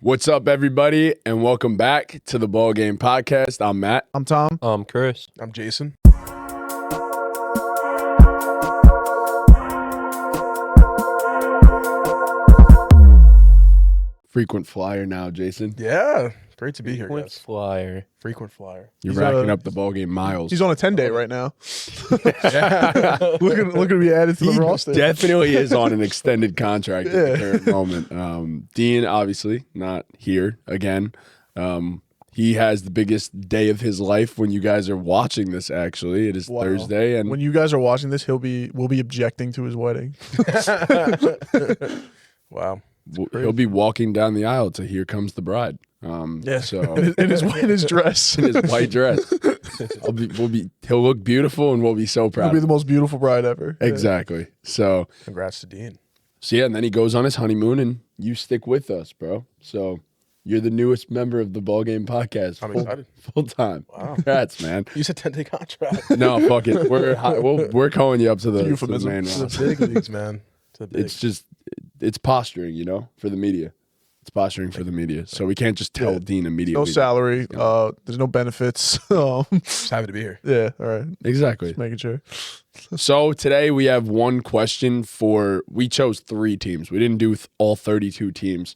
What's up, everybody, and welcome back to the BallGame Podcast. I'm Matt. I'm Tom. I'm Chris. I'm Jason. Frequent flyer now, Jason. Yeah, great to be here, Frequent guys. flyer. Frequent flyer. You're He's, racking up the BallGame miles. He's on a 10-day right now. looking to be added to the He roster. definitely is on an extended contract at the current moment. Dean, obviously, not here again. He has the biggest day of his life when you guys are watching this, actually. It is Wow. Thursday. And When you guys are watching this, we'll be objecting to his wedding. Wow. he'll be walking down the aisle to Here Comes the Bride. So in his dress. in his white dress. He'll look beautiful and we'll be so proud. He'll be the most beautiful bride ever. Yeah. Exactly. So Congrats to Dean. yeah, and then he goes on his honeymoon and you stick with us, bro. So you're the newest member of the BallGame Podcast. I'm excited. Full time. Wow. Congrats, man. You said 10-day contract. No, fuck it. We're calling you up to the Euphemism. main To roster. the big leagues, man. To the big. It's just, it's posturing, for the media. It's posturing for the media. So we can't just tell Dean immediately. No salary. There's no benefits. Just happy to be here. Yeah, all right. Exactly. Just making sure. So today we have one question we chose 3 teams. We didn't do all 32 teams.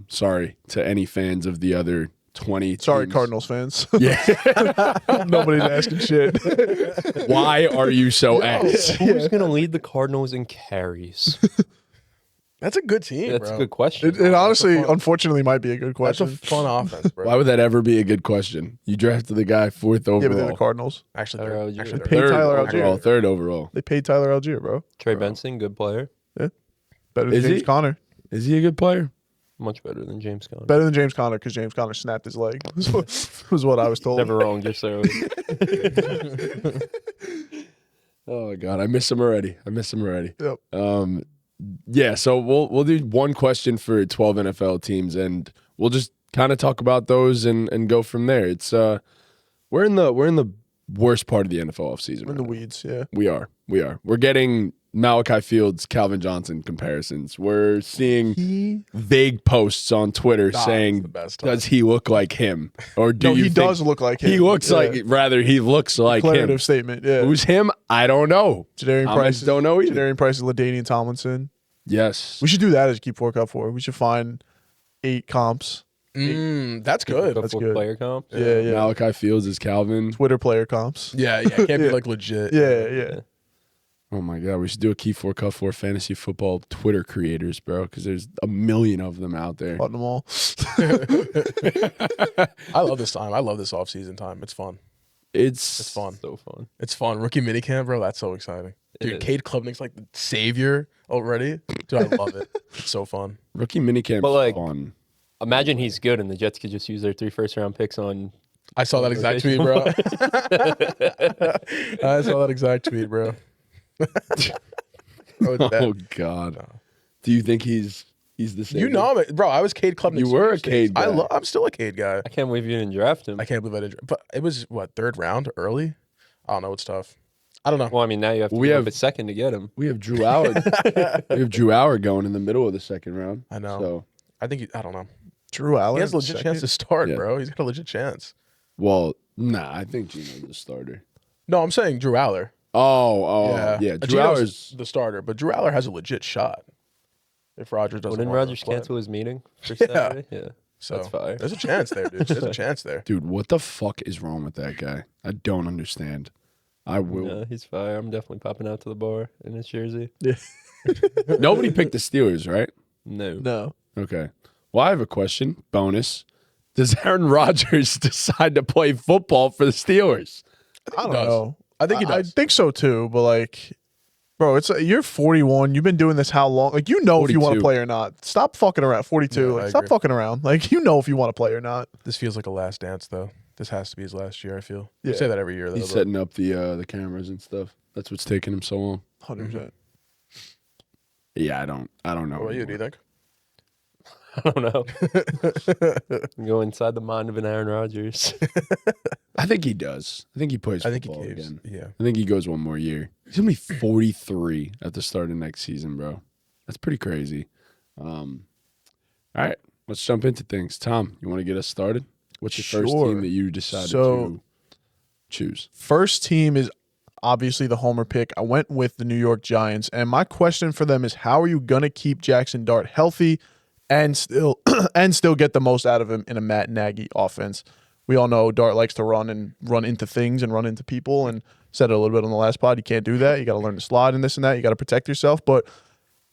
Sorry to any fans of the other 20 Sorry, teams. Cardinals fans. Yeah. Nobody's asking shit. Why are you so ass? Who's going to lead the Cardinals in carries? That's a good team, That's bro. a good question. It honestly, That's a fun- unfortunately, might be a good That's a question. fun offense, bro. Why would that ever be a good question? You drafted the guy 4th overall. Yeah, but they're the Cardinals. Actually, Tyler third. Algier. Actually, They third. paid Third Tyler overall, Algier. 3rd overall. They paid Tyler Algier, bro. Trey Benson, good player. Better than Is James he? Conner. Is he a good player? Much better than James Conner. Better than James Conner because James Conner snapped his leg. was what I was told. Never wrong, just so. Oh my God, I miss him already. Yep. Yeah, so we'll do one question for 12 NFL teams, and we'll just kind of talk about those and go from there. It's we're in the worst part of the NFL offseason. We're in the weeds, yeah. We are. We're getting Malachi Fields, Calvin Johnson comparisons. We're seeing vague posts on Twitter Nah, saying, it's the best time. "Does he look like him?" Or do No, you he think does look like him. he looks Yeah. like? Rather, he looks like Declarative him. statement, yeah. Who's him? I don't know. Jadarian I Price? don't know either. Jadarian Price is LaDainian Tomlinson. Yes. We should do that as a Keep 4 Cup 4. We should find 8 comps. That's good. That's good. Player comp. Yeah, yeah. Malachi Fields is Calvin. Twitter player comps. Yeah, it can't be Yeah. like legit. Yeah. Oh my God, we should do a Key 4 Cup 4 fantasy football Twitter creators, bro, because there's a million of them out there. Button them all. I love this time. I love this offseason time. It's fun. It's fun. So fun. It's fun. Rookie minicamp, bro. That's so exciting. It Dude, is. Cade Klubnik's like the savior already. Dude, I love it. It's so fun. Rookie minicamp But, like, fun. Imagine he's good and the Jets could just use their 3 first-round picks on. I saw that exact tweet, bro. I saw that exact tweet, bro. Bro, it's Oh bad. God. No. Do you think he's the same? You know him, bro. I was Cade Klubnik. You were a Cade guy. I'm still a Cade guy. I can't believe you didn't draft him. I can't believe I did. But it was what, 3rd round early? I don't know. It's tough. I don't know. Well, I mean, now you have to We give have- up a second to get him. We have Drew Howard. We have Drew Howard going in the middle of the 2nd round. I know. So, I think I don't know. Drew Allen. He has a legit chance to start, Yeah. bro. He's got a legit chance. well, nah, I think Gino's the starter. No, I'm saying Drew Aller. Yeah. Drew Gino's Howard's. the starter, but Drew Aller has a legit shot. If Rodgers doesn't. Wouldn't want to Rodgers play. cancel his meeting for Yeah. Saturday? Yeah. So That's fire. there's a chance there, dude. There's a chance there. Dude, what the fuck is wrong with that guy? I don't understand. I will. Yeah, he's fire. I'm definitely popping out to the bar in his jersey. Nobody picked the Steelers, right? No. No. Okay. Well, I have a question. Bonus. Does Aaron Rodgers decide to play football for the Steelers? I don't does. know. I think he I does. think so too, but like, bro, it's you're 41. You've been doing this how long? Like, you know if you want 42. to play or not. Stop fucking around. 42. Yeah, like, I stop agree. fucking around. Like, you know if you want to play or not. This feels like a last dance, though. This has to be his last year. I feel. Yeah. You say that every year, though. He's but- setting up the cameras and stuff. That's what's taking him so long. 100%. Yeah, I don't know. What about you? Do you think? I don't know. Go inside the mind of an Aaron Rodgers. I think he does. I think he plays I think he football caves. again. Yeah. I think he goes one more year. He's gonna be 43 at the start of next season, bro. That's pretty crazy. All right, let's jump into things. Tom, you want to get us started? What's your first Sure. team that you decided So- to choose? First team is obviously the homer pick. I went with the New York Giants, and my question for them is, how are you gonna keep Jackson Dart healthy and still get the most out of him in a Matt Nagy offense? We all know Dart likes to run into things and run into people, and said it a little bit on the last pod. You can't do that. You got to learn to slide and this and that. You got to protect yourself. But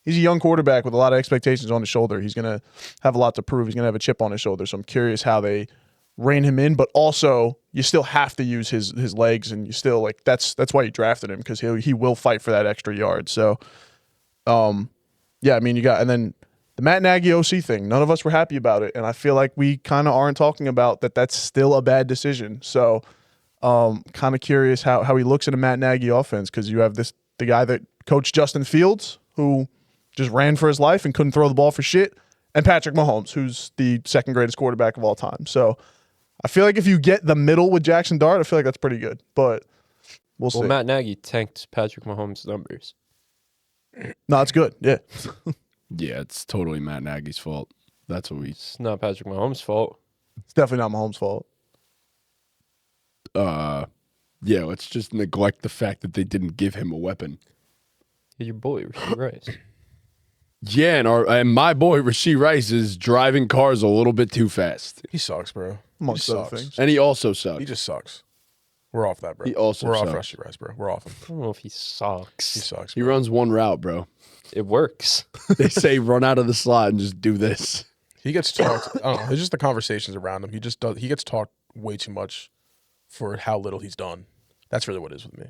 he's a young quarterback with a lot of expectations on his shoulder. He's gonna have a lot to prove. He's gonna have a chip on his shoulder. So I'm curious how they rein him in, but also you still have to use his legs, and you still that's why you drafted him, because he will fight for that extra yard. So, yeah, I mean, you got, and then the Matt Nagy OC thing. None of us were happy about it, and I feel like we kind of aren't talking about that. That's still a bad decision. So, kind of curious how he looks in a Matt Nagy offense, because you have the guy that coached Justin Fields, who just ran for his life and couldn't throw the ball for shit, and Patrick Mahomes, who's the second greatest quarterback of all time. So I feel like if you get the middle with Jackson Dart, I feel like that's pretty good. But we'll see. Well, Matt Nagy tanked Patrick Mahomes' numbers. No, it's good. Yeah. Yeah, it's totally Matt Nagy's fault. That's what we. It's not Patrick Mahomes' fault. It's definitely not Mahomes' fault. Yeah, let's just neglect the fact that they didn't give him a weapon. You're your boy, Rasheed Rice. Yeah, and my boy Rasheed Rice is driving cars a little bit too fast, He sucks, bro. Amongst He other sucks. things. and he also sucks. He just sucks. We're off that, bro. He also We're off sucks. Rushy Rice, bro. We're off him. I don't know if he sucks. He sucks. He Bro. runs one route, bro. It works. They say run out of the slot and just do this. He gets talked. I don't know. It's just the conversations around him. He just does. He gets talked way too much for how little he's done. That's really what it is with me.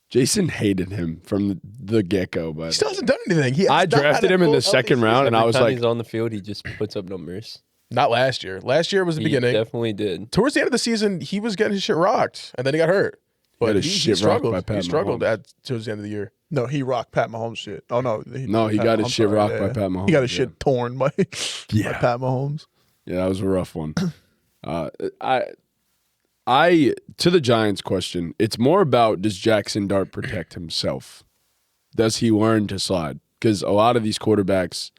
Jason hated him from the get-go, but He still hasn't done anything. He has I not had drafted a him in full the second healthy round, and I Every was time like, he's on the field, he just puts up numbers. Not last year. Last year was the He beginning. definitely did. Towards the end of the season, he was getting his shit rocked, and then he got hurt. Got But his he shit rocked struggled. by Pat He struggled Mahomes. towards the end of the year. No, he rocked Pat Mahomes' shit. Oh, no. No, he got his shit rocked by Pat Mahomes, He got his yeah. shit torn by, by Yeah. Pat Mahomes. yeah, that was a rough one. I to the Giants question, it's more about, does Jackson Dart protect himself? Does he learn to slide? Because a lot of these quarterbacks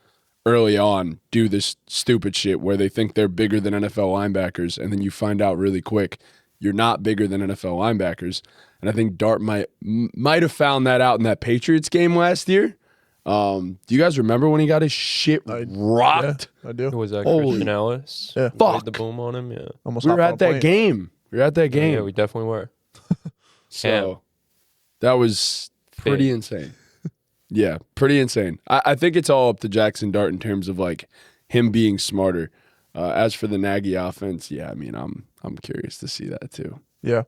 early on do this stupid shit where they think they're bigger than NFL linebackers, and then you find out really quick you're not bigger than NFL linebackers. And I think Dart might have found that out in that Patriots game last year. Do you guys remember when he got his shit rocked? Yeah, I Who do. was that? Holy- Christian Ellis? Yeah. Laid Fuck. the boom on him, yeah. Almost We were hopped on at a that plane. game. We were at that game. Yeah, we definitely were. So that was pretty Big. insane. Yeah, pretty insane. I think it's all up to Jackson Dart in terms of like him being smarter. As for the Nagy offense, yeah, I mean, I'm curious to see that too. Yeah.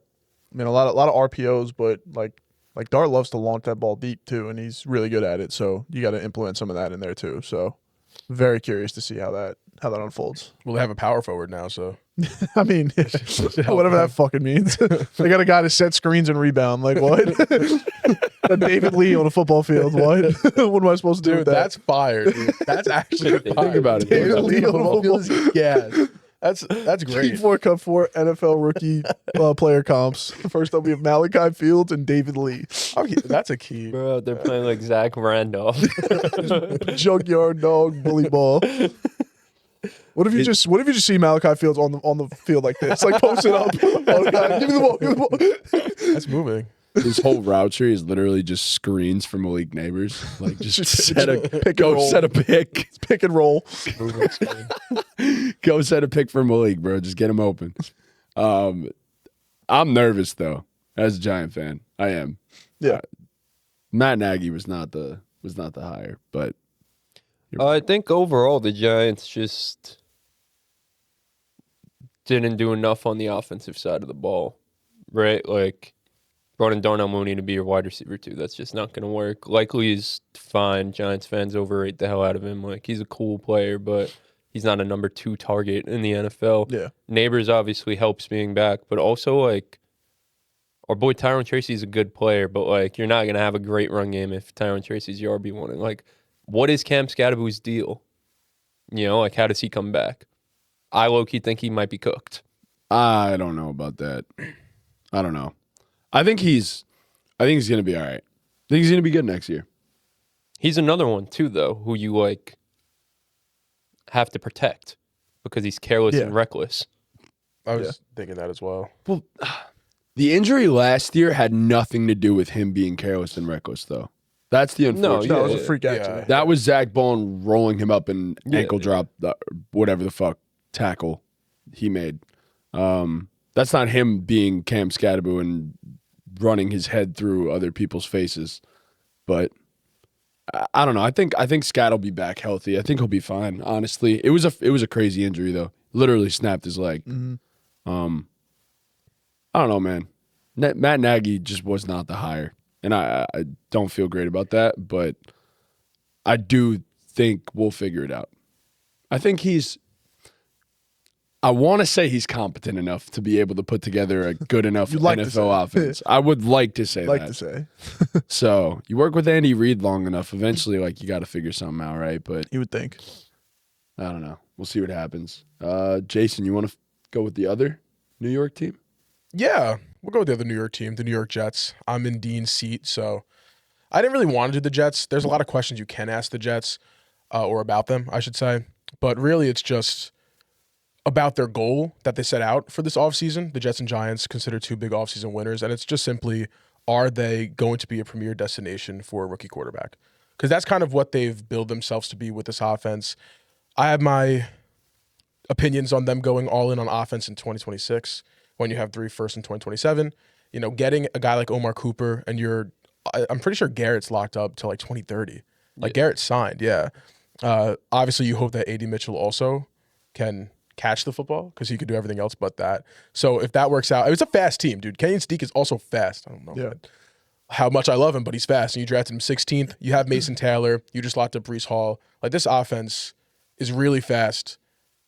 I mean, a lot of RPOs, but like Dart loves to launch that ball deep too, and he's really good at it. So you got to implement some of that in there too. So very curious to see how that unfolds. Well, they have a power forward now, so I mean, whatever that fucking means. They got a guy to set screens and rebound. Like what? A David Lee on a football field. What? What am I supposed to do with dude, that? that's fire. Dude. That's actually Think fire. about it. David Lee on a football field. Yeah, that's great. P4 Cup 4 NFL rookie player comps. First up, we have Malachi Fields and David Lee. Okay, that's a key. Bro, they're playing like Zach Randolph. Junkyard dog bully ball. What if you just see Malachi Fields on the field like this, like posted up? Oh, God, give me the ball, give me the ball. That's moving. His whole route tree is literally just screens from Malik neighbors. Like just set a pick and roll. set a pick. Pick and roll. Go set a pick for Malik, bro. Just get him open. I'm nervous though, as a Giant fan. I am. Yeah. Matt Nagy was not the hire, but I think overall the Giants just didn't do enough on the offensive side of the ball, right? Like, brought in Darnell Mooney to be your wide receiver too. That's just not going to work. Likely is fine. Giants fans overrate the hell out of him. Like, he's a cool player, but he's not a number 2 target in the NFL. Yeah. Neighbors obviously helps being back, but also like our boy Tyron Tracy's a good player, but like you're not going to have a great run game if Tyron Tracy's your RB1. And like, what is Cam Scadaboo's deal? You know, like how does he come back? I low-key think he might be cooked. I don't know about that. I don't know. I think he's going to be all right. I think he's going to be good next year. He's another one too, though, who you like have to protect because he's careless and reckless. I was thinking that as well. Well, the injury last year had nothing to do with him being careless and reckless, though. That's the unfortunate. No, it was a freak accident. That was Zach Bowen rolling him up and ankle drop, whatever the fuck tackle he made. That's not him being Cam Scadaboo and running his head through other people's faces. But I don't know. I think Scott will be back healthy. I think he'll be fine. Honestly, it was a crazy injury though. Literally snapped his leg. Mm-hmm. I don't know, man. Matt Nagy just was not the hire, and I don't feel great about that. But I do think we'll figure it out. I think I want to say he's competent enough to be able to put together a good enough NFL offense. I would like to say that. So you work with Andy Reid long enough, eventually, like you got to figure something out, right? But you would think. I don't know. We'll see what happens. Jason, you want to go with the other New York team? Yeah, we'll go with the other New York team, the New York Jets. I'm in Dean's seat, so I didn't really want to do the Jets. There's a lot of questions you can ask the Jets, or about them, I should say. But really, it's just about their goal that they set out for this offseason. The Jets and Giants consider two big offseason winners, and it's just simply, are they going to be a premier destination for a rookie quarterback? Because that's kind of what they've billed themselves to be with this offense. I have my opinions on them going all in on offense in 2026 when you have 3 firsts in 2027. You know, getting a guy like Omar Cooper, and I'm pretty sure Garrett's locked up till like 2030. Like Garrett's signed, yeah. Obviously, you hope that A.D. Mitchell also can catch the football because he could do everything else but that. So if that works out, it's a fast team, dude. Kenyon Steak is also fast. I don't know how much I love him, but he's fast. And you drafted him 16th. You have Mason Taylor. You just locked up Breece Hall. Like, this offense is really fast,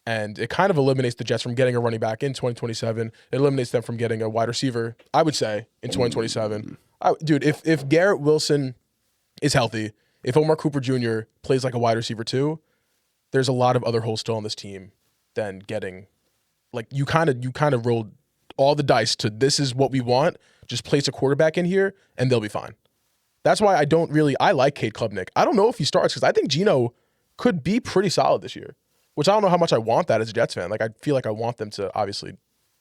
and it kind of eliminates the Jets from getting a running back in 2027. It eliminates them from getting a wide receiver, I would say, in 2027. Dude, if Garrett Wilson is healthy, if Omar Cooper Jr. plays like a wide receiver too, there's a lot of other holes still on this team than getting, like, you kind of rolled all the dice to, this is what we want, just place a quarterback in here and they'll be fine. That's why I like Cade Klubnik. I don't know if he starts because I think Geno could be pretty solid this year, which I don't know how much I want that as a Jets fan. Like, I feel like I want them to obviously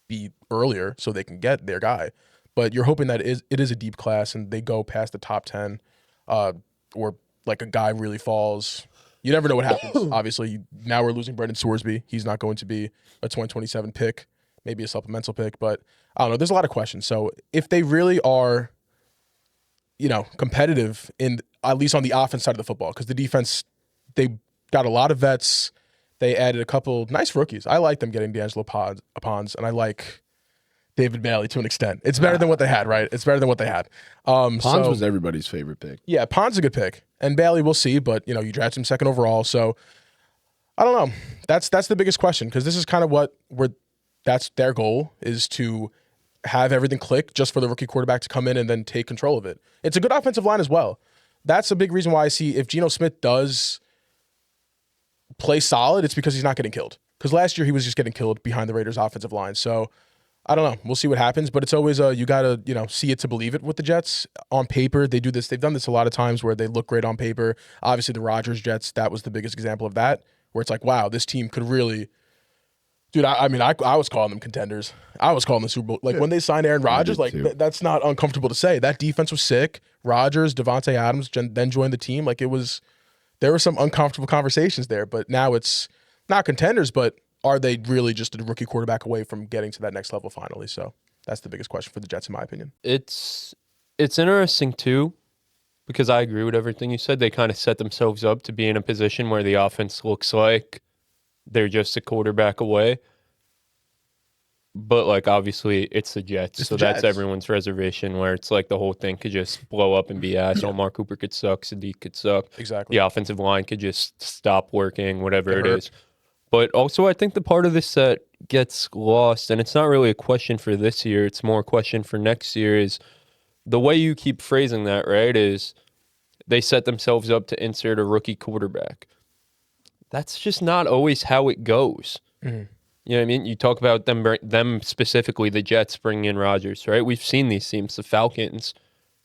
be earlier so they can get their guy, but you're hoping that it is a deep class and they go past the top 10, or like a guy really falls. You never know what happens. Obviously, now we're losing Brendan Sorsby. He's not going to be a 2027 pick, maybe a supplemental pick, but I don't know. There's a lot of questions. So if they really are, competitive in at least on the offense side of the football, because the defense, they got a lot of vets. They added a couple nice rookies. I like them getting D'Angelo Pons, and I like David Bailey to an extent. It's better than what they had, right? It's better than what they had. Pons was everybody's favorite pick. Yeah, Pons is a good pick. And Bailey, we'll see, but you drafted him 2nd overall. So I don't know. That's the biggest question, because this is kind of that's their goal, is to have everything click just for the rookie quarterback to come in and then take control of it. It's a good offensive line as well. That's a big reason why I see if Geno Smith does play solid, it's because he's not getting killed. Because last year he was just getting killed behind the Raiders' offensive line. So I don't know. We'll see what happens, but it's always you got to, see it to believe it with the Jets. On paper, they do this. They've done this a lot of times where they look great on paper. Obviously, the Rodgers Jets, that was the biggest example of that, where it's like, wow, this team could really, dude, I was calling them contenders. I was calling the Super Bowl. Like, when they signed Aaron Rodgers, like, that's not uncomfortable to say. That defense was sick. Rodgers, Devontae Adams then joined the team. Like, there were some uncomfortable conversations there, but now it's not contenders, but are they really just a rookie quarterback away from getting to that next level finally? So that's the biggest question for the Jets, in my opinion. It's interesting, too, because I agree with everything you said. They kind of set themselves up to be in a position where the offense looks like they're just a quarterback away. But, like, obviously, it's the Jets. That's everyone's reservation, where it's like the whole thing could just blow up and be ass. Omar Cooper could suck. Sadiq could suck. Exactly. The offensive line could just stop working, whatever it is. But also, I think the part of this that gets lost, and it's not really a question for this year, it's more a question for next year, is the way you keep phrasing that, right, is they set themselves up to insert a rookie quarterback. That's just not always how it goes. Mm-hmm. You know what I mean? You talk about them specifically, the Jets bringing in Rodgers, right? We've seen these teams, the Falcons,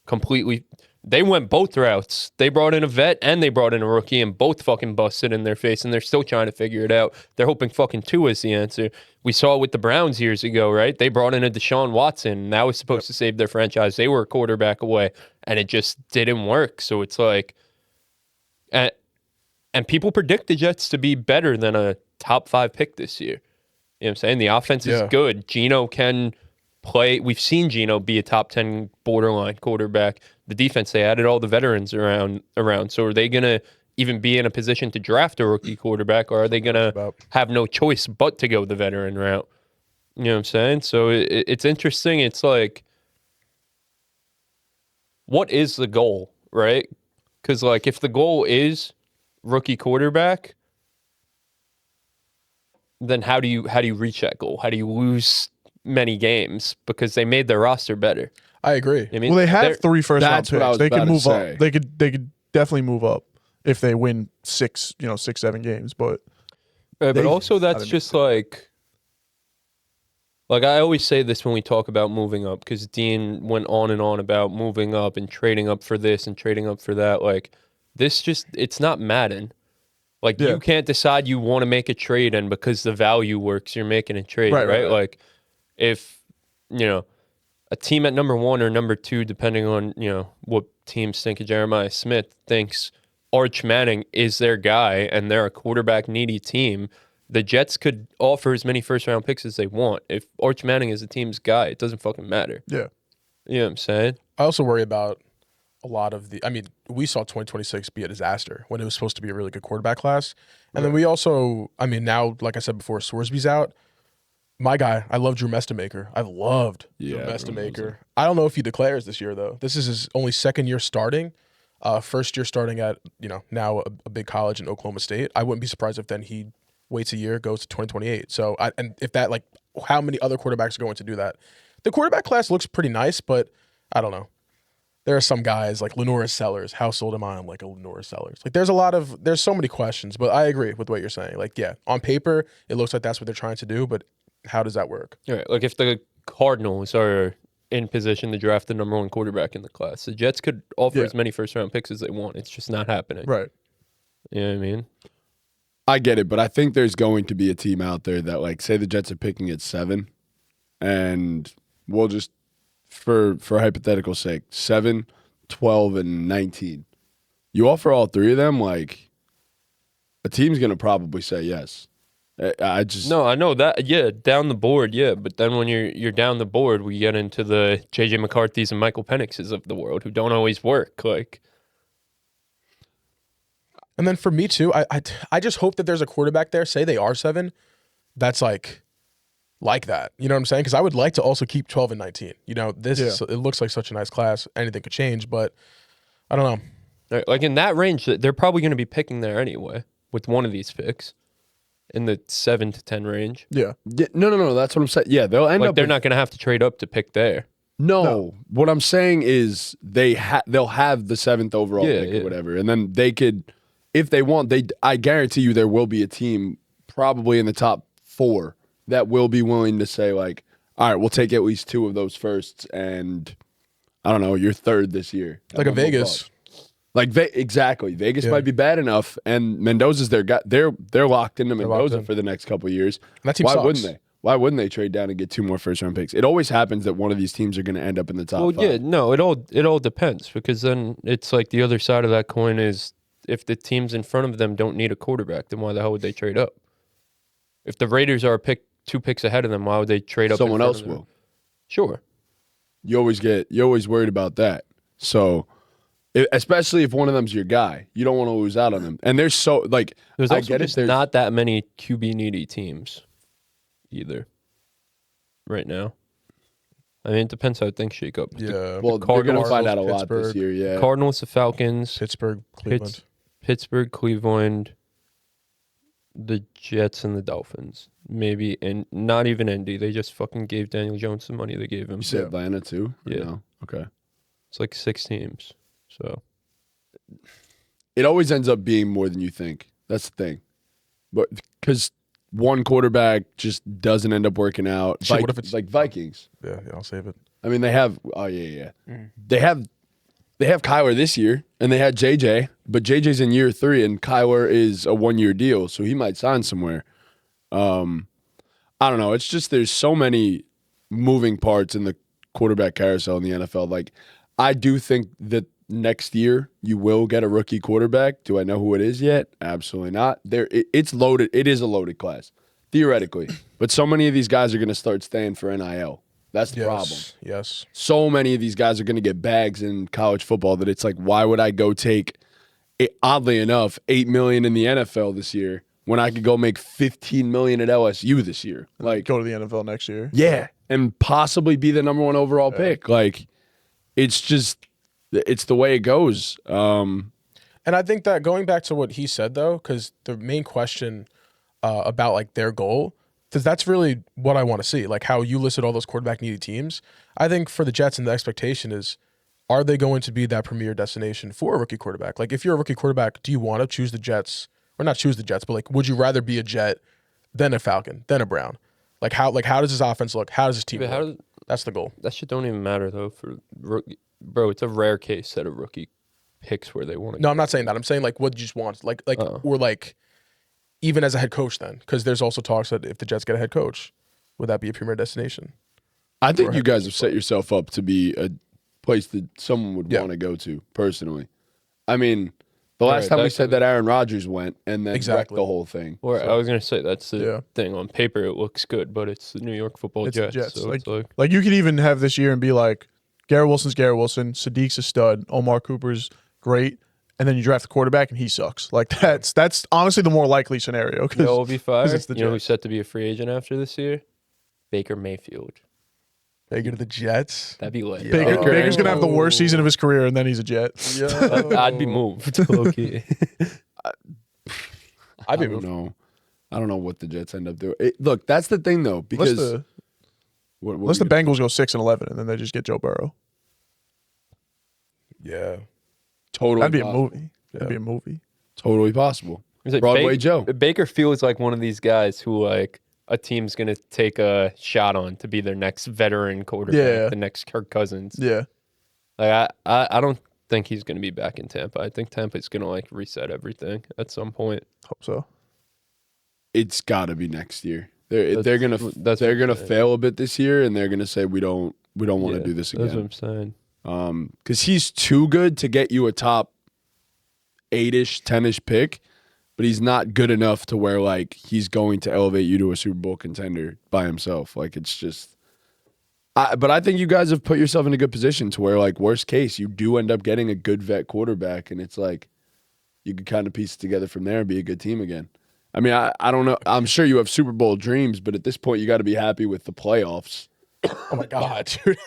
completely. they went both routes. They brought in a vet and they brought in a rookie, and both fucking busted in their face, and they're still trying to figure it out. They're hoping fucking Tua is the answer. We saw it with the Browns years ago, right? They brought in a Deshaun Watson, and that was supposed to save their franchise. They were a quarterback away, and it just didn't work. So it's like, and people predict the Jets to be better than a top 5 pick this year. You know what I'm saying? The offense is good. Geno can play. We've seen Geno be a top 10 borderline quarterback. The defense, they added all the veterans around. So are they going to even be in a position to draft a rookie quarterback, or are they going to have no choice but to go the veteran route? You know what I'm saying? So it's interesting. It's like, what is the goal, right? Because, like, if the goal is rookie quarterback, then how do you reach that goal? How do you lose many games? Because they made their roster better. I agree. I mean, Well, they have 3 first-round That's what I picks. was They can about to move say. up. They could definitely move up if they win 6, 7 games. But but also that's just like I always say this when we talk about moving up, because Dean went on and on about moving up and trading up for this and trading up for that. Like, this it's not Madden. Like, you can't decide you want to make a trade, and because the value works, you're making a trade, right? Like, if, a team at number 1 or number 2, depending on, what teams think of Jeremiah Smith, thinks Arch Manning is their guy and they're a quarterback needy team, the Jets could offer as many first-round picks as they want. If Arch Manning is the team's guy, it doesn't fucking matter. yeah. You know what I'm saying? I also worry about a lot of we saw 2026 be a disaster when it was supposed to be a really good quarterback class. And then we also, now, like I said before, Sorsby's out. My guy, I love Drew Mestamaker. I loved Drew Mestamaker. I don't know if he declares this year, though. This is his only second year starting. First year starting at, now a big college in Oklahoma State. I wouldn't be surprised if then he waits a year, goes to 2028. So, and if that, how many other quarterbacks are going to do that? The quarterback class looks pretty nice, but I don't know. There are some guys like Lenora Sellers. How sold am I on a Lenora Sellers? There's so many questions, but I agree with what you're saying. On paper, it looks like that's what they're trying to do, but how does that work? Right. Like, if the Cardinals are in position to draft the number 1 quarterback in the class, the Jets could offer as many first-round picks as they want. It's just not happening. Right. You know what I mean? I get it, but I think there's going to be a team out there that, say the Jets are picking at 7, and we'll just, for hypothetical sake, 7, 12, and 19. You offer all 3 of them, a team's going to probably say yes. No, I know that. Yeah, down the board, yeah. But then when you're down the board, we get into the JJ McCarthy's and Michael Penixes of the world who don't always work. And then for me too, I just hope that there's a quarterback there. Say they are 7, that's like that. You know what I'm saying? Because I would like to also keep 12 and 19. It looks like such a nice class. Anything could change, but I don't know. Like, in that range, they're probably going to be picking there anyway with one of these picks. In the 7 to 10 range. Yeah. No. That's what I'm saying. Yeah, they'll end up. They're not going to have to trade up to pick there. No. What I'm saying is they'll have the 7th overall pick or whatever, and then they could, if they want, I guarantee you there will be a team probably in the top 4 that will be willing to say all right, we'll take at least 2 of those firsts, and I don't know, you're 3rd this year. Like a Vegas. Exactly. Vegas might be bad enough, and Mendoza's their guy. They're locked into Mendoza for the next couple of years. That team Why sucks. wouldn't they? Why wouldn't they trade down and get 2 more first-round picks? It always happens that one of these teams are going to end up in the top 5. Yeah, no, it all depends, because then it's like the other side of that coin is if the teams in front of them don't need a quarterback, then why the hell would they trade up? If the Raiders are 2 picks ahead of them, why would they trade up? Someone else will. Sure. You always worried about that. So, especially if one of them's your guy, you don't want to lose out on them. And there's also I get just it. not that many QB needy teams either right now. I mean, it depends how things shake up. Yeah. Well, they're going to find out a lot Pittsburgh, this year. Yeah. Cardinals, the Falcons, Pittsburgh, Cleveland. Pittsburgh, Cleveland, the Jets, and the Dolphins. Maybe, and not even Indy. They just fucking gave Daniel Jones the money they gave him. You said Atlanta too? Yeah. No? Okay. It's like 6 teams. So it always ends up being more than you think. That's the thing. But because one quarterback just doesn't end up working out. What if it's like Vikings? Yeah, I'll save it. I mean, they have. Oh yeah. They have they have Kyler this year, and they had JJ, but JJ's in year 3, and Kyler is a 1-year deal, so he might sign somewhere. I don't know. It's just there's so many moving parts in the quarterback carousel in the NFL. Like, I do think that next year you will get a rookie quarterback. Do I know who it is yet? Absolutely not. It's loaded. It is a loaded class, theoretically. But so many of these guys are going to start staying for NIL. That's the problem. Yes. So many of these guys are going to get bags in college football that it's like, why would I go take, oddly enough, $8 million in the NFL this year when I could go make $15 million at LSU this year? Like, Go to the NFL next year. yeah, and possibly be the number 1 overall pick. Like, it's the way it goes. And I think that going back to what he said, though, because the main question about like their goal, because that's really what I want to see, like how you listed all those quarterback needy teams. I think for the Jets, and the expectation is, are they going to be that premier destination for a rookie quarterback? Like, if you're a rookie quarterback, do you want to choose the Jets, or not choose the Jets, but like, would you rather be a Jet than a Falcon, than a Brown? Like how does this offense look? How does this team look? That's the goal. That shit don't even matter though for rookie. Bro, it's a rare case set of rookie picks where they want to. No, I'm not saying that. I'm saying like what you just want, like or like even as a head coach then, because there's also talks that if the Jets get a head coach, would that be a premier destination? I think you guys have set yourself up to be a place that someone would want to go to, personally. I mean, the last time we said that Aaron Rodgers went and then wrecked the whole thing. Or I was going to say, that's the thing. On paper, it looks good, but it's the New York football Jets. So like you could even have this year and be like, Garrett Wilson's Garrett Wilson, Sadiq's a stud, Omar Cooper's great, and then you draft the quarterback and he sucks. Like that's honestly the more likely scenario. You know, we'll be fired. You know who's set to be a free agent after this year? Baker Mayfield. Baker to the Jets. That'd be lit. Baker's gonna have the worst season of his career, and then he's a Jet. I'd be moved. Low-key. I'd be moved. I don't know what the Jets end up doing. Look, that's the thing though, because unless the Bengals go 6-11 and then they just get Joe Burrow. Yeah. Totally. That'd be a movie. That'd be a movie. Totally possible. Like Broadway Joe. Baker feels like one of these guys who like a team's gonna take a shot on to be their next veteran quarterback, the next Kirk Cousins. Yeah. Like I don't think he's gonna be back in Tampa. I think Tampa's gonna like reset everything at some point. Hope so. It's got to be next year. They're gonna fail a bit this year, and they're gonna say we don't want to do this again. That's what I'm saying. Because he's too good to get you a top 8-ish, 10-ish pick, but he's not good enough to where like he's going to elevate you to a Super Bowl contender by himself. Like it's just. But I think you guys have put yourself in a good position to where like worst case you do end up getting a good vet quarterback, and it's like you can kind of piece it together from there and be a good team again. I mean, I don't know. I'm sure you have Super Bowl dreams, but at this point, you got to be happy with the playoffs. Oh my God, dude!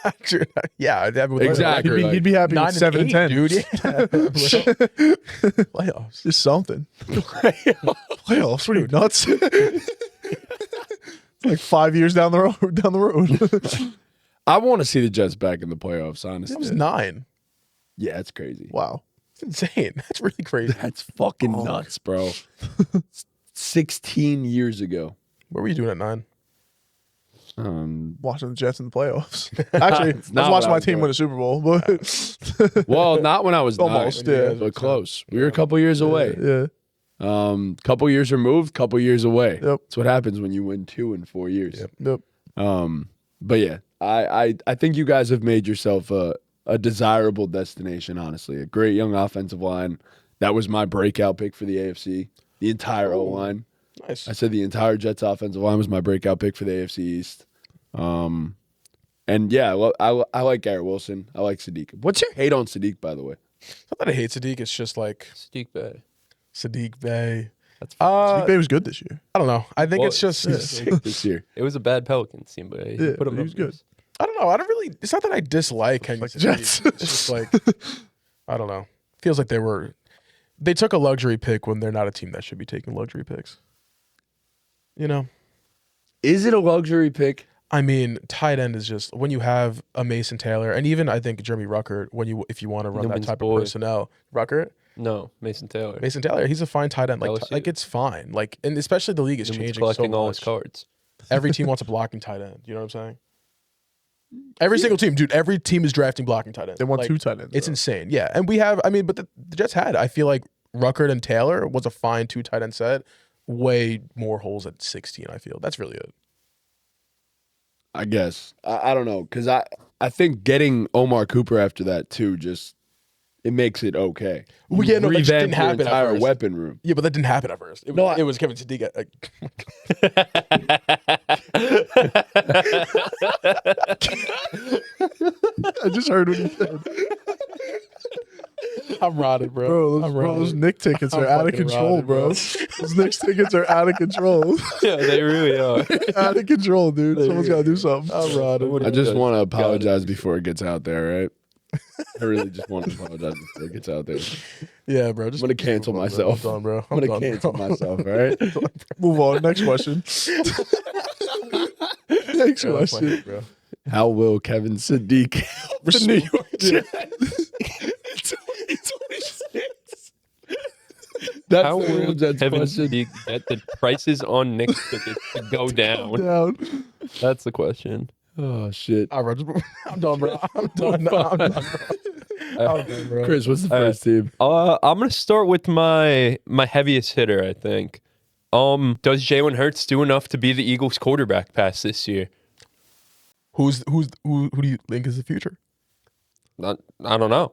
Yeah, exactly. He'd be happy with 7-10, dude. Playoffs, just something. Playoffs? What are you nuts? Like 5 years down the road. I want to see the Jets back in the playoffs. Honestly, that was 9. Yeah, it's crazy. Wow, it's insane. That's really crazy. That's fucking nuts, bro. 16 years ago. What were you doing at 9? Watching the Jets in the playoffs. Actually, I was watching my team win a Super Bowl. But well, not when I was almost, 9, but close. We were a couple years away. Yeah. Couple years removed, couple years away. Yep. That's what happens when you win 2 in 4 years. Yep. But yeah, I think you guys have made yourself a desirable destination. Honestly, a great young offensive line. That was my breakout pick for the AFC. The entire O-line. Nice. I said the entire Jets offensive line was my breakout pick for the AFC East. And yeah, I like Garrett Wilson. I like Sadiq. What's your hate on Sadiq, by the way? It's not that I hate Sadiq. It's just like Sadiq Bey. Sadiq Bey. Sadiq Bey was good this year. I don't know. I think it's just this year. It was a bad Pelicans team, but he put him he was good. I don't know. I don't really. It's not that I dislike Henry like the Sadiq. Jets. It's just like I don't know. Feels like they took a luxury pick when they're not a team that should be taking luxury picks. You know? Is it a luxury pick? I mean, tight end is just when you have a Mason Taylor, and even I think Jeremy Ruckert, if you want to run that type of personnel. Ruckert? No, Mason Taylor. Mason Taylor, he's a fine tight end. Like it's fine. Like, and especially the league is changing collecting so all much. his cards. Every team wants a blocking tight end. You know what I'm saying? Every single team, dude. Every team is drafting blocking tight ends. They want 2 tight ends. It's though. insane. Yeah, and we have. I mean, but the Jets had. I feel like Ruckert and Taylor was a fine 2 tight end set. Way more holes at 16. I feel that's really it. I guess. I don't know, because I think getting Omar Cooper after that too it makes it okay. Well, yeah, no, that just didn't Revamp your happen at entire first. weapon room. Yeah, but that didn't happen at first. It was Kevin Sadiq. I just heard what he said. I'm rotted, bro. Those Nick tickets are out of fucking control, rotted, bro. Those Knicks tickets are out of control. Yeah, they really are. Out of control, dude. Someone's got to do something. I'm rotted. I just want to apologize before it gets out there, right? I really just want to apologize before it gets out there. Yeah, bro. Just I'm going to cancel myself. I'm done, bro. I'm going to cancel myself, all right? Move on. Next question. Next question. bro. How will Kevin Sadiq help the New York Jets? It's 26. That's How the real will Jets Kevin question. Sadiq get the prices on Knicks tickets to go down? Down. That's the question. Oh, shit. All right, I'm done, bro. I'm done, bro. Chris, what's the first team? I'm gonna start with my heaviest hitter. I think. Does Jalen Hurts do enough to be the Eagles' quarterback pass this year? Who do you think is the future? I don't know.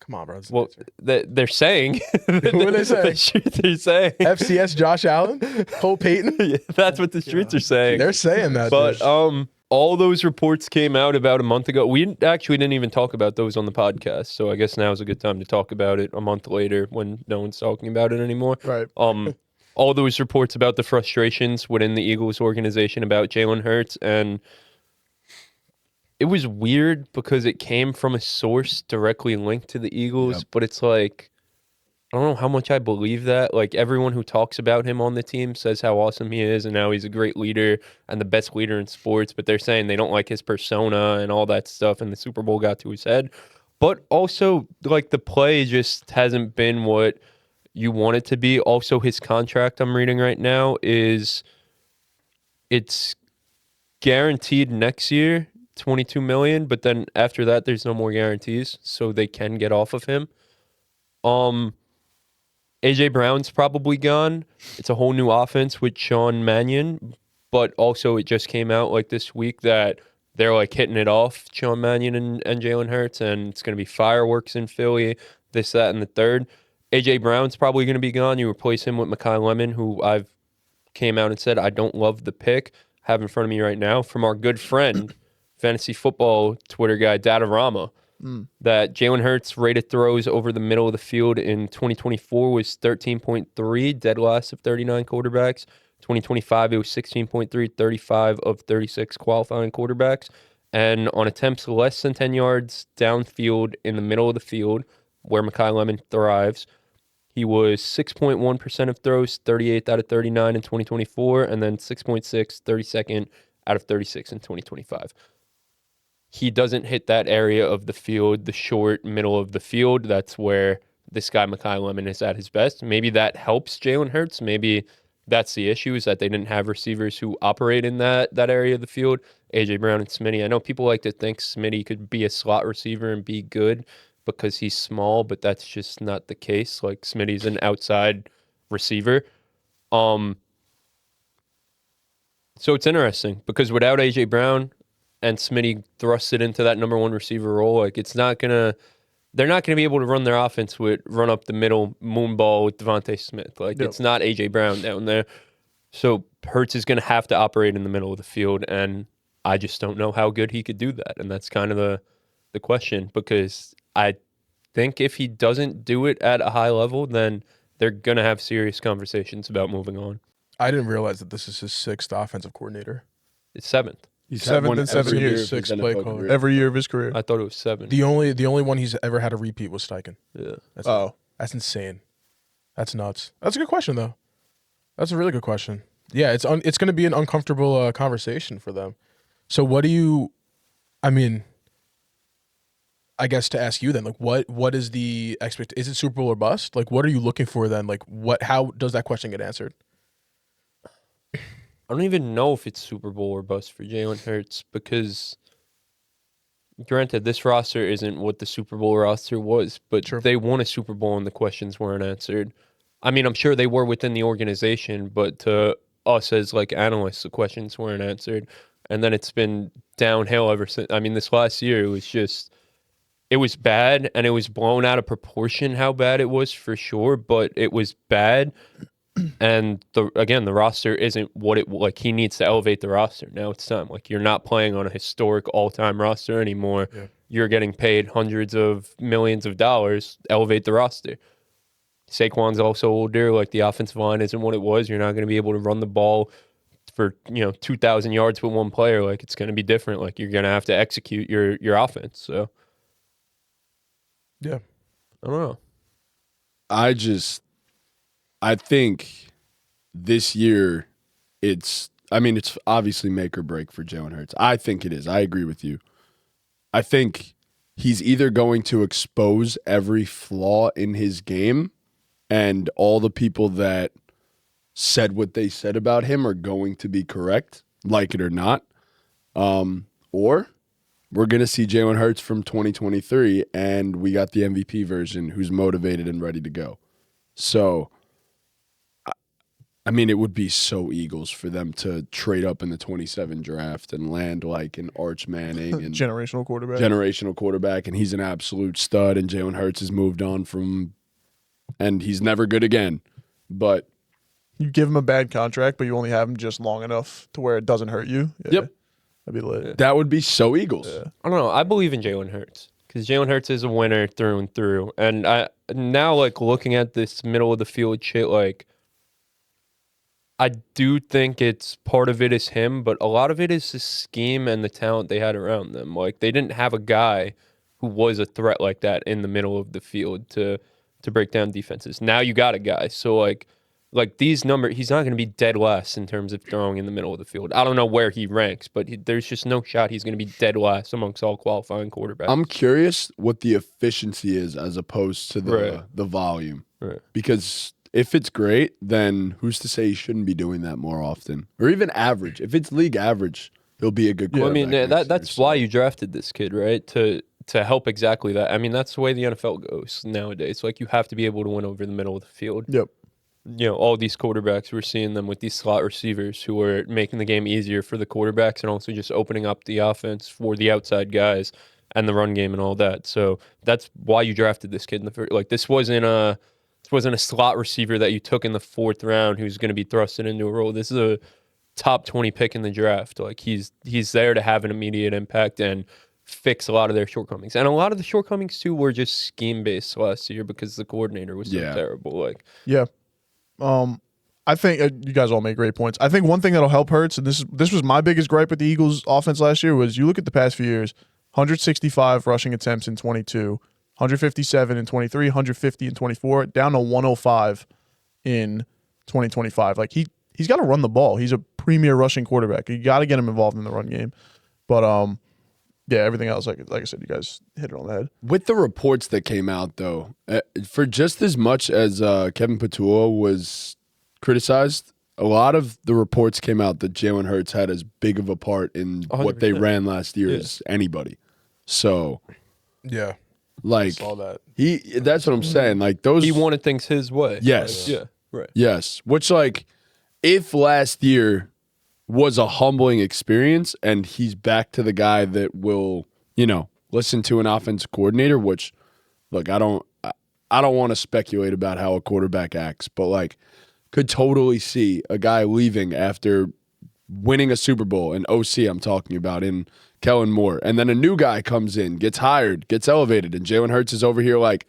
Come on, bro. That's Well, they're saying. What are they saying? They're saying. FCS Josh Allen, Cole Payton. Yeah, that's what the streets are saying. They're saying that. But dude. all those reports came out about a month ago. We actually didn't even talk about those on the podcast, so I guess now is a good time to talk about it a month later when no one's talking about it anymore. Right. All those reports about the frustrations within the Eagles organization about Jalen Hurts, and it was weird because it came from a source directly linked to the Eagles, but it's like, I don't know how much I believe that. Like, everyone who talks about him on the team says how awesome he is and how he's a great leader and the best leader in sports, but they're saying they don't like his persona and all that stuff, and the Super Bowl got to his head. But also, like, the play just hasn't been what you want it to be. Also, his contract I'm reading right now it's guaranteed next year, $22 million, but then after that, there's no more guarantees, so they can get off of him. AJ Brown's probably gone. It's a whole new offense with Sean Mannion, but also it just came out like this week that they're like hitting it off, Sean Mannion and Jalen Hurts, and it's going to be fireworks in Philly, this, that, and the third. AJ Brown's probably going to be gone. You replace him with Mekhi Lemon, who I've came out and said I don't love the pick. I have in front of me right now from our good friend, fantasy football Twitter guy, Datarama. That Jalen Hurts rated throws over the middle of the field in 2024 was 13.3, dead last of 39 quarterbacks. 2025, it was 16.3, 35 of 36 qualifying quarterbacks. And on attempts less than 10 yards downfield in the middle of the field, where Mekhi Lemon thrives, he was 6.1% of throws, 38th out of 39 in 2024, and then 6.6, 32nd out of 36 in 2025. He doesn't hit that area of the field, the short middle of the field. That's where this guy, Mekhi Lemon, is at his best. Maybe that helps Jalen Hurts. Maybe that's the issue, is that they didn't have receivers who operate in that area of the field. A.J. Brown and Smitty. I know people like to think Smitty could be a slot receiver and be good because he's small, but that's just not the case. Like, Smitty's an outside receiver. So it's interesting because without A.J. Brown and Smitty thrusts it into that number one receiver role, like, they're not gonna be able to run their offense with run up the middle moon ball with Devontae Smith. Like, it's not AJ Brown down there. So Hurts is gonna have to operate in the middle of the field, and I just don't know how good he could do that. And that's kind of the question, because I think if he doesn't do it at a high level, then they're gonna have serious conversations about moving on. I didn't realize that this is his 6th offensive coordinator. It's 7th. He's Seventh had one in 7 every year years. of his 6th play NFL caller. career. Every year of his career. I thought it was 7. The only one he's ever had a repeat was Steichen. Yeah. That's insane. That's nuts. That's a good question, though. That's a really good question. Yeah, it's going to be an uncomfortable conversation for them. So what do you? I mean, I guess to ask you then, like, what is the expect? Is it Super Bowl or bust? Like, what are you looking for then? Like, how does that question get answered? I don't even know if it's Super Bowl or bust for Jalen Hurts, because granted, this roster isn't what the Super Bowl roster was, but True. they won a Super Bowl and the questions weren't answered. I mean, I'm sure they were within the organization, but to us as like analysts, the questions weren't answered. And then it's been downhill ever since. I mean, this last year, it was bad, and it was blown out of proportion how bad it was for sure, but it was bad. And the roster isn't what it like. He needs to elevate the roster. Now it's time. Like, you're not playing on a historic all-time roster anymore. Yeah. You're getting paid hundreds of millions of dollars. Elevate the roster. Saquon's also older. Like, the offensive line isn't what it was. You're not going to be able to run the ball for 2,000 yards with one player. Like, it's going to be different. Like, you're going to have to execute your offense. So, Yeah. I don't know. I think this year it's obviously make or break for Jalen Hurts. I think it is. I agree with you. I think he's either going to expose every flaw in his game, and all the people that said what they said about him are going to be correct, like it or not. Or we're going to see Jalen Hurts from 2023, and we got the MVP version who's motivated and ready to go. So, I mean, it would be so Eagles for them to trade up in the 27 draft and land like an Arch Manning and Generational quarterback. And he's an absolute stud, and Jalen Hurts has moved on from, and he's never good again. But you give him a bad contract, but you only have him just long enough to where it doesn't hurt you. Yeah, Yep. That'd be lit. that would be so Eagles. Yeah. I don't know. I believe in Jalen Hurts because Jalen Hurts is a winner through and through. And I now, like, looking at this middle of the field shit, like, I do think it's part of it is him, but a lot of it is the scheme and the talent they had around them. Like, they didn't have a guy who was a threat like that in the middle of the field to break down defenses. Now you got a guy. So, like these numbers, he's not going to be dead last in terms of throwing in the middle of the field. I don't know where he ranks, but there's just no shot he's going to be dead last amongst all qualifying quarterbacks. I'm curious what the efficiency is as opposed to Right. the volume. Right. Because if it's great, then who's to say he shouldn't be doing that more often? Or even average. If it's league average, he'll be a good Well, I quarterback. mean, next that's year, why you drafted this kid, right? To help exactly that. I mean, that's the way the NFL goes nowadays. Like, you have to be able to win over the middle of the field. Yep. All these quarterbacks, we're seeing them with these slot receivers who are making the game easier for the quarterbacks and also just opening up the offense for the outside guys and the run game and all that. So that's why you drafted this kid in the first. Like, this wasn't a slot receiver that you took in the 4th round who's going to be thrusted into a role. This is a top 20 pick in the draft. Like, he's there to have an immediate impact and fix a lot of their shortcomings. And a lot of the shortcomings too were just scheme based last year because the coordinator was so terrible. Like, Yeah. I think you guys all make great points. I think one thing that'll help Hurts, and this was my biggest gripe with the Eagles offense last year, was you look at the past few years, 165 rushing attempts in 22, 157 in 23, 150 in 24, down to 105 in 2025. Like, he's got to run the ball. He's a premier rushing quarterback. You got to get him involved in the run game. But yeah, everything else, like I said, you guys hit it on the head. With the reports that came out, though, for just as much as Kevin Patua was criticized, a lot of the reports came out that Jalen Hurts had as big of a part in 100%. what they ran last year as anybody. So, Yeah. like, Saw that. that's what I'm saying. Like, those. he wanted things his way. Yes. Yeah. Right. Yes. Which, like, if last year was a humbling experience and he's back to the guy that will, listen to an offense coordinator, which, look, I don't want to speculate about how a quarterback acts, but, like, could totally see a guy leaving after winning a Super Bowl, an OC I'm talking about, in Kellen Moore, and then a new guy comes in, gets hired, gets elevated, and Jalen Hurts is over here like,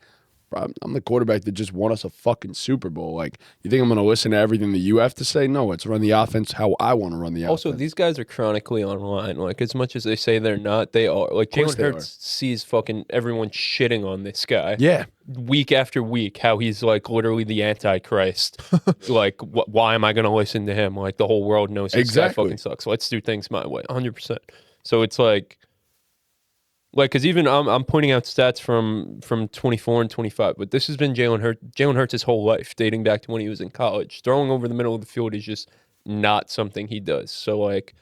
I'm the quarterback that just won us a fucking Super Bowl. Like, you think I'm going to listen to everything that you have to say? No, let's run the offense how I want to run the offense. Also, these guys are chronically online. Like, as much as they say they're not, they are. Like, course Jalen they Hurts sees fucking everyone shitting on this guy. Yeah. Week after week, how he's, like, literally the Antichrist. Like, why am I going to listen to him? Like, the whole world knows this guy Exactly. fucking sucks. Let's do things my way. 100%. So it's like, because even I'm pointing out stats from 24 and 25, but this has been Jalen Hurts his whole life, dating back to when he was in college. Throwing over the middle of the field is just not something he does. So, like,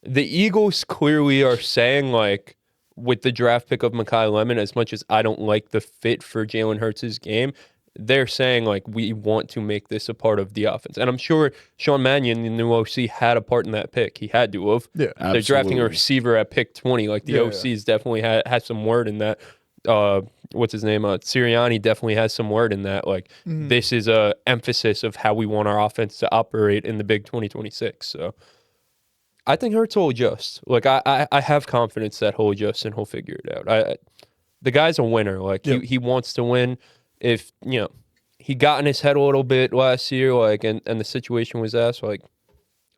the Eagles clearly are saying, like, with the draft pick of Mekhi Lemon, as much as I don't like the fit for Jalen Hurts' game, they're saying, like, we want to make this a part of the offense. And I'm sure Sean Mannion, the new OC, had a part in that pick. He had to have. Yeah, They're drafting a receiver at pick 20. Like, the OC's definitely had some word in that. What's his name? Sirianni definitely has some word in that. Like, this is a emphasis of how we want our offense to operate in the big 2026. So I think Hurts will adjust. Like, I have confidence that he'll adjust and he'll figure it out. The guy's a winner. Like, he wants to win. If, you know, he got in his head a little bit last year, like, and the situation was that, so, like,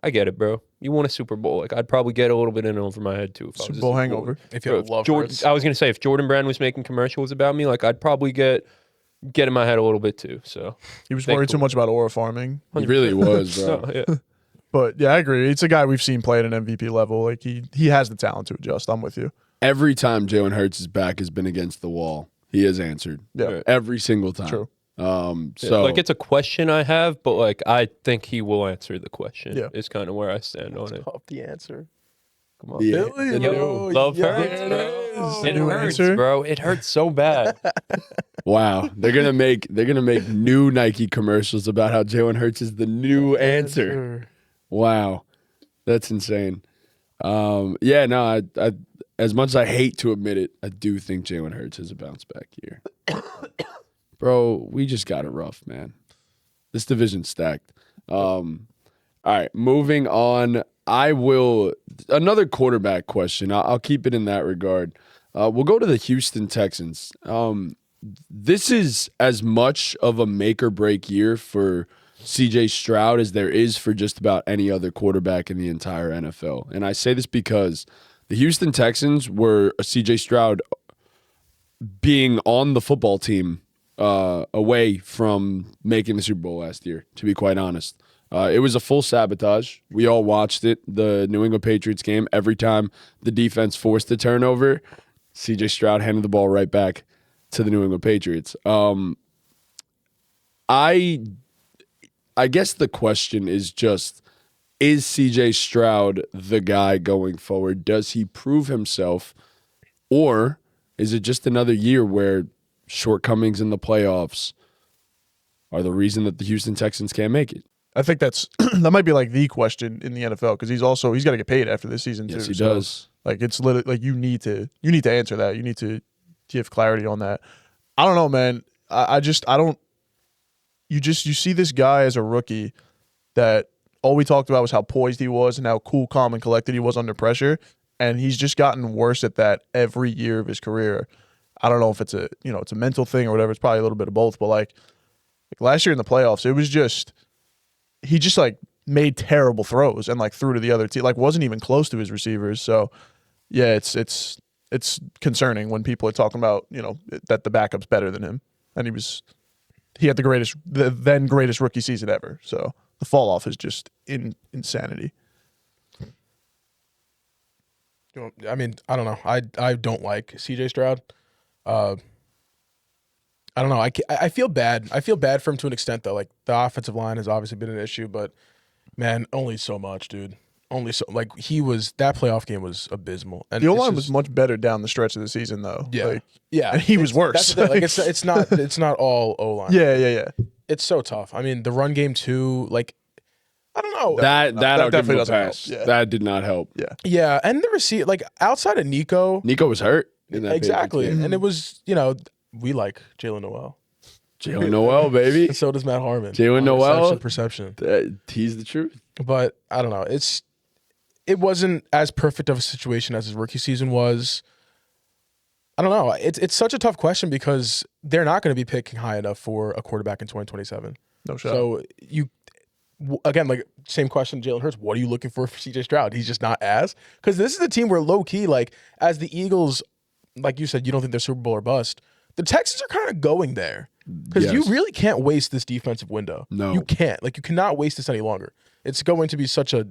I get it, bro. You won a Super Bowl. Like, I'd probably get a little bit in over my head, too. If I was Super Bowl hangover. If you love Jordan, I was going to say, if Jordan Brand was making commercials about me, like, I'd probably get in my head a little bit, too. So He was worried too much about aura farming. He really was, bro. No, yeah. But, yeah, I agree. It's a guy we've seen play at an MVP level. Like, he has the talent to adjust. I'm with you. Every time Jalen Hurts' back has been against the wall, he has answered. Yeah. Every single time. True. So like, it's a question I have, but, like, I think he will answer the question. Yeah. Is kind of where I stand on it. Off the answer. Come on. Yeah. Billy, Yo, love Hurts, bro. It New hurts, answer? bro. It hurts so bad. Wow, they're gonna make new Nike commercials about how Jalen Hurts is the new answer. Wow, that's insane. Yeah, no, I as much as I hate to admit it, I do think Jalen Hurts has a bounce back year. Bro, we just got it rough, man. This division's stacked. All right, moving on. Another quarterback question. I'll keep it in that regard. We'll go to the Houston Texans. This is as much of a make or break year for CJ Stroud as there is for just about any other quarterback in the entire NFL. And I say this because the Houston Texans were CJ Stroud being on the football team away from making the Super Bowl last year, to be quite honest. It was a full sabotage. We all watched it, the New England Patriots game. Every time the defense forced a turnover, CJ Stroud handed the ball right back to the New England Patriots. I guess the question is just, is CJ Stroud the guy going forward? Does he prove himself? Or is it just another year where shortcomings in the playoffs are the reason that the Houston Texans can't make it? I think that might be like the question in the NFL because he's got to get paid after this season too. Yes, he does. Like, it's literally like you need to answer that. You need to give clarity on that. I don't know, man. You see this guy as a rookie that all we talked about was how poised he was and how cool, calm, and collected he was under pressure, and he's just gotten worse at that every year of his career. I don't know if it's a mental thing or whatever. It's probably a little bit of both, but like last year in the playoffs, it was just he just like made terrible throws and like threw to the other team, like wasn't even close to his receivers. So yeah, it's concerning when people are talking about, that the backup's better than him. And he had the then greatest rookie season ever. So the fall off is just insanity. I mean, I don't know. I don't like CJ Stroud. I don't know. I feel bad. I feel bad for him to an extent, though. Like, the offensive line has obviously been an issue, but man, only so much, dude. Only so. Like, that playoff game was abysmal. And the O-line was much better down the stretch of the season, though. Yeah, yeah. And he was worse. Like, it's not all O-line. Yeah. It's so tough. I mean, the run game too. Like, I don't know. That definitely doesn't help. pass. Yeah. That did not help. Yeah, and the receiver, like, outside of Nico was hurt in that exactly, Patriots game. and it was we like Jalen Noel. Jalen Noel, baby. So does Matt Harmon. Jalen Noel. Perception. He's the truth. But I don't know. It wasn't as perfect of a situation as his rookie season was. I don't know. It's such a tough question because they're not going to be picking high enough for a quarterback in 2027. No shot. So again, like, same question, Jalen Hurts. What are you looking for CJ Stroud? He's just not because this is a team where low key, like, as the Eagles, like you said, you don't think they're Super Bowl or bust. The Texans are kind of going there because you really can't waste this defensive window. No, you can't. Like, you cannot waste this any longer. It's going to be such a.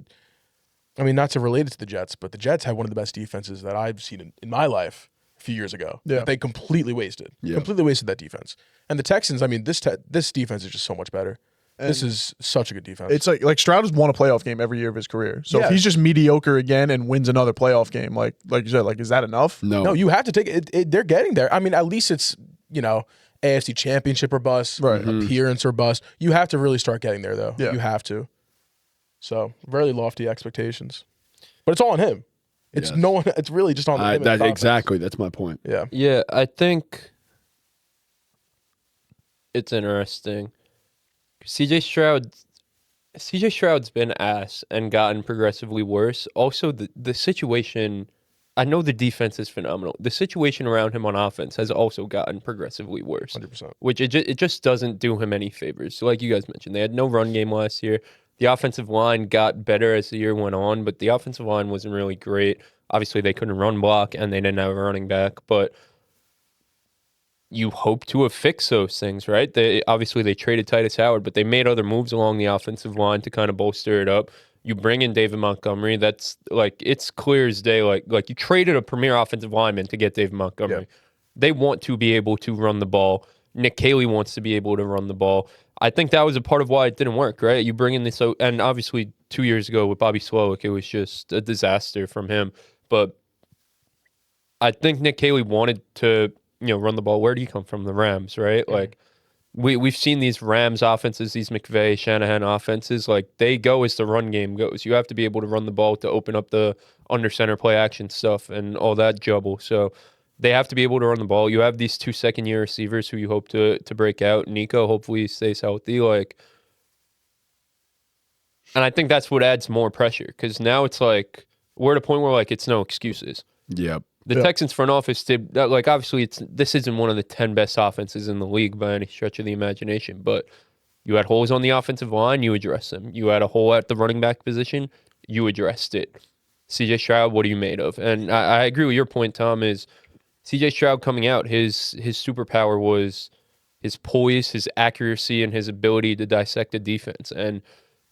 I mean, not to relate it to the Jets, but the Jets had one of the best defenses that I've seen in my life a few years ago. Yeah, that they completely wasted. Yeah. Completely wasted that defense. And the Texans, I mean, this defense is just so much better. This is such a good defense. It's like Stroud has won a playoff game every year of his career. So Yeah. if he's just mediocre again and wins another playoff game, like you said, like is that enough? No, you have to take it. They're getting there. I mean, at least it's, AFC Championship or bust, Right. appearance or bust. You have to really start getting there, though. Yeah. You have to. So, very lofty expectations. But it's all on him. It's Yes. no one. It's really just on him. and his offense. Exactly. That's my point. Yeah. Yeah, I think it's interesting. CJ Stroud's been ass and gotten progressively worse. Also, the situation, I know the defense is phenomenal. The situation around him on offense has also gotten progressively worse, 100%. which it just doesn't do him any favors. So like you guys mentioned, they had no run game last year. The offensive line got better as the year went on, but the offensive line wasn't really great. Obviously, they couldn't run block, and they didn't have a running back, but you hope to have fixed those things, right? They traded Titus Howard, but they made other moves along the offensive line to kind of bolster it up. You bring in David Montgomery. That's like, it's clear as day. Like you traded a premier offensive lineman to get David Montgomery. Yeah. They want to be able to run the ball. Nick Caley wants to be able to run the ball. I think that was a part of why it didn't work, right? You bring in this, and obviously 2 years ago with Bobby Slowick, it was just a disaster from him. But I think Nick Caley wanted to, run the ball. Where do you come from? The Rams, right? Like we've seen these Rams offenses, these McVay, Shanahan offenses, like they go as the run game goes. You have to be able to run the ball to open up the under center play action stuff and all that jubble. So they have to be able to run the ball. You have these 2 second-year receivers who you hope to break out. Nico, hopefully he stays healthy. And I think that's what adds more pressure, because now it's like we're at a point where it's no excuses. Yep. The Texans front office did that. Obviously, this isn't one of the 10 best offenses in the league by any stretch of the imagination, but you had holes on the offensive line, you addressed them. You had a hole at the running back position, you addressed it. CJ Stroud, what are you made of? And I agree with your point, Tom, is CJ Stroud coming out, his superpower was his poise, his accuracy, and his ability to dissect a defense. And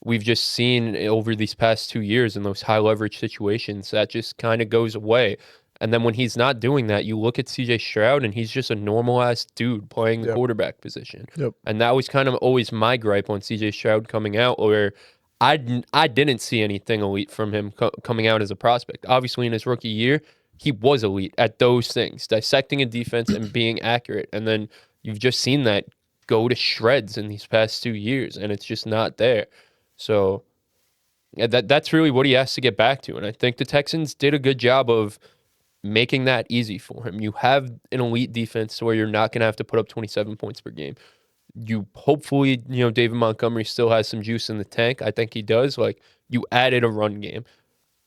we've just seen over these past 2 years in those high leverage situations, that just kind of goes away. And then when he's not doing that, you look at CJ Stroud and he's just a normalized dude playing the quarterback position. Yep. And that was kind of always my gripe on CJ Stroud coming out, where I didn't see anything elite from him coming out as a prospect. Obviously, in his rookie year, he was elite at those things, dissecting a defense and being accurate. And then you've just seen that go to shreds in these past 2 years, and it's just not there. So that's really what he has to get back to. And I think the Texans did a good job of making that easy for him. You have an elite defense where you're not going to have to put up 27 points per game. You hopefully, David Montgomery still has some juice in the tank. I think he does. You added a run game.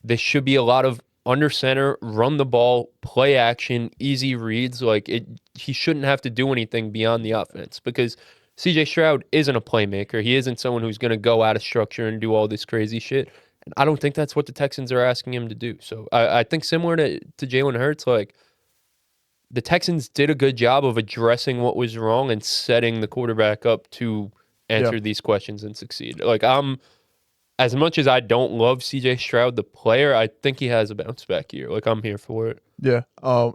There should be a lot of under center, run the ball, play action, easy reads. He shouldn't have to do anything beyond the offense, because CJ Stroud isn't a playmaker. He isn't someone who's going to go out of structure and do all this crazy shit. And I don't think that's what the Texans are asking him to do. So I think similar to Jalen Hurts, the Texans did a good job of addressing what was wrong and setting the quarterback up to answer these questions and succeed. As much as I don't love CJ Stroud, the player, I think he has a bounce back year. I'm here for it. Yeah.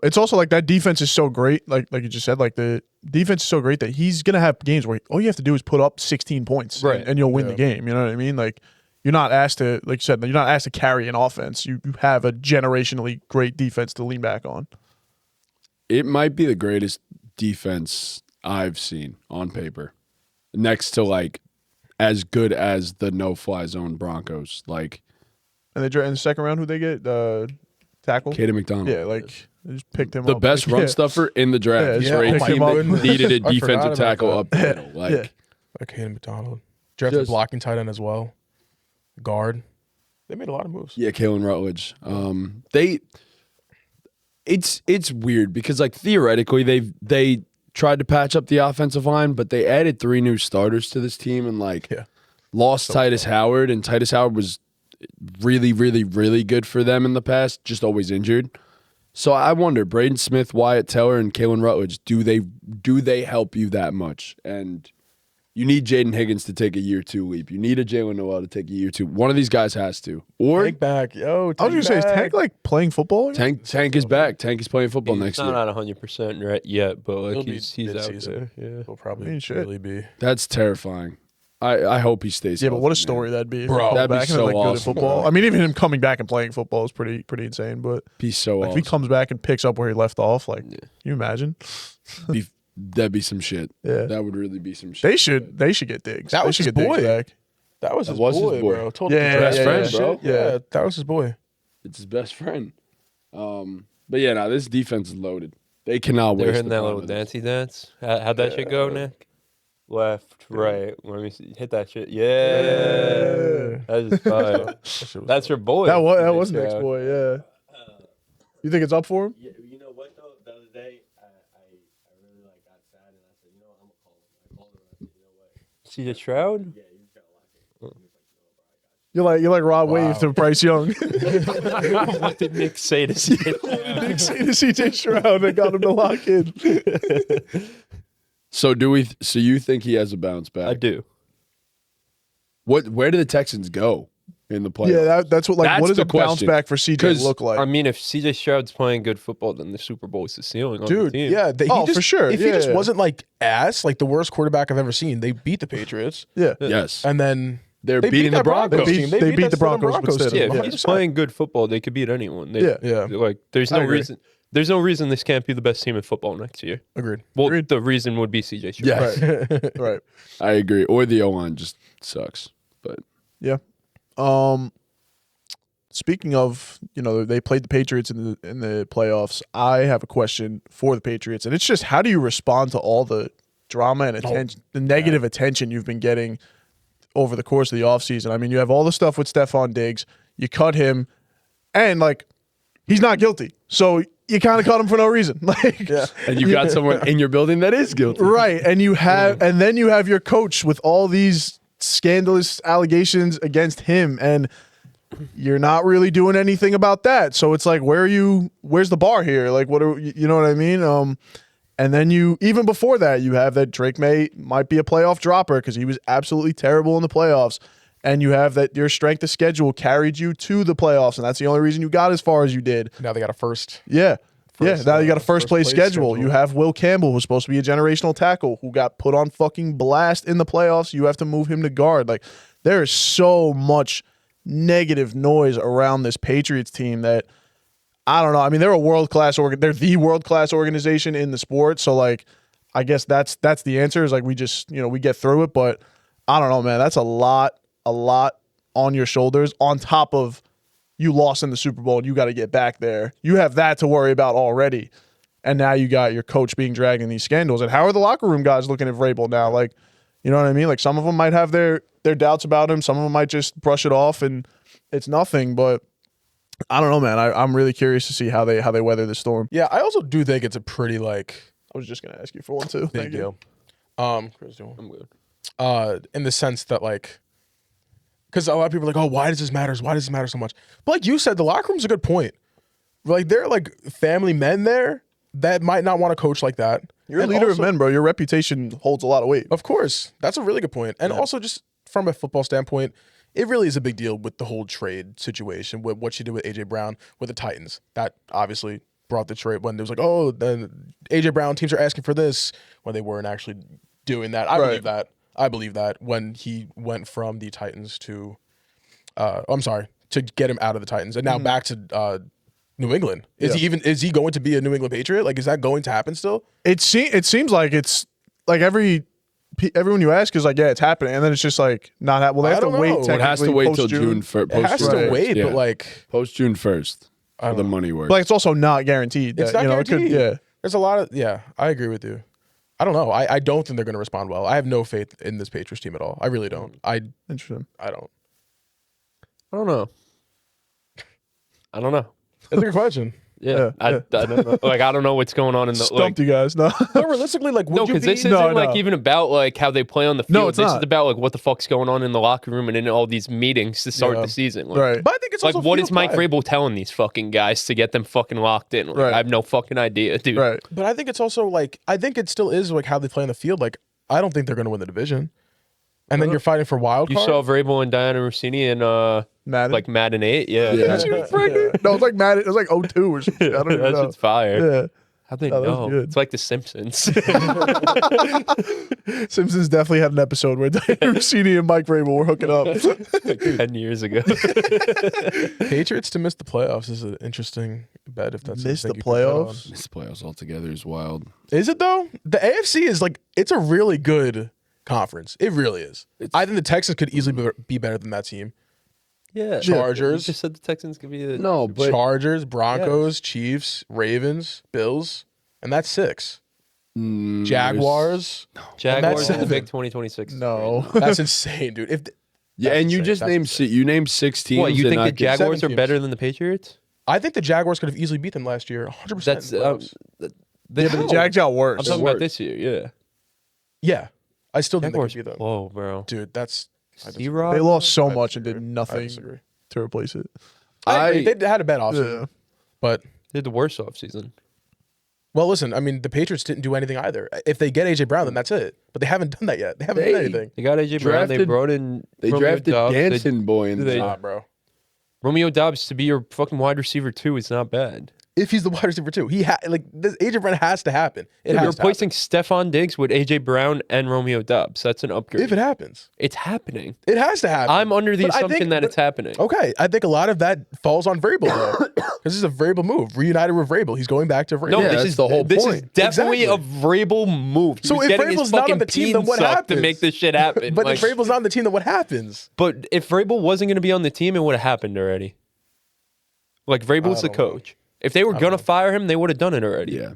It's also that defense is so great. Like you just said, the defense is so great that he's going to have games where all you have to do is put up 16 points and you'll win the game. You know what I mean? You're not asked to, like you said, you're not asked to carry an offense. You have a generationally great defense to lean back on. It might be the greatest defense I've seen on paper, next to as good as the no-fly zone Broncos. And they in the second round, who they get? Tackle? Caden McDonald. Yeah, they just picked him the up. best run stuffer in the draft. Yeah, For a picked team him up. that needed a I forgot defensive about tackle that. up the middle. Okay, McDonald. Drafted Just- blocking tight end as well. Guard. They made a lot of moves. Yeah, Kalen Rutledge. It's weird because theoretically they tried to patch up the offensive line, but they added 3 new starters to this team and lost Titus Howard, and Titus Howard was really, really, really good for them in the past, just always injured. So I wonder, Braden Smith, Wyatt Teller, and Kalen Rutledge, do they help you that much? And you need Jaden Higgins to take a year 2 leap. You need a Jalen Noel to take a year 2. One of these guys has to. Or Tank back. Yo, I was going to say, is Tank playing football? Tank is back. Tank is playing football next He's year. not at 100% right yet, but He'll be he's out mid-season. there. Yeah. He'll probably I mean, shit. really be. That's terrifying. I hope he stays. Yeah, but what a healthy, story man. that'd be. Bro, that'd be back and so like good at awesome, football. bro. I mean, even him coming back and playing football is pretty insane. But Be so like, awesome. if he comes back and picks up where he left off, like, can you imagine? That'd be some shit. Yeah. That would really be some shit. They should get Diggs. That They was should his get Diggs boy. back. That was his was his boy, boy. bro. Told Yeah, him best to friend, shit. bro. Yeah, that was his boy. It's his best friend. But yeah, no, this defense is loaded. They cannot They're waste hitting the that punt little with this. dancey dance. How'd that shit go, Nick? Left, right. Let me see. Hit that shit. Yeah. That's just fire. That's your boy. That was Stroud. Nick's boy. Yeah. You think it's up for him? Yeah, you know what though? The other day, I really like got sad and I said, you know what, I'm gonna call him. I called him and I said, you know what? See the Stroud? Yeah, you just gotta lock it. And he was like, you know what, bro, I got you. You're like Rod Wave to Bryce Young. What did Nick say to see it? Nick CJ Stroud and got him to lock in. So so you think he has a bounce back? I do. Where do the Texans go in the playoffs? Yeah, that's what. Like, That's what does the a bounce question. back for CJ 'Cause, look like? I mean, if CJ Stroud's playing good football, then the Super Bowl is the ceiling on the Dude, team. yeah. Oh, for sure. If he Yeah, just yeah. wasn't like ass, like the worst quarterback I've ever seen, they beat the Patriots. Yeah. Yes. And then They're they beating beat the that Broncos. They beat- team. they beat that the Southern Broncos, but still. Yeah, if 100%. he's playing good football, they could beat anyone. Yeah. Yeah. Like, there's I no agree. reason. There's no reason this can't be the best team in football next year. Agreed. Well, Agreed. the reason would be CJ Stroud. Yes. Right. I agree. Or the O-line just sucks. But Yeah. Speaking of, they played the Patriots in the playoffs. I have a question for the Patriots, and it's just, how do you respond to all the drama and attention, the negative attention you've been getting over the course of the offseason? I mean, you have all the stuff with Stephon Diggs. You cut him, and like, he's not guilty, so you kind of cut him for no reason. Like, and you got someone in your building that is guilty. right? And you have, and then you have your coach with all these scandalous allegations against him, and you're not really doing anything about that. So it's like, where's the bar here? Like, you know what I mean? And then even before that, you have that Drake May might be a playoff dropper because he was absolutely terrible in the playoffs. And you have that your strength of schedule carried you to the playoffs, and that's the only reason you got as far as you did. Now they got a first. Yeah. First, Now you got a first place place schedule. schedule. You have Will Campbell, who's supposed to be a generational tackle, who got put on fucking blast in the playoffs. You have to move him to guard. Like, there is so much negative noise around this Patriots team that I don't know. I mean, they're a world-class they're the world-class organization in the sport. So like, I guess that's the answer, is like, we just, we get through it. But I don't know, man. That's a lot on your shoulders, on top of you lost in the Super Bowl and you got to get back there. You have that to worry about already. And now you got your coach being dragged in these scandals. And how are the locker room guys looking at Vrabel now? Like, you know what I mean? Like, some of them might have their doubts about him. Some of them might just brush it off and it's nothing. But I don't know, man. I'm really curious to see how they weather the storm. Yeah, I also do think it's a pretty like I was just going to ask you for one too. big Thank you. deal. Chris, do you want- I'm good. in the sense that like, because a lot of people are like, oh, why does this matter? Why does this matter so much? But like you said, the locker room's a good point. Like, they're like family men there that might not want to coach like that. You're a And leader also- of men, bro. Your reputation holds a lot of weight. Of course. That's a really good point. And also, just from a football standpoint, it really is a big deal with the whole trade situation, with what she did with AJ Brown with the Titans. That obviously brought the trade when there was like, oh, then AJ Brown teams are asking for this, when they weren't actually doing that. I believe that when he went from the Titans to to get him out of the Titans and now back to New England. Is he going to be a New England Patriot? Like, is that going to happen still? It seems like it's like everyone you ask is like, yeah, it's happening, and then it's just like not happening. Well, they I have to don't wait. know. It It has to technically wait till post-June. June 1st. It has to wait, but like, Post June 1st for the money work. But like, it's also not guaranteed. it's that, not it could- guaranteed. There's a lot of I agree with you. I don't know. I don't think they're going to respond well. I have no faith in this Patriots team at all. I really don't. Interesting. I don't. I don't know. I don't know. That's a good question. Yeah, Yeah, I don't know. Like, I don't know what's going on in the Stumped you guys. No. But realistically, like, would No, you because be? this isn't No, like no. even about like how they play on the field. No, it's this not. is about like what the fuck's going on in the locker room and in all these meetings to start Yeah. the season. Like, Right. But I think it's like also what is field Mike vibe. Vrabel telling these fucking guys to get them fucking locked in? Like, Right. I have no fucking idea, dude. Right. But I think it's also like, I think it still is like how they play on the field. Like, I don't think they're going to win the division. And then you're fighting for wild You card. saw Vrabel and Diana Rossini in Madden. like Madden 8, yeah. Yeah. She was pregnant. No, it was like Madden. It was like 02 or something. I don't even That know. shit's fire. Yeah. How'd they Oh, that was know? good. It's like The Simpsons. Simpsons definitely had an episode where Rossini and Mike Vrabel were hooking up. 10 years ago. Patriots to miss the playoffs is an interesting bet. If that's Miss the something you can bet on. playoffs? This playoffs altogether is wild. Is it though? The AFC is like it's a really good conference. It really is. I think the Texans could easily be better than that team. Yeah. Chargers. You just said the Texans could be the No, but Chargers, Broncos, Chiefs, Ravens, Bills, and that's 6. Jaguars. Jaguars in the 7. big 2026. No. That's insane, dude. If yeah, that's and you insane. just That's named insane. you named 6 teams. What, you and think the not get- Jaguars are 7 better teams. than the Patriots? I think the Jaguars could have easily beat them last year. 100%. That's in the playoffs. Yeah, but the Jags got worse. I'm talking about this year. Yeah. Yeah, I still think they Jaguars could beat them. whoa, bro. Dude, that's I disagree. C-Rock? They lost so I much and disagree. did I nothing disagree. to replace it. I agree. They had a bad offseason, Yeah. but They had the worst offseason. well, listen. I mean, the Patriots didn't do anything either. If they get AJ Brown, then that's it. But they haven't done that yet. They haven't done anything. They got AJ Brown. They Drafted- brought in They Romeo drafted Doubs. Dancing Boy in they- the Nah, bro. Romeo Doubs to be your fucking wide receiver too is not bad. If he's the wide receiver too, like this AJ Brown has to happen. It You're has to replacing Stephon Diggs with AJ Brown and Romeo Doubs. That's an happen. upgrade. If it happens, It's happening. it has to happen. I'm under the But I assumption think- that but- it's happening. Okay, I think a lot of that falls on Vrabel though, because this is a Vrabel move. Reunited with Vrabel, he's going back to Vrabel. No, Yeah, this that's is the whole This is point. definitely Exactly. a Vrabel move. He So was if getting his Vrabel's not on fucking the team, then peen what sucked happens? to make this shit happen. but Like, if Vrabel's not on the team, then what happens? but if Vrabel wasn't going to be on the team, it would have happened already. Like Vrabel's the don't know. coach. If they were going to fire him, they would have done it already. Yeah.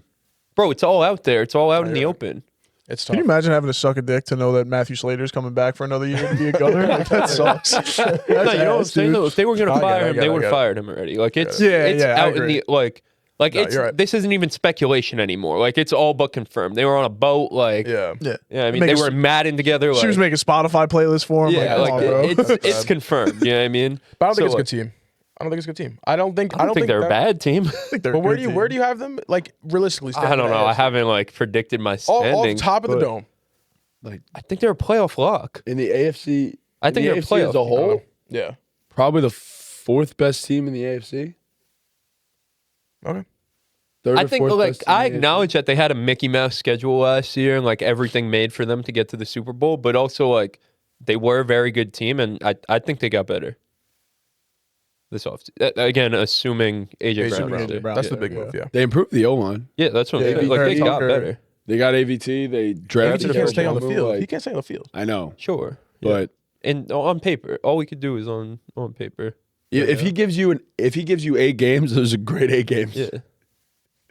Bro, it's all out there. It's all out in the yeah. open. It's Can tough. you imagine having to suck a dick to know that Matthew Slater's coming back for another year to be a gunner? Like, that sucks. No, you know what I'm saying? Though? If they were going I to get it, fire I him, get they it, I would get have it. fired him already. Like it's Yeah, it's yeah, I out in agree. the like No, it's you're right. this isn't even speculation anymore. Like it's all but confirmed. They were on a boat. Like Yeah. Yeah. I mean Make they a- were Madden together. Like, She was making Spotify playlists for him. yeah, like, come on, bro. it's confirmed. You know what I mean? But I don't think So, it's a good team. I don't think it's a good team. I don't think they're a that- bad team. I think they're But a where good do you team. where do you have them? Like realistically, I don't know. I haven't like predicted my all standing. top of the but- dome. I think they're a playoff lock. In the AFC, I think the they're a AFC playoff as a team. whole, Yeah. probably the 4th best team in the AFC. Okay. Third I or think fourth like best team I in the AFC. acknowledge that they had a Mickey Mouse schedule last year and like everything made for them to get to the Super Bowl, but also like they were a very good team and I think they got better. This off again, assuming AJ Brown. Brown. was there. Brown. That's Yeah, the big yeah. move. Yeah. They improved the O-line. Yeah, that's what I'm Yeah, saying. Like they Tucker. got better. They got AVT. They drafted. He can't stay on the Joe field. Burrow, He can't stay on the field. I know, Sure. but And on paper, all we could do is on paper. if he gives you 8 games, those are great 8 games. Yeah.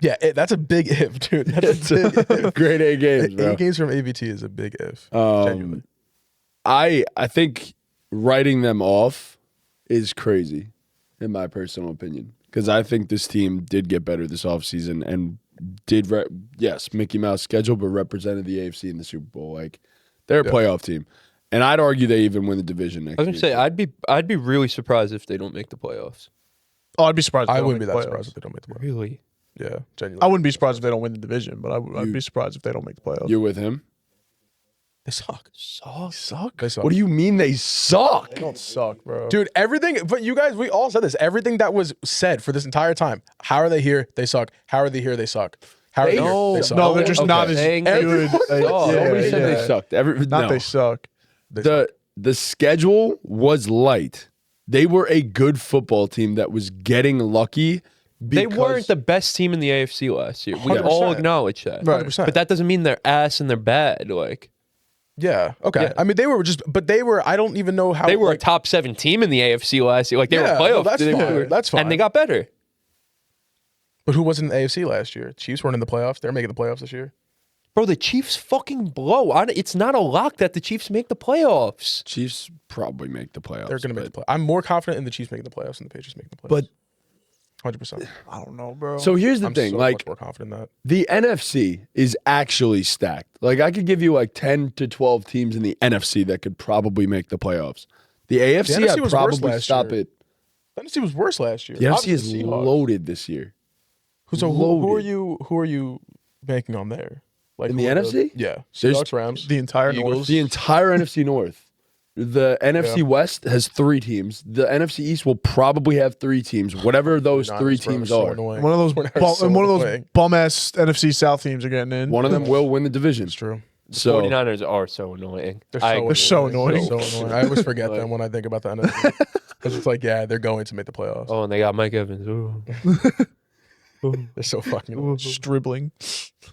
Yeah, that's a big if, dude. That's a big if. Great 8 games, bro. 8 games from AVT is a big if. Genuinely. I think writing them off is crazy, in my personal opinion, because I think this team did get better this offseason and did yes, Mickey Mouse schedule, but represented the AFC in the Super Bowl. Like they're a playoff team, and I'd argue they even win the division next I year. was gonna say I'd be really surprised if they don't make the playoffs. Oh, I'd be surprised. If they I don't wouldn't be make that the surprised playoffs. if they don't make the playoffs. Really? Yeah, genuinely. I wouldn't be surprised if they don't win the division, but I'd be surprised if they don't make the playoffs. You're with him. They suck. suck. They suck. What do you mean they suck? They don't suck, bro. Dude, everything, but you guys, we all said this. Everything that was said for this entire time. How are they here? They suck. How are they here? They suck. How are they here? They suck. No, they're just Okay. not as Saying good. they Yeah, suck. Nobody said yeah. they sucked. Not they suck. The schedule was light. They were a good football team that was getting lucky. They because- weren't the best team in the AFC last year. We 100%. all acknowledge that. Right. 100%. But that doesn't mean they're ass and they're bad. Like Yeah. Okay. Yeah. I mean, they were just, but they were, I don't even know how. they were like, a top 7 team in the AFC last year. Like they were playoff. that's they fine. were- That's fine. And they got better. But who wasn't in the AFC last year? Chiefs weren't in the playoffs. They're making the playoffs this year. Bro, the Chiefs fucking blow. It's not a lock that the Chiefs make the playoffs. Chiefs probably make the playoffs. They're going to make the but- playoffs. I'm more confident in the Chiefs making the playoffs than the Patriots making the playoffs. But 100%. I don't know, bro. so here's the I'm thing, so like much more confident in that. the NFC is actually stacked. Like I could give you like 10 to 12 teams in the NFC that could probably make the playoffs. The AFC, NFC I'd was worse probably last stop year. it. The NFC was worse last year. The NFC Obviously, is the Seahawks. loaded this year. So who loaded. are you banking on there? Like In who the are NFC? Yeah. There's Seahawks, Rams, the entire Eagles. North. The entire NFC North. The NFC West has 3 teams. The NFC East will probably have 3 teams. Whatever those 3 teams so are. annoying. One of those So annoying. bum ass NFC South teams are getting in. One of them will win the division. It's true. So 49ers are so annoying. They're so annoying. So annoying. I always forget them when I think about the NFC. Because it's like, yeah, they're going to make the playoffs. Oh, and they got Mike Evans. Ooh. They're so fucking annoying. Dribbling.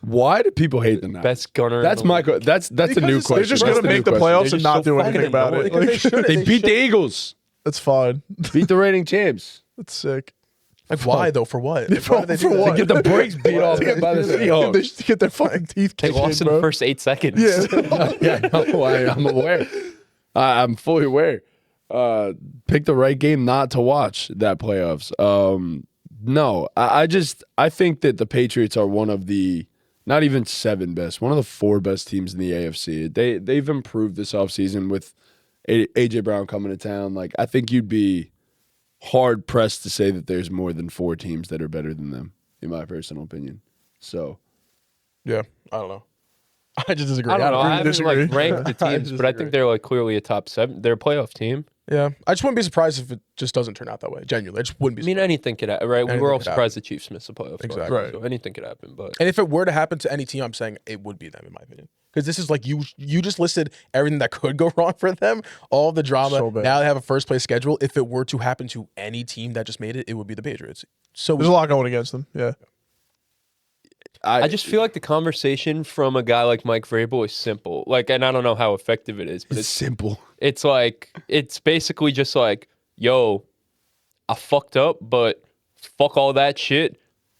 why do people hate the Niners? Best gunner. That's in the my league. that's a new Because question. They're just That's gonna the make new the question. playoffs They're and just not so do anything fucking about it. annoying. Like, They beat the Eagles. that's fine. Beat the reigning champs. That's sick. Like, why though? For what? For- Why do they for do that? what? Get the brakes beat off them by the Seahawks. They get their fucking teeth They kicked lost in, in the bro. first 8 seconds. Yeah. Yeah, no, I'm aware. I'm fully aware. Pick the right game not to watch that playoffs. No, I think that the Patriots are one of the not even 7 best, one of the 4 best teams in the AFC. They've improved this offseason with AJ Brown coming to town. Like, I think you'd be hard pressed to say that there's more than 4 teams that are better than them, in my personal opinion. So Yeah, I don't know. I just disagree. I don't know. I haven't disagree. like ranked the I teams, but I disagree. think they're like clearly a top 7. They're a playoff team. Yeah, I just wouldn't be surprised if it just doesn't turn out that way. Genuinely, I just wouldn't be. I mean, anything could happen, right? We Anything were all could surprised the Chiefs missed the playoffs. Exactly. Right. So anything could happen, but And if it were to happen to any team, I'm saying it would be them, in my opinion. Because this is like you just listed everything that could go wrong for them, all the drama. So bad. Now they have a first place schedule. If it were to happen to any team that just made it, it would be the Patriots. So There's a lot going against them. Yeah. I just feel like the conversation from a guy like Mike Vrabel is simple. Like, and I don't know how effective it is, but it's simple. it's like, it's basically just like, yo, I fucked up, but fuck all that shit.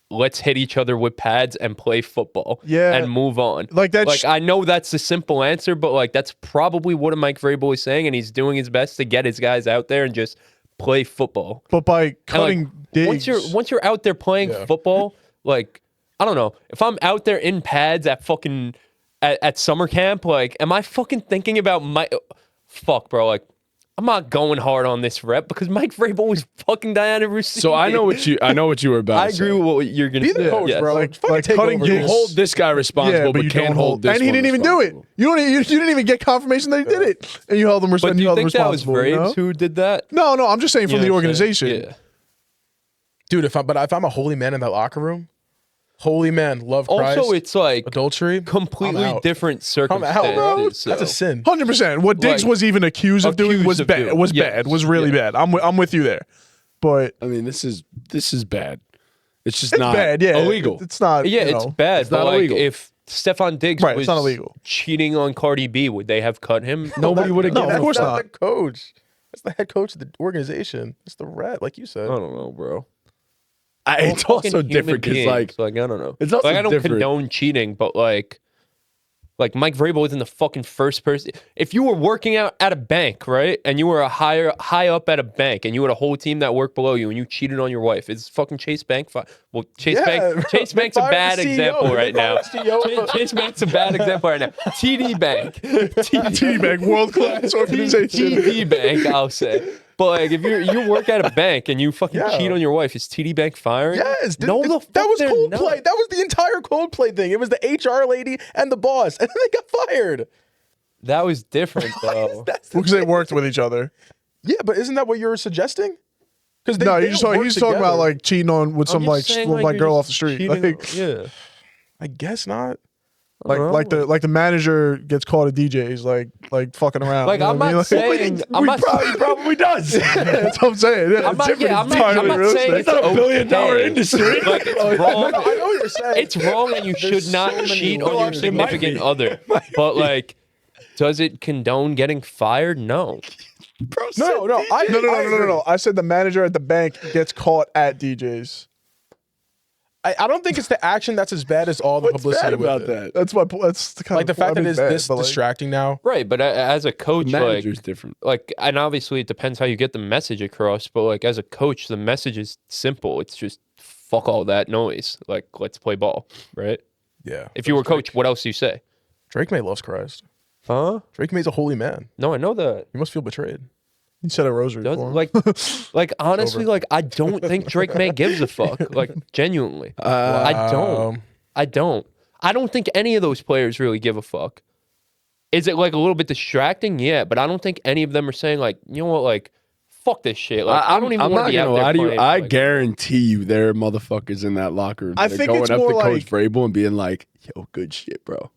Let's hit each other with pads and play football. Yeah. And move on. Like that. Like, I know that's the simple answer, but like, that's probably what Mike Vrabel is saying, and he's doing his best to get his guys out there and just play football. but by And, cutting like, digs, once you're out there playing Yeah. football, like, I don't know, if I'm out there in pads at fucking at summer camp, like, am I fucking thinking about fuck, bro? Like, I'm not going hard on this rep because Mike Vrabel was fucking Diana Rousseau. So I know what you were about. I to say. agree with what you're gonna be the say. coach, Yes. bro. like Fucking take cutting over You digs. this. hold this guy responsible, but you can't don't hold this and he one didn't even do it. responsible. You didn't even get confirmation that he did it, and you held him. But do you think that was responsible. You Braves know? who did that? No, I'm just saying from You the know what I'm saying? organization. Yeah. Dude, if I'm a holy man in that locker room, holy man, love Christ, Also, it's like adultery, completely I'm out. different I'm out, bro. circumstances. That's a so. sin. 100%. What Diggs Like, was even accused of doing was accused of bad. doing. Was Yes. bad. Was really Yeah. bad. I'm with you there, but I mean, this is bad. It's just it's not bad. Yeah, illegal. It's not. Yeah, you it's know. bad. not but like, illegal. if Stephon Diggs Right, was it's not illegal. cheating on Cardi B, would they have cut him? Nobody would have No, given of a course fuck. not. That's the coach. That's the head coach of the organization. That's the rep, like you said. I don't know, bro. It's We're also fucking different human because beings. I don't know. It's also like I don't different. condone cheating, but like Mike Vrabel isn't the fucking first person. If you were working out at a bank, right, and you were high up at a bank, and you had a whole team that worked below you, and you cheated on your wife, is fucking Chase Bank? Well, Chase Bank's a Fired bad the CEO. example right They now. fired the CEO. Chase Bank's a bad example right now. TD Bank, TD Bank, world class organization. TD Bank, I'll say. But like, if you work at a bank and you fucking Yeah. cheat on your wife, is TD Bank firing? Yes, dude, No, the fuck that was they're Coldplay. not. That was the entire Coldplay thing. It was the HR lady and the boss, and then they got fired. That was different though. That's the Because they thing. worked with each other. Yeah, but isn't that what you were suggesting? Because No, he's talking about like cheating on with some I'm like just saying, like you're girl just off the street. cheating Like, on- yeah. I guess not. like the manager gets caught at DJs like fucking around. Like, you know I'm what I mean? not saying. I'm not. He probably does. That's what I'm saying. Yeah, I'm not, different. yeah, I'm It's not, I'm entirely not real saying estate. it's not $1 billion industry. Like, it's wrong. I know what you're saying. It's wrong, and you should There's not so many cheat on laws. your It might significant other. But like, does it condone getting fired? No. No. I agree. I said the manager at the bank gets caught at DJs. I don't think it's the action that's as bad as all the What's publicity bad with about it. that? That's my point. That's the kind Like the of fact that I mean, it's bad, this but, like, distracting now. Right, but as a coach, like, Manager's different. and obviously it depends how you get the message across. But like, as a coach, the message is simple. It's just fuck all that noise. Like, let's play ball, right? Yeah. If you were a coach, what else do you say? Drake May loves Christ. Huh? Drake May's a holy man. No, I know that. You must feel betrayed. He said a rosary Does, for him. like honestly, like I don't think Drake May gives a fuck. Like genuinely, I don't. I don't think any of those players really give a fuck. Is it like a little bit distracting? Yeah, but I don't think any of them are saying like, you know what, like, fuck this shit. Like, I don't even I'm want not to be out gonna there lie to you. playing, I like, guarantee you, there are motherfuckers in that locker room. I that are think going it's up to more Coach like- Vrabel and being like, "Yo, good shit, bro."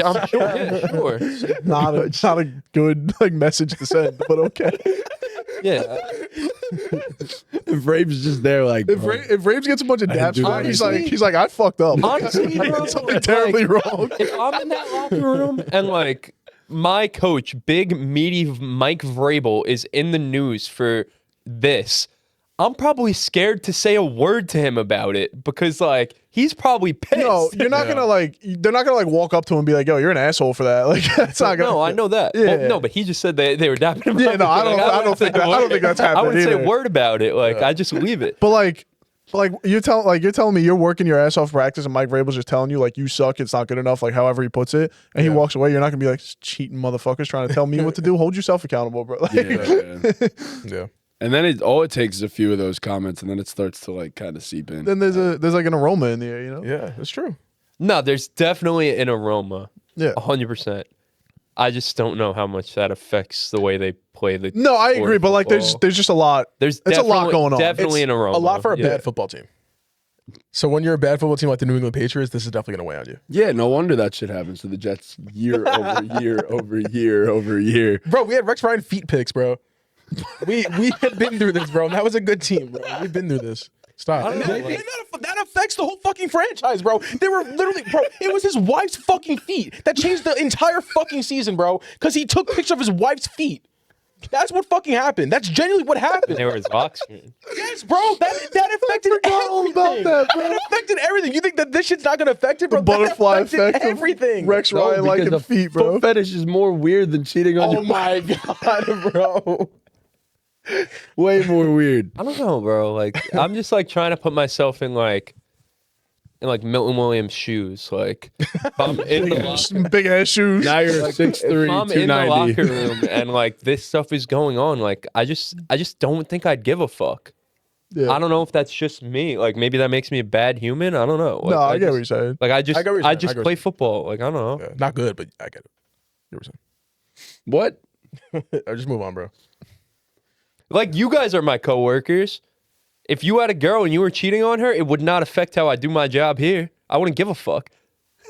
I'm sure. Yeah, sure. Not a good like message to send, but okay. Yeah. Vrabel's just there, like, If, bro. if Raves gets a bunch of didn't daps do for that. it, he's like, I fucked up. Honestly, I bro, did something like, terribly wrong. If I'm in that locker room and like my coach, big meaty Mike Vrabel, is in the news for this, I'm probably scared to say a word to him about it because like he's probably pissed. No, you're not gonna like. They're not gonna like walk up to him and be like, "Yo, you're an asshole for that." Like that's not gonna. No, I know that. Yeah. Well, no, but he just said they were dapping him Yeah, up. no, I don't. Like, I don't think that. I don't think that's happening I wouldn't say either. a word about it. Like I just leave it. But like you're telling me you're working your ass off practice, and Mike Vrabel's just telling you like you suck. It's not good enough. Like however he puts it, and he walks away. You're not gonna be like cheating motherfuckers trying to tell me what to do. Hold yourself accountable, bro. Like, Yeah. Yeah. And then all it takes is a few of those comments, and then it starts to like kind of seep in. then there's like an aroma in the air, you know? Yeah, that's true. No, there's definitely an aroma. Yeah. 100%. I just don't know how much that affects the way they play the. No, I sport agree, of but like football. there's just a lot. There's it's a lot definitely- going on. Definitely It's an aroma. a lot for a Yeah. bad football team. So when you're a bad football team like the New England Patriots, this is definitely going to weigh on you. Yeah, no wonder that shit happens to the Jets year over year over year over year. Bro, we had Rex Ryan feet picks, bro. We had been through this, bro. And that was a good team, bro. We've been through this. Stop. I don't know, And like- that affects the whole fucking franchise, bro. They were literally, bro, it was his wife's fucking feet that changed the entire fucking season, bro. Because he took pictures of his wife's feet. That's what fucking happened. That's genuinely what happened. They were his box screen. Yes, bro. That affected all everything. about that, bro. That affected everything. You think that this shit's not gonna affect it, bro? The butterfly That affected effect. everything. Of Rex Ryan liking because feet, bro. Foot fetish is more weird than cheating on Oh your my god, bro. way more weird. I don't know, bro. Like, I'm just like trying to put myself in like Milton Williams' shoes. Like, if I'm in the locker, Big ass shoes. Now you're 6'3", if I'm in the locker 290. room and like this stuff is going on, like I just don't think I'd give a fuck. Yeah. I don't know if that's just me. Like maybe that makes me a bad human. I don't know. Like, No, I get just- what you're saying. Like I get what you're saying. I I just get what play you're football. Like I don't know. Yeah, not good, but I get it. You What? were saying. Just move on, bro. Like you guys are my coworkers. If you had a girl and you were cheating on her, it would not affect how I do my job here. I wouldn't give a fuck.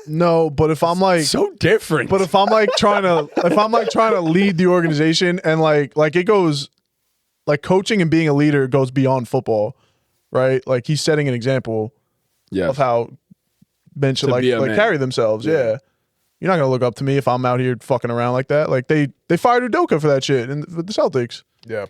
No, but if I'm like So different. But if I'm like trying to lead the organization and like it goes like coaching and being a leader goes beyond football, right? Like he's setting an example yes. of how men should To like be a man. carry themselves. Yeah. You're not gonna look up to me if I'm out here fucking around like that. Like they fired Udoka for that shit and with the Celtics. Yeah.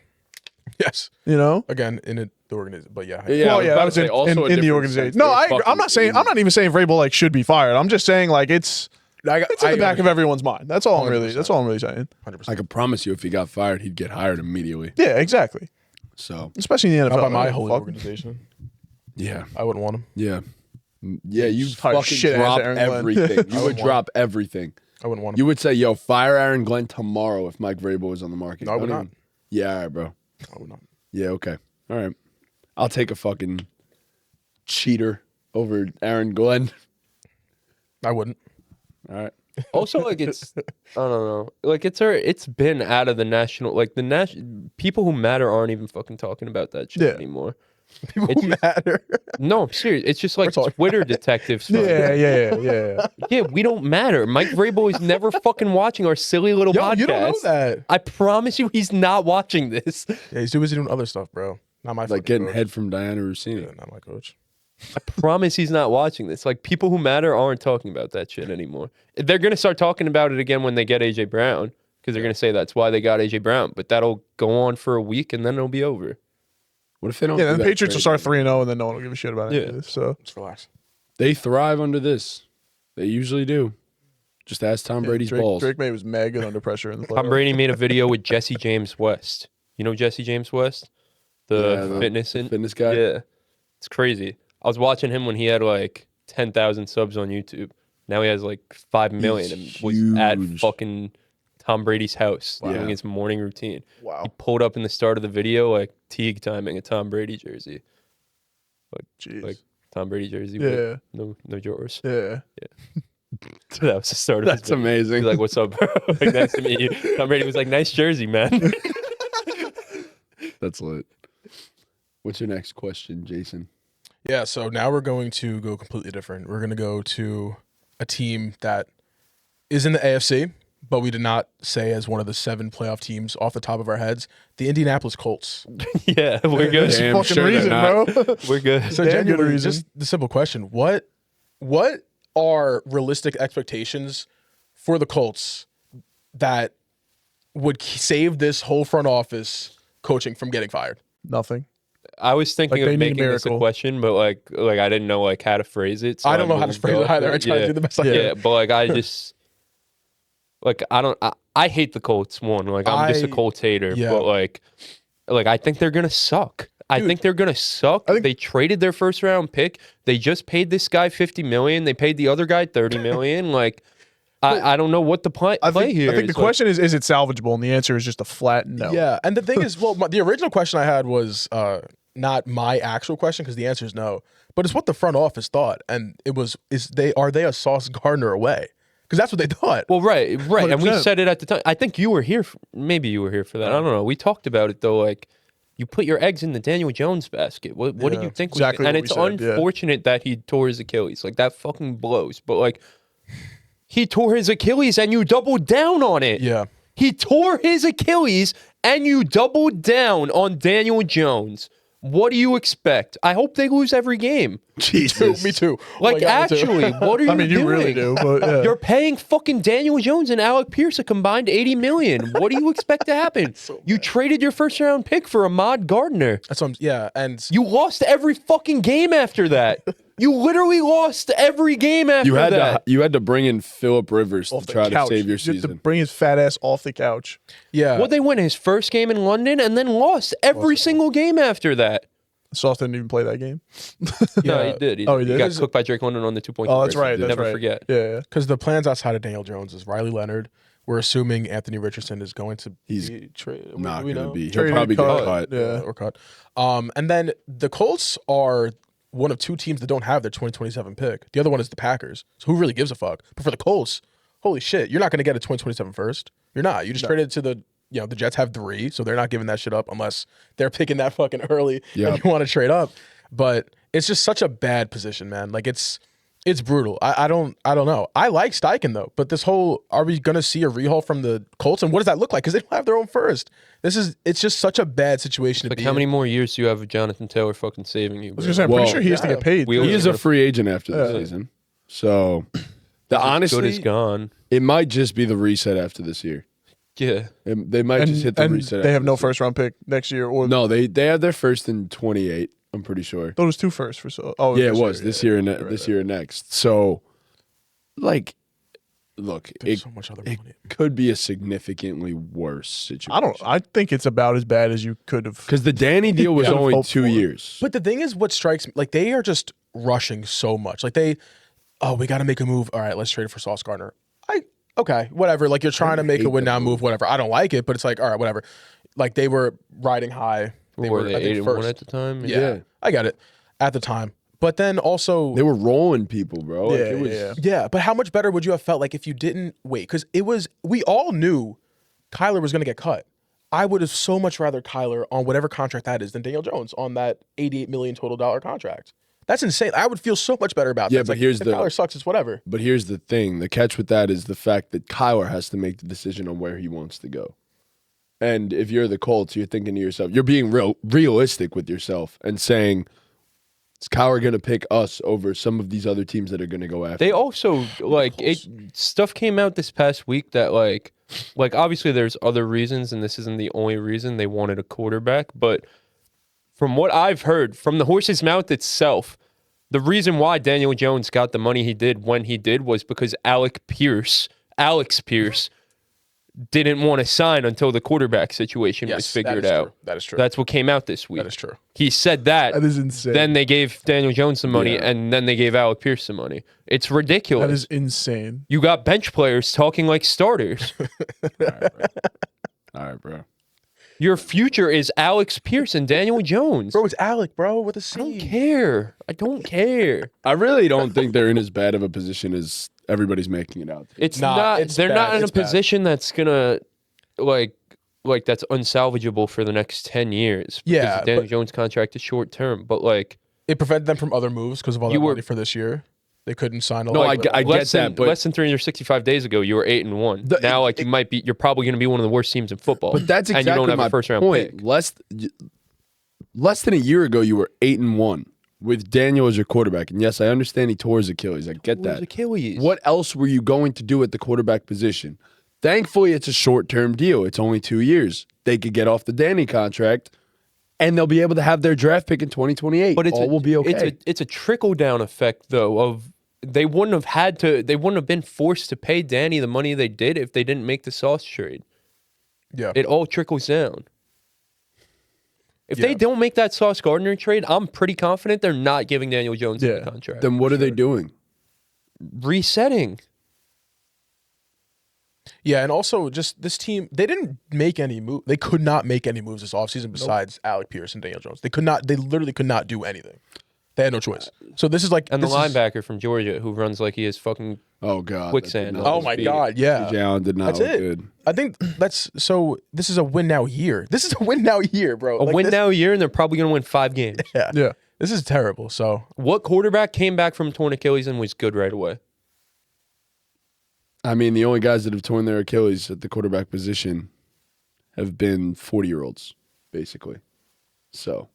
Yes. You know? Again, in the organization, but yeah. Yeah, Well, I was yeah, about that to was say, also a in the different organization. sense. No, They're I agree. I'm fucking not even saying Vrabel like should be fired. I'm just saying like it's in the back of everyone's mind. That's all I'm really 100%. saying. 100%. I can promise you, if he got fired, he'd get hired immediately. Yeah, exactly. So Especially in the NFL. Not by my I don't whole fuck. organization. yeah, I wouldn't want him. yeah, yeah. You Just hire fucking shit-ass drop Aaron Glenn. everything. You I would would drop everything. I wouldn't want him. You would say, "Yo, fire Aaron Glenn tomorrow" if Mike Vrabel was on the market. No, I would Don't not. even- Yeah, all right, bro. I would not. Yeah, okay, all right. I'll take a fucking cheater over Aaron Glenn. I wouldn't. All right. Also, like it's I don't know. Like it's been out of the national. Like the people who matter aren't even fucking talking about that shit Yeah. anymore. People It's who just- matter. No, I'm serious. It's just like We're talking Twitter detectives. Yeah. Yeah, we don't matter. Mike Vrabel is never fucking watching our silly little Yo, podcast. you don't know that. I promise you, he's not watching this. Yeah, he's too busy doing other stuff, bro. Not my Like fucking getting coach. head from Diana Rossini. Yeah, not my coach. I promise he's not watching this. Like people who matter aren't talking about that shit anymore. They're gonna start talking about it again when they get AJ Brown because they're gonna say that's why they got AJ Brown. But that'll go on for a week and then it'll be over. What if they don't? Yeah, do then the that Patriots will trade? start 3-0 and then no one will give a shit about it. Yeah. So Just relax. They thrive under this. They usually do. Just ask Tom Brady's balls. Drake May was mad good under pressure in the Tom playoffs. Brady made a video with Jesse James West. You know Jesse James West, the fitness guy. Yeah, it's crazy. I was watching him when he had like 10,000 subs on YouTube. Now he has like 5 million and was at huge. fucking Tom Brady's house Wow. doing his morning routine. Wow. He pulled up in the start of the video like Teague timing a Tom Brady jersey, Jeez. like Tom Brady jersey Yeah. with no drawers. Yeah. That was the start of That's his video. amazing. He's like, "What's up, bro?" Like, nice to meet you. Tom Brady was like, "Nice jersey, man." That's lit. What's your next question, Jason? Yeah, so now we're going to go completely different. We're going to go to a team that is in the AFC, but we did not say as one of the 7 playoff teams off the top of our heads. The Indianapolis Colts. Yeah, we're good. There's a Damn fucking sure they're reason, not. bro. We're good. So Damn good genuinely, reason. just the simple question: What are realistic expectations for the Colts that would save this whole front office coaching from getting fired? Nothing. I was thinking Like, they of need a making this a miracle. question, but like I didn't know like how to phrase it. So I don't know how to moved phrase it off either. I try to do the best I can. Yeah, but like I just like I hate the Colts. One, like I'm just a I- Colts hater, yeah. but like I think they're gonna suck. I think they're gonna suck. I think- They traded their first round pick. They just paid this guy $50 million. They paid the other guy $30 million. Like I don't know what the play here I think the is. question is it salvageable? And the answer is just a flat no. Yeah, and the thing is, well, the original question I had was not my actual question because the answer is no, but it's what the front office thought, and it was are they a Sauce Gardner away? Because that's what they thought. Well, right, and we 100%. said it at the time. I think you were here. Maybe you were here for that. I don't know. We talked about it though. Like, you put your eggs in the Daniel Jones basket. What do Yeah, you think? exactly And what it's we said, yeah. unfortunate that he tore his Achilles. Like that fucking blows. But like, he tore his Achilles and you doubled down on it. Yeah, He tore his Achilles and you doubled down on Daniel Jones. What do you expect? I hope they lose every game. Jesus. me too. Oh Like, my God, me too. actually, what are you I mean, you doing? really do, but yeah. You're paying fucking Daniel Jones and Alec Pierce a combined $80 million. What do you expect to happen? You traded your first round pick for Ahmad Gardner. That's what and You lost every fucking game after that. You literally lost every game after that. You had to bring in Phillip Rivers to Off the try to couch. save your You have to season. bring his fat ass off the couch. yeah, Well, they won his first game in London and then lost every single game after that. Sauce didn't even play that game. No, he did. Oh, he did? got cooked by Drake London on the 2-point Oh, that's conversion. right. That's Never right. forget. Yeah. because the plans outside of Daniel Jones is Riley Leonard. We're assuming Anthony Richardson is going to He's be traded. Not we going to know? be. He'll Traded, probably get cut. cut. Yeah. or cut. And then the Colts are one of 2 teams that don't have their 2027 pick. The other one is the Packers. So who really gives a fuck? But for the Colts, holy shit, you're not going to get a 2027 first. You're not. You just traded to the Jets have 3, so they're not giving that shit up unless they're picking that fucking early Yep. and you want to trade up. But it's just such a bad position, man. Like it's brutal. I don't know. I like Steichen though, but this whole are we gonna see a rehaul from the Colts and what does that look like? Because they don't have their own first. It's just such a bad situation to Like, be how in. many more years do you have of Jonathan Taylor fucking saving you? I was bro? gonna say, I'm Well, pretty sure he has to get paid. We- He is a free agent after the Yeah. season. So, Good is honestly, gone. it might just be the reset after this year. Yeah. They might just hit the and reset. they after have no this year. first round pick next year. Or No, they have their first in 28. I'm pretty sure. those was 2 firsts for so. Oh, Yeah, it this was year, this yeah. year and Right, this right. year and next. So, like, look, There's it so much other it money. could be a significantly worse situation. I think it's about as bad as you could have. Because the Danny deal was Yeah. only Hope 2 for it. years. But the thing is, what strikes me, like they are just rushing so much. Like we got to make a move. All right, let's trade for Sauce Gardner. Okay, whatever. Like you're trying to make a hate win the now move, whatever. I don't like it, but it's like, all right, whatever. Like they were riding high. They Were were, they I think, 8-1 first. at the time? Yeah, I got it at the time. But then also, They were rolling people, bro. Like, Yeah, it was, yeah. yeah. But how much better would you have felt like if you didn't wait? Because we all knew Kyler was going to get cut. I would have so much rather Kyler on whatever contract that is than Daniel Jones on that $88 million total contract. That's insane. I would feel so much better about that. Yeah, It's but like, here's if the- Kyler sucks. It's whatever. But here's the thing. The catch with that is the fact that Kyler has to make the decision on where he wants to go. And if you're the Colts, you're thinking to yourself, you're being realistic with yourself and saying, is Kyler going to pick us over some of these other teams that are going to go after? They also stuff came out this past week that like obviously there's other reasons and this isn't the only reason they wanted a quarterback, but from what I've heard from the horse's mouth itself, the reason why Daniel Jones got the money he did when he did was because Alex Pierce didn't want to sign until the quarterback situation was figured that is out. True. That is true. That's what came out this week. That is true. He said that. That is insane. Then they gave Daniel Jones the money, Yeah. and then they gave Alec Pierce the money. It's ridiculous. That is insane. You got bench players talking like starters. All right, bro. Your future is Alex Pierce and Daniel Jones. Bro, it's Alec, bro, with a I don't C. care. I don't care. I really don't think they're in as bad of a position as everybody's making it out. It's Nah, not. it's They're bad. not in a It's bad. position that's gonna like that's unsalvageable for the next 10 years. Because Yeah, the Daniel but- Jones contract is short term, but like It prevented them from other moves because of all You that were- money for this year. They couldn't sign a No, lot. I get less than, that, but less than 365 days ago, you were 8-1. Now, like you might be, you're probably going to be one of the worst teams in football. But that's and you exactly don't have my a first round point. pick. Less than a year ago, you were 8-1 with Daniel as your quarterback. And yes, I understand he tore his Achilles. I get Where's that. Achilles? What else were you going to do at the quarterback position? Thankfully, it's a short-term deal. It's only 2 years. They could get off the Danny contract, and they'll be able to have their draft pick in 2028. But All will be okay. It's a trickle down effect though of they wouldn't have been forced to pay Danny the money they did if they didn't make the Sauce trade. Yeah. It all trickles down. If they Yeah. don't make that Sauce Gardner trade, I'm pretty confident they're not giving Daniel Jones the contract. Then what are they doing? Resetting. Yeah, and also just this team, they didn't make any move. They could not make any moves this offseason besides Alec Pierce and Daniel Jones. They could not. They literally could not do anything. They had no choice. So this is like And the this is- linebacker from Georgia who runs like he is fucking Oh, God. Quicksand. that did not Oh look my good. God, yeah. J.J. Allen did not That's look it. good. I think that's so. This is a win now year. This is a win now year, bro. a Like, win this- now year, and they're probably going to win 5 games. Yeah, Yeah. This is terrible. So What quarterback came back from torn Achilles and was good right away? I mean, the only guys that have torn their Achilles at the quarterback position have been 40-year-olds, basically. So,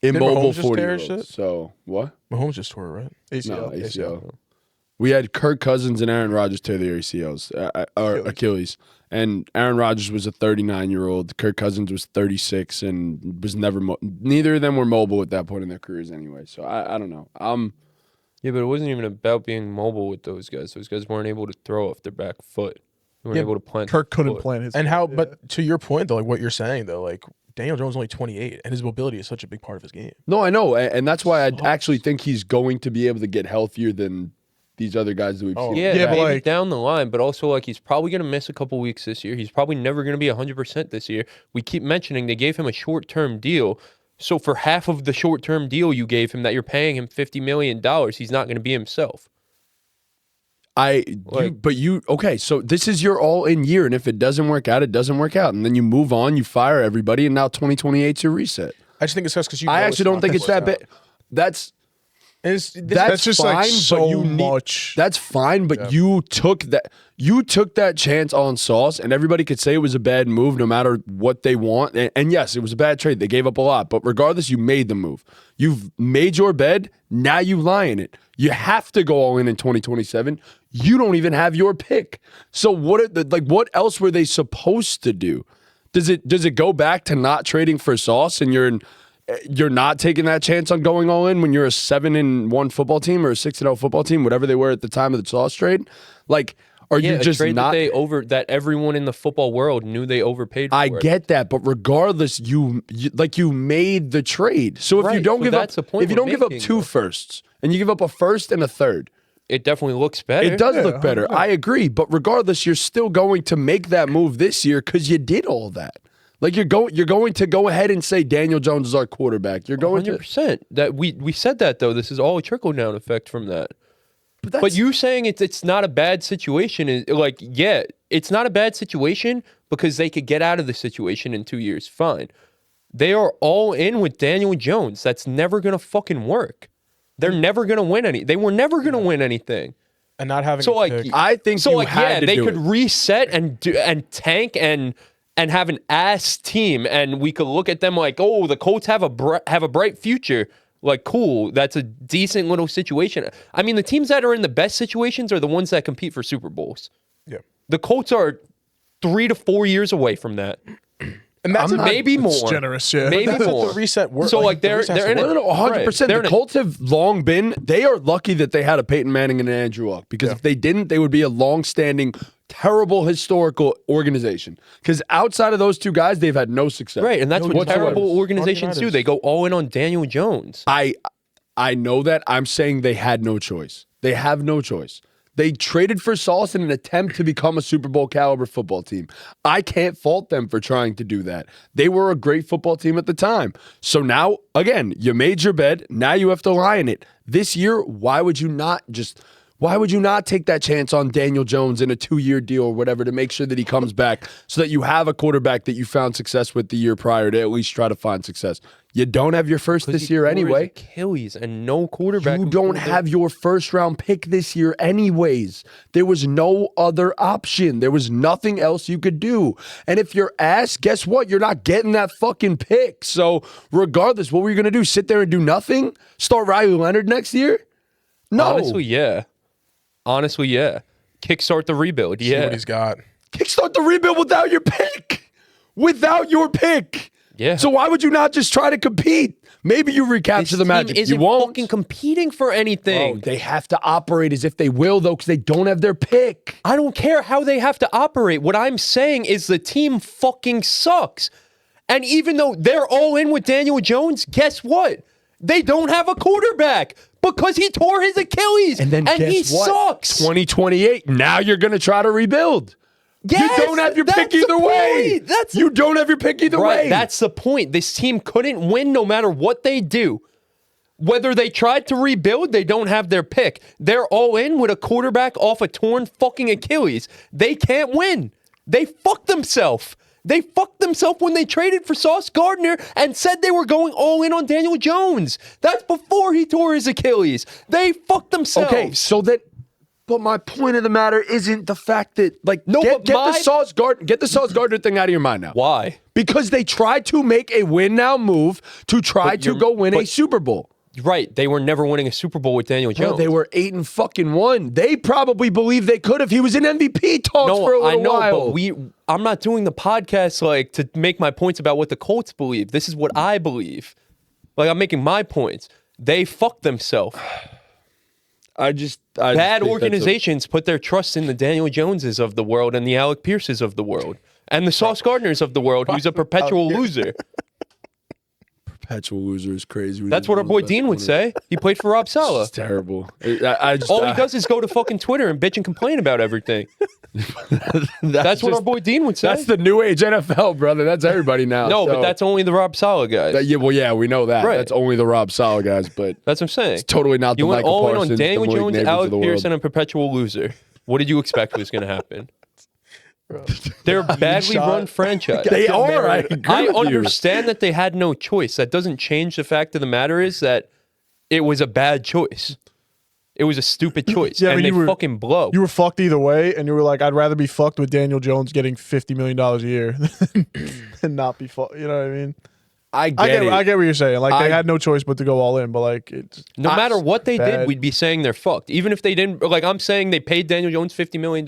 immobile Mahomes just tear 40-year-olds. shit? So, what? Mahomes just tore it, right? No, ACL. ACL. We had Kirk Cousins and Aaron Rodgers tear their ACLs, or Achilles. And Aaron Rodgers was a 39-year-old. Kirk Cousins was 36 and was never neither of them were mobile at that point in their careers anyway. So, I don't know. Yeah, but it wasn't even about being mobile with those guys. Those guys weren't able to throw off their back foot. They weren't Yeah, able to plant. Kirk their couldn't foot. plant his. And how? But to your point though, like what you're saying though, like Daniel Jones is only 28, and his mobility is such a big part of his game. No, I know. And that's why I actually think he's going to be able to get healthier than these other guys that we've seen. Yeah, Yeah, but maybe like- down the line, but also like he's probably going to miss a couple weeks this year. He's probably never going to be 100% this year. We keep mentioning they gave him a short-term deal. So for half of the short-term deal you gave him that you're paying him $50 million, he's not going to be himself. Okay, so this is your all-in year, and if it doesn't work out, it doesn't work out. And then you move on, you fire everybody, and now 2028's your reset. I just think it's because you. I actually don't think it's that bad. bad. That's That's just fine, like but so you need- much. That's fine, but you took that chance on Sauce, and everybody could say it was a bad move no matter what they want. And yes, it was a bad trade. They gave up a lot, but regardless, you made the move. You've made your bed. Now you lie in it. You have to go all in 2027. You don't even have your pick. So what else were they supposed to do? Does it go back to not trading for Sauce and you're not taking that chance on going all in when you're a 7-1 football team or a 6-0 football team, wwhatever they were at the time of the Sauce trade? Like, are you a just trade not? that everyone in the football world knew they overpaid for. I it. get that, but regardless, you made the trade. So if you Right, don't so give up, that's the point if you we're don't give up making, 2 though. firsts and you give up a first and a third, It definitely looks better. it does look better. I agree, but regardless, you're still going to make that move this year because you did all that. Like you're going to go ahead and say Daniel Jones is our quarterback. You're going 100%. That we said that though. This is all a trickle down effect from that. to. But you saying it's not a bad situation is like, yeah, it's not a bad situation because they could get out of the situation in 2 years. Fine. They are all in with Daniel Jones. That's never gonna fucking work. They're never gonna win any. They were never gonna win anything. and not having. So a like, pick. I think so you like, had yeah, to they do could it. reset and tank and have an ass team, and we could look at them like, oh, the Colts have a bright future. Like, cool, that's a decent little situation. I mean, the teams that are in the best situations are the ones that compete for Super Bowls. yeah, The Colts are 3 to 4 years away from that. and that's Maybe more. It's generous, yeah. Maybe that's what more. the reset works. So like the they're reset's in work. it. No, 100%. They're The in a- Colts have long been. They are lucky that they had a Peyton Manning and an Andrew Luck because if they didn't, they would be a long-standing, terrible historical organization. Because outside of those two guys, they've had no success. Right, and that's what whatsoever. terrible organizations do. 49ers. They go all in on Daniel Jones. I know that. I'm saying they had no choice. They have no choice. They traded for Sauce in an attempt to become a Super Bowl caliber football team. I can't fault them for trying to do that. They were a great football team at the time. So now, again, you made your bed. Now you have to lie in it. This year, why would you not take that chance on Daniel Jones in a 2-year deal or whatever to make sure that he comes back so that you have a quarterback that you found success with the year prior to at least try to find success? You don't have your first this year anyway. Achilles and no quarterback. You don't have your first round pick this year anyways. There was no other option. There was nothing else you could do. And if you're ass, guess what? You're not getting that fucking pick. So regardless, what were you going to do? Sit there and do nothing? Start Riley Leonard next year? No. Honestly, yeah. Kickstart the rebuild. See Yeah. what he's got. Kickstart the rebuild without your pick. Without your pick. Yeah. So why would you not just try to compete? Maybe you recapture the Magic. Isn't You won't. fucking competing for anything. Bro, they have to operate as if they will, though, because they don't have their pick. I don't care how they have to operate. What I'm saying is the team fucking sucks. And even though they're all in with Daniel Jones, guess what? They don't have a quarterback because he tore his Achilles. And then he guess what? sucks. 2028. Now you're going to try to rebuild. Yes, you don't have your pick that's either the way. point. You don't have your pick either Right, way. that's the point. This team couldn't win no matter what they do. Whether they tried to rebuild, they don't have their pick. They're all in with a quarterback off a torn fucking Achilles. They can't win. They fucked themselves. They fucked themselves when they traded for Sauce Gardner and said they were going all in on Daniel Jones. That's before he tore his Achilles. They fucked themselves. Okay, so that. But my point of the matter isn't the fact that, like, get the Sauce Gardner thing out of your mind now. Why? Because they tried to make a win now move to try to go win a Super Bowl. Right, they were never winning a Super Bowl with Daniel Jones. Bro, they were 8-1. They probably believed they could if he was in MVP talks for a little while. But I'm not doing the podcast like to make my points about what the Colts believe. This is what I believe. Like, I'm making my points. They fucked themselves. Bad organizations put their trust in the Daniel Joneses of the world and the Alec Pierces of the world and the Sauce Gardners of the world, who's a perpetual loser. Perpetual loser is crazy. That's what our boy Dean would say. He played for Rob Saleh. It's terrible. All he does is go to fucking Twitter and bitch and complain about everything. That's what our boy Dean would say. That's the new age NFL, brother. That's everybody now. No, but that's only the Rob Saleh guys. Yeah, we know that. Right. That's only the Rob Saleh guys, but that's what I'm saying. It's totally not the You went Michael all in Parsons, on Daniel the Malik Jones, Neighbors Alec of the world. Pearson, and perpetual loser. What did you expect was going to happen? They're a badly run franchise. They are. I agree I with you. understand that they had no choice. That doesn't change the fact of the matter is that it was a bad choice. It was a stupid choice, Yeah, and but they you were- fucking blow. You were fucked either way, and you were like, I'd rather be fucked with Daniel Jones getting $50 million a year than not be fucked. You know what I mean? I get it. I get what you're saying. Like, they had no choice but to go all in, but like, it's No matter what they bad. did, we'd be saying they're fucked. Even if they didn't, like I'm saying they paid Daniel Jones $50 million.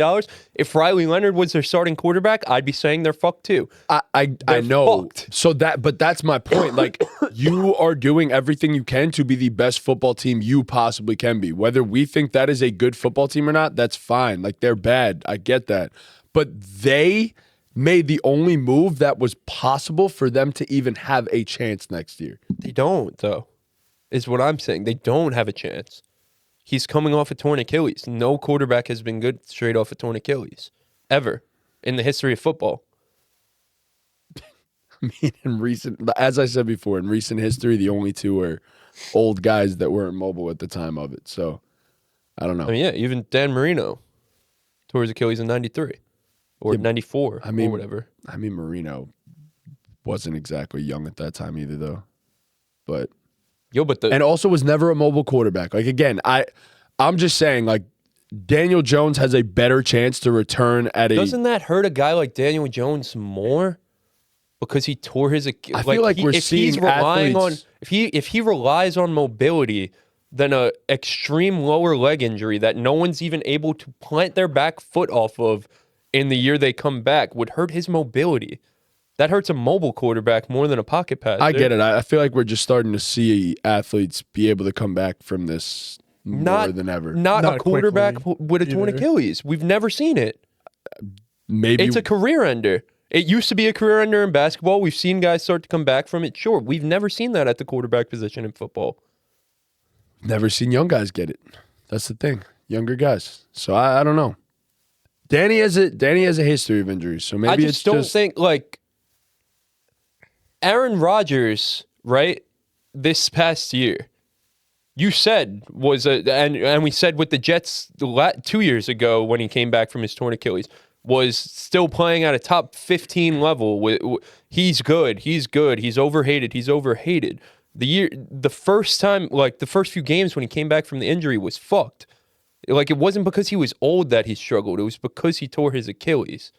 If Riley Leonard was their starting quarterback, I'd be saying they're fucked too. I They're know. fucked. So but that's my point. Like, you are doing everything you can to be the best football team you possibly can be. Whether we think that is a good football team or not, that's fine. Like, they're bad. I get that. But they made the only move that was possible for them to even have a chance next year. They don't, though, is what I'm saying. They don't have a chance. He's coming off a torn Achilles. No quarterback has been good straight off a torn Achilles, ever, in the history of football. I mean, as I said before, in recent history, the only two are old guys that weren't mobile at the time of it. So, I don't know. I mean, yeah, even Dan Marino tore his Achilles in 93 or 94 or whatever. I mean, Marino wasn't exactly young at that time either, though. But and also was never a mobile quarterback. Like, again, I'm just saying, like, Daniel Jones has a better chance to return at Doesn't that hurt a guy like Daniel Jones more? Because he tore his Achilles. I feel like we're seeing athletes. If he relies on mobility, then a extreme lower leg injury that no one's even able to plant their back foot off of in the year they come back would hurt his mobility. That hurts a mobile quarterback more than a pocket passer. I get it. I feel like we're just starting to see athletes be able to come back from this more than ever. Not a quarterback quickly with a torn either. Achilles. We've never seen it. Maybe It's a career ender. It used to be a career ender in basketball. We've seen guys start to come back from it. Sure, we've never seen that at the quarterback position in football. never seen young guys get it. That's the thing. younger guys. So I don't know. Danny has a history of injuries, so maybe I just don't think like Aaron Rodgers, right? This past year, you said and we said with the Jets 2 years ago when he came back from his torn Achilles, was still playing at a top 15 level. He's good. He's overhated. The first time, like the first few games when he came back from the injury was fucked. Like it wasn't because he was old that he struggled. It was because he tore his Achilles.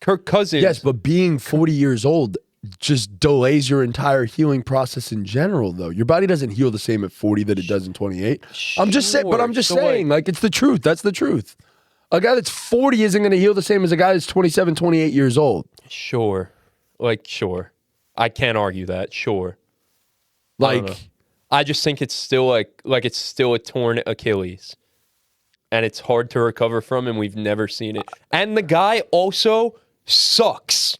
Kirk Cousins. Yes, but being 40 years old just delays your entire healing process in general, though. Your body doesn't heal the same at 40 that it does in 28. I'm just saying, like, it's the truth. That's the truth. A guy that's 40 isn't going to heal the same as a guy that's 27, 28 years old. Sure. Sure. I can't argue that. Sure. I just think it's still like it's still a torn Achilles. And it's hard to recover from, and we've never seen it. And the guy also sucks.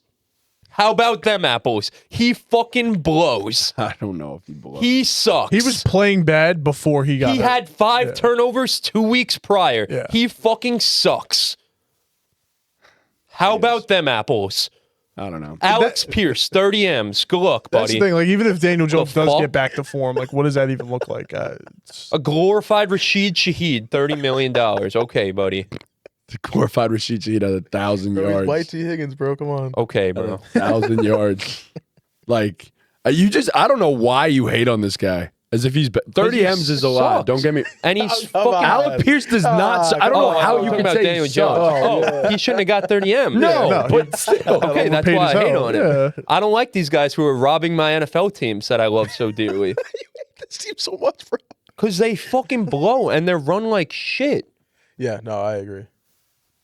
How about them apples? He fucking blows. I don't know if he blows. He sucks. He was playing bad before he got hurt. had 5 turnovers 2 weeks prior. Yeah. He fucking sucks. How about them apples? I don't know. Alex Pierce, 30 M's. Good luck, That's buddy. the thing. Like, even if Daniel Jones does fuck? get back to form, like, what does that even look like? A glorified Rashid Shaheed, $30 million. Okay, buddy. The glorified Rashid Shaheed had 1,000 yards. White T. Higgins, bro. Come on. Okay, bro. 1,000 yards. Like, I don't know why you hate on this guy. As if he's 30 he M's is a lot. sucks. Don't get me. And he's Come fucking... on. Alec Pierce does not. I don't know how you talking can about say Daniel he Jones. sucks. He shouldn't have got 30 M's. No, but still. Okay, that's Overpaid why as I hate hell. on him. Yeah. I don't like these guys who are robbing my NFL teams that I love so dearly. This team so much, bro. Because they fucking blow and they're run like shit. Yeah, no, I agree.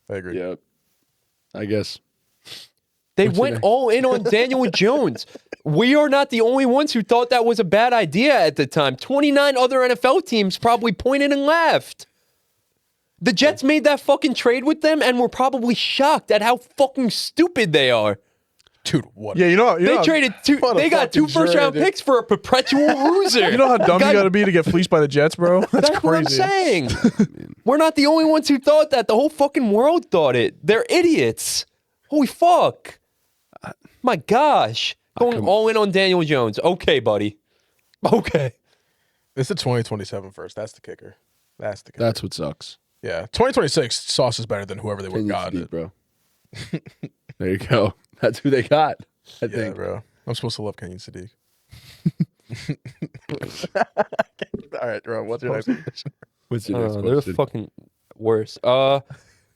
Yep. I guess. They went all in on Daniel Jones. We are not the only ones who thought that was a bad idea at the time. 29 other NFL teams probably pointed and laughed. The Jets made that fucking trade with them and were probably shocked at how fucking stupid they are. Dude, what? Yeah, you know, They traded two. what a They got 2 fucking first-round trade, dude. picks for a perpetual loser. you know how dumb Guy- you got to be to get fleeced by the Jets, bro. That's That's what I'm crazy. saying. We're not the only ones who thought that. The whole fucking world thought it. They're idiots. Holy fuck. My gosh. Going all in on Daniel Jones. Okay, buddy. Okay. It's the 2027 first. That's the kicker. That's the kicker. That's what sucks. Yeah. 2026, Sauce is better than whoever they would have Opinions gotten. speak, bro. There you go. That's who they got. I Yeah, think. bro. I'm supposed to love Kenyon Sadiq. All right, bro. What's your next question? What's your next They're the question? fucking worst.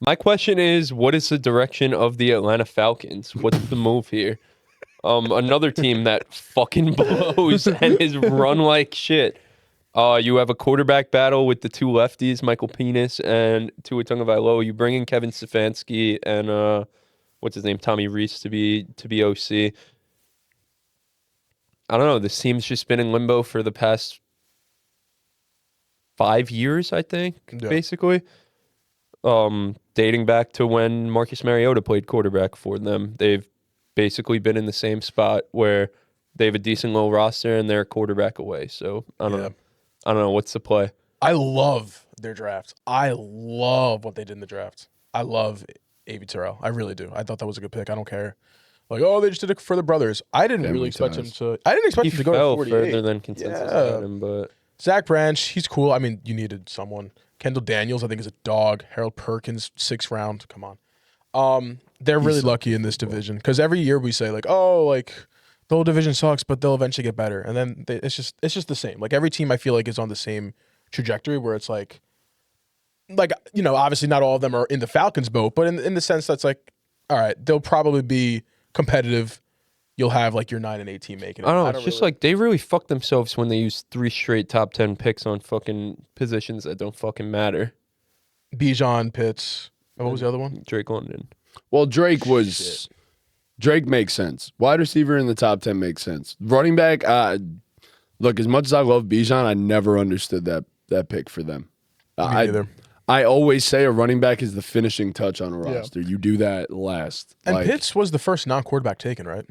My question is, what is the direction of the Atlanta Falcons? What's the move here? Another team that fucking blows and is run like shit. You have a quarterback battle with the 2 lefties, Michael Penis and Tua Tagovailoa. You bring in Kevin Stefanski and what's his name, Tommy Reese to be OC. I don't know. This team's just been in limbo for the past 5 years, I think, basically. Dating back to when Marcus Mariota played quarterback for them. They've basically been in the same spot where they have a decent little roster and they're a quarterback away. So I don't know. I don't know. What's the play? I love their draft. I love what they did in the draft. I love A.B. Terrell. I really do. I thought that was a good pick. I don't care. Like, oh, they just did it for the brothers. I didn't Family really expect ties. him to. I didn't expect He him to go fell to 48. further than consensus Yeah. had him, but Zach Branch, he's cool. I mean, you needed someone. Kendall Daniels, I think, is a dog. Harold Perkins, 6th round. Come on. They're really lucky in this division because every year we say like, oh, like the whole division sucks, but they'll eventually get better. And then it's just the same. Like every team I feel like is on the same trajectory where it's like, you know, obviously not all of them are in the Falcons boat, but in the sense that's like, all right, they'll probably be competitive. You'll have like your 9 and 8 team making it. I don't know. It's just like they really fucked themselves when they used 3 straight top 10 picks on fucking positions that don't fucking matter. Bijan, Pitts. And what was the other one? Drake London. Well, Drake makes sense. Wide receiver in the top 10 makes sense. Running back, look, as much as I love Bijan, I never understood that pick for them. Me neither. I always say a running back is the finishing touch on a roster. You do that last. And Like, Pitts was the first non-quarterback taken, right?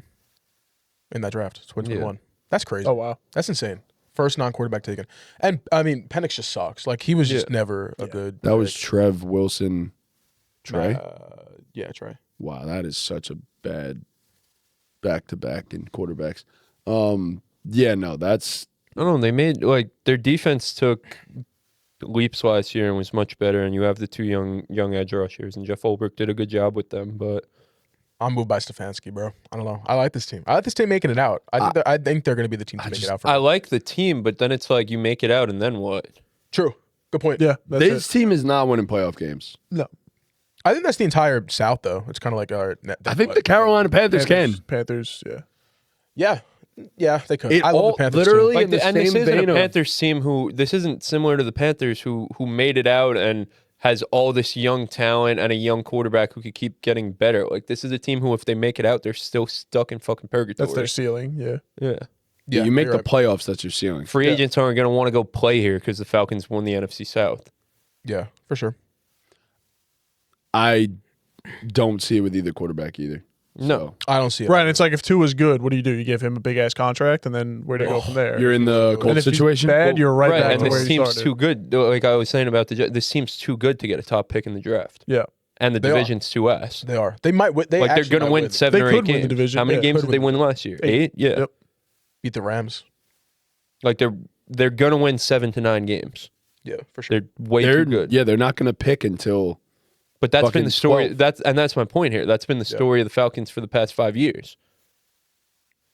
In that draft, 2021. That's crazy. Oh, wow. That's insane. First non-quarterback taken. And, I mean, Penix just sucks. Like, he was just never a good That was pick. Trev Wilson. Trey? Yeah, Trey. Wow, that is such a bad back-to-back in quarterbacks. Yeah, no, that's I don't know. They made like their defense took leaps last year and was much better. And you have the two young edge rushers, and Jeff Ulbrich did a good job with them. But I'm moved by Stefanski, bro. I don't know. I like this team. I like this team making it out. I think they're going to be the team to make it out for I me. like the team, but then it's like you make it out, and then what? True. Good point. Yeah, that's this it. team is not winning playoff games. No. I think that's the entire South, though. It's kind of like our. I think the Carolina Panthers can. Panthers, yeah. Yeah, they could. It I love all- the Panthers literally- too. Like in the and this same isn't a vein of- Panthers team who this isn't similar to the Panthers who made it out and has all this young talent and a young quarterback who could keep getting better. Like this is a team who, if they make it out, they're still stuck in fucking purgatory. That's their ceiling, yeah. Yeah. Yeah, you make you're the playoffs, that's your ceiling. Free agents aren't going to want to go play here because the Falcons won the NFC South. Yeah, for sure. I don't see it with either quarterback either. No. I don't see it. Right, and it's like if Tua's good, what do? You give him a big-ass contract, and then where do you go from there? You're in the and Colts if he's situation. bad, you're right, back and to where this you team's started. too good. Like I was saying about this team's too good to get a top pick in the draft. Yeah. And the They are. division's too ass. They are. They might win. They Like they're actually going to might win 7 They or 8 could win games. the division. How many Yeah, games could did they win. win last year? 8. 8? Yeah. Yep. beat the Rams. Like they're going to win 7 to 9 games. Yeah, for sure. They're way They're too good. Yeah, they're not going to pick until But that's been fucking the story. 12. That's my point here. That's been the story of the Falcons for the past 5 years.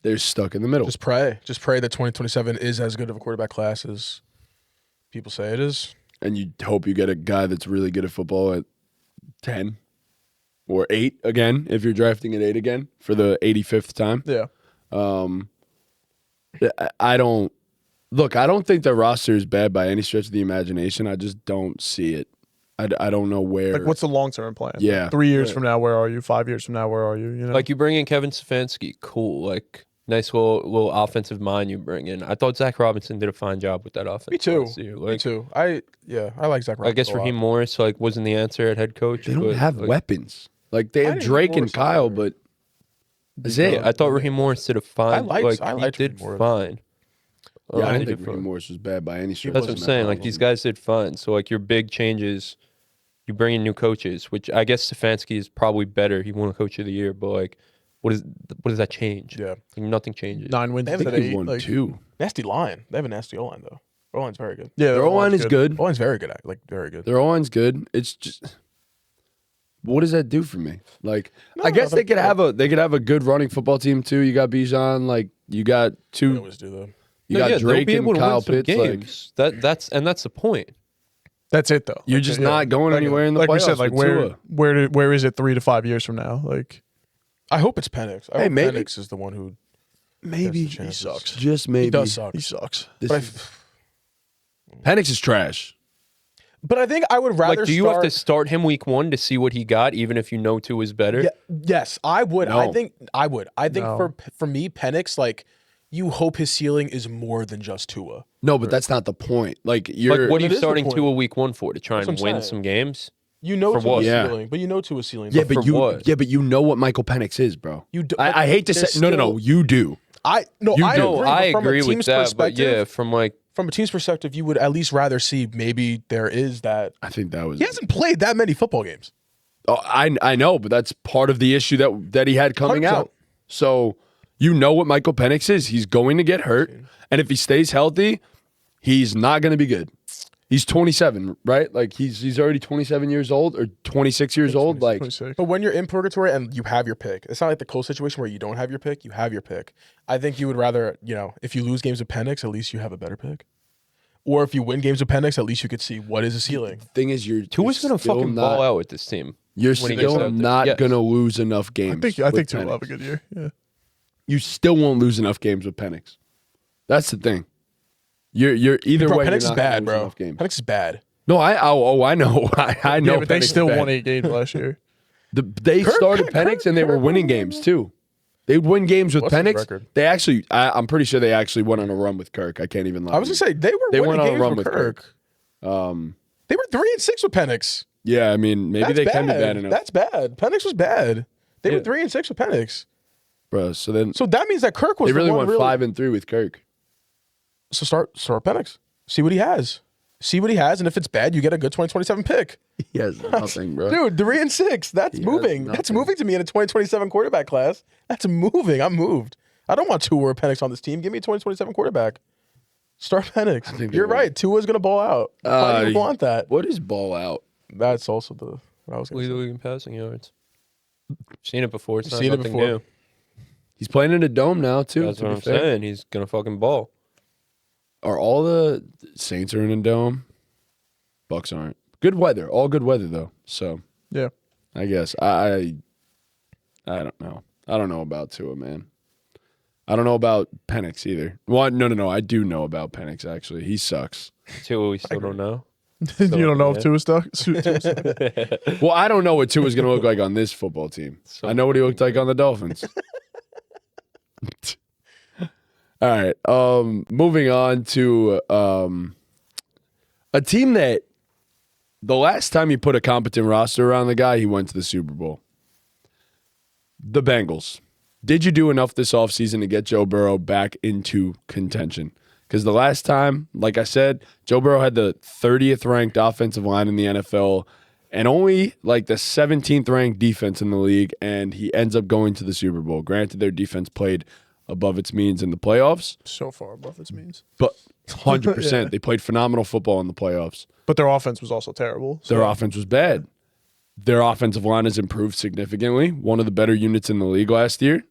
they're stuck in the middle. Just pray. Just pray that 2027 is as good of a quarterback class as people say it is. And you hope you get a guy that's really good at football at 10 or 8 again, if you're drafting at 8 again for the 85th time. Yeah. I don't think the roster is bad by any stretch of the imagination. I just don't see it. I don't know where. Like, what's the long-term plan? Yeah. Like, 3 years from now, where are you? 5 years from now, where are you? You know? Like you bring in Kevin Stefanski, cool. Like nice little offensive mind you bring in. I thought Zach Robinson did a fine job with that offense. Me too. last year. Me Like, too. I like Zach Robinson. I guess a lot. Raheem Morris like wasn't the answer at head coach. they don't but, have like, weapons. Like they I have didn't Drake think and Morris Kyle, was but that's it. I thought Raheem Morris did a fine. I liked he did Raheem Morris. fine. Yeah, I he don't did think Raheem Morris was bad by any stretch. That's what I'm saying. Like these guys did fine. So like your big changes, you bring in new coaches, which I guess Stefanski is probably better. He won a coach of the year, but like, what does that change? Yeah. Like, nothing changes. 9 wins They have instead I of think 8. he won Like, 2. Nasty line. They have a nasty O-line, though. O-line's very good. yeah, Their O-line is good. O-line's very good. Like, very good. Their O-line's good. It's just, what does that do for me? Like, I guess nothing. they could have a good running football team too. You got Bijan, like you got They two, always do, though. you No, got yeah, they'll Drake be and able to Kyle win some Pitts. Like, games. That's the point. That's it, though. you're Like, just yeah. not going anywhere in the Like playoffs. we said, like with Tua. where is it 3 to 5 years from now? Like I hope it's Penix. I Hey, hope maybe- Penix is the one who Maybe He sucks. Just maybe he does suck. he sucks. This But is- Penix is trash. But I think I would rather Like, do you start, have to start him week 1 to see what he got, even if you know 2 is better? Yeah, yes, I would. I No. think I would. I think No. for me, Penix, like, you hope his ceiling is more than just Tua. No, but that's not the point. Like you're. Like, what are It you is the starting point. 2 a week 1 for? To try That's and what I'm win saying. some games? You know For Tua's what? Yeah. ceiling, but you know Tua's ceiling. yeah, for but you. what? Yeah, but you know what Michael Penix is, bro. You do- I hate to there's say. No. still- You do. I You No, agree, I but from a agree with team's that. But perspective- yeah, from like, from a team's perspective, you would at least rather see maybe there is that. I think that was. He hasn't played that many football games. Oh, I know, but that's part of the issue that he had coming 100%. out. So you know what Michael Penix is. He's going to get hurt, and if he stays healthy, he's not going to be good. He's 27, right? Like he's already 27 years old or 26 years old. Like 26. But when you're in purgatory and you have your pick, it's not like the Colts situation where you don't have your pick. You have your pick. I think you would rather, if you lose games with Penix, at least you have a better pick. Or if you win games with Penix, at least you could see what is a ceiling. thing is, you're Tua's going to still fucking not, ball out with this team. You're when he gets still out there. not Yes. going to lose enough games. I think with Tua will have a Penix. good year. Yeah. You still won't lose enough games with Penix. That's the thing. You're either Bro, way. Penix you're is not bad, gonna lose ball. enough games. Penix is bad. No, I know. I know. Yeah, but they Penix is still bad. won 8 games last year. They started Penix and they were winning games too. They would win games with What's his Penix. record? They actually, I'm pretty sure they actually went on a run with Kirk. I can't even lie. I was to going to say, they were went winning on a games run with with Kirk. They were 3-6 with Penix. you. Yeah, I mean, maybe That's they bad. can be bad enough, That's bad. Penix was bad. They Yeah. were 3-6 with Penix. bro. So then So that means that Kirk was they really the one went 5-3 with Kirk. So start Penix. See what he has. And if it's bad, you get a good 2027 pick. He has nothing, bro. Dude, 3 and 6. That's He has moving. That's nothing. moving to me in a 2027 quarterback class. That's moving. I'm moved. I don't want Tua or Penix on this team. Give me a 2027 quarterback. Start Penix. think You're they will. right. Tua's gonna ball out. Why do you want that? What is ball out? That's also what I was gonna Lead the say. league in passing yards. Seen it before. It's not Seen it nothing before. new. He's playing in a dome now too. That's to what be I'm fair. saying. He's gonna fucking ball. Are all the Saints are in a dome? Bucks aren't. Good weather. All good weather though. So Yeah. I guess I don't know. I don't know about Tua, man. I don't know about Penix either. Well, no. I do know about Penix actually. He sucks. Two, we still don't know. You don't know if yeah. Tua's stuck. Well, I don't know what Tua's going to look like on this football team. I know what he looked like on the Dolphins. All right. Moving on to a team that the last time you put a competent roster around the guy, he went to the Super Bowl. The Bengals. Did you do enough this offseason to get Joe Burrow back into contention? Because the last time, like I said, Joe Burrow had the 30th ranked offensive line in the NFL and only like the 17th ranked defense in the league, and he ends up going to the Super Bowl. Granted, their defense played above its means in the playoffs, So far above its means. but 100%. Yeah. They played phenomenal football in the playoffs. But their offense was also terrible. Their So offense was bad. Their offensive line has improved significantly, one of the better units in the league last year.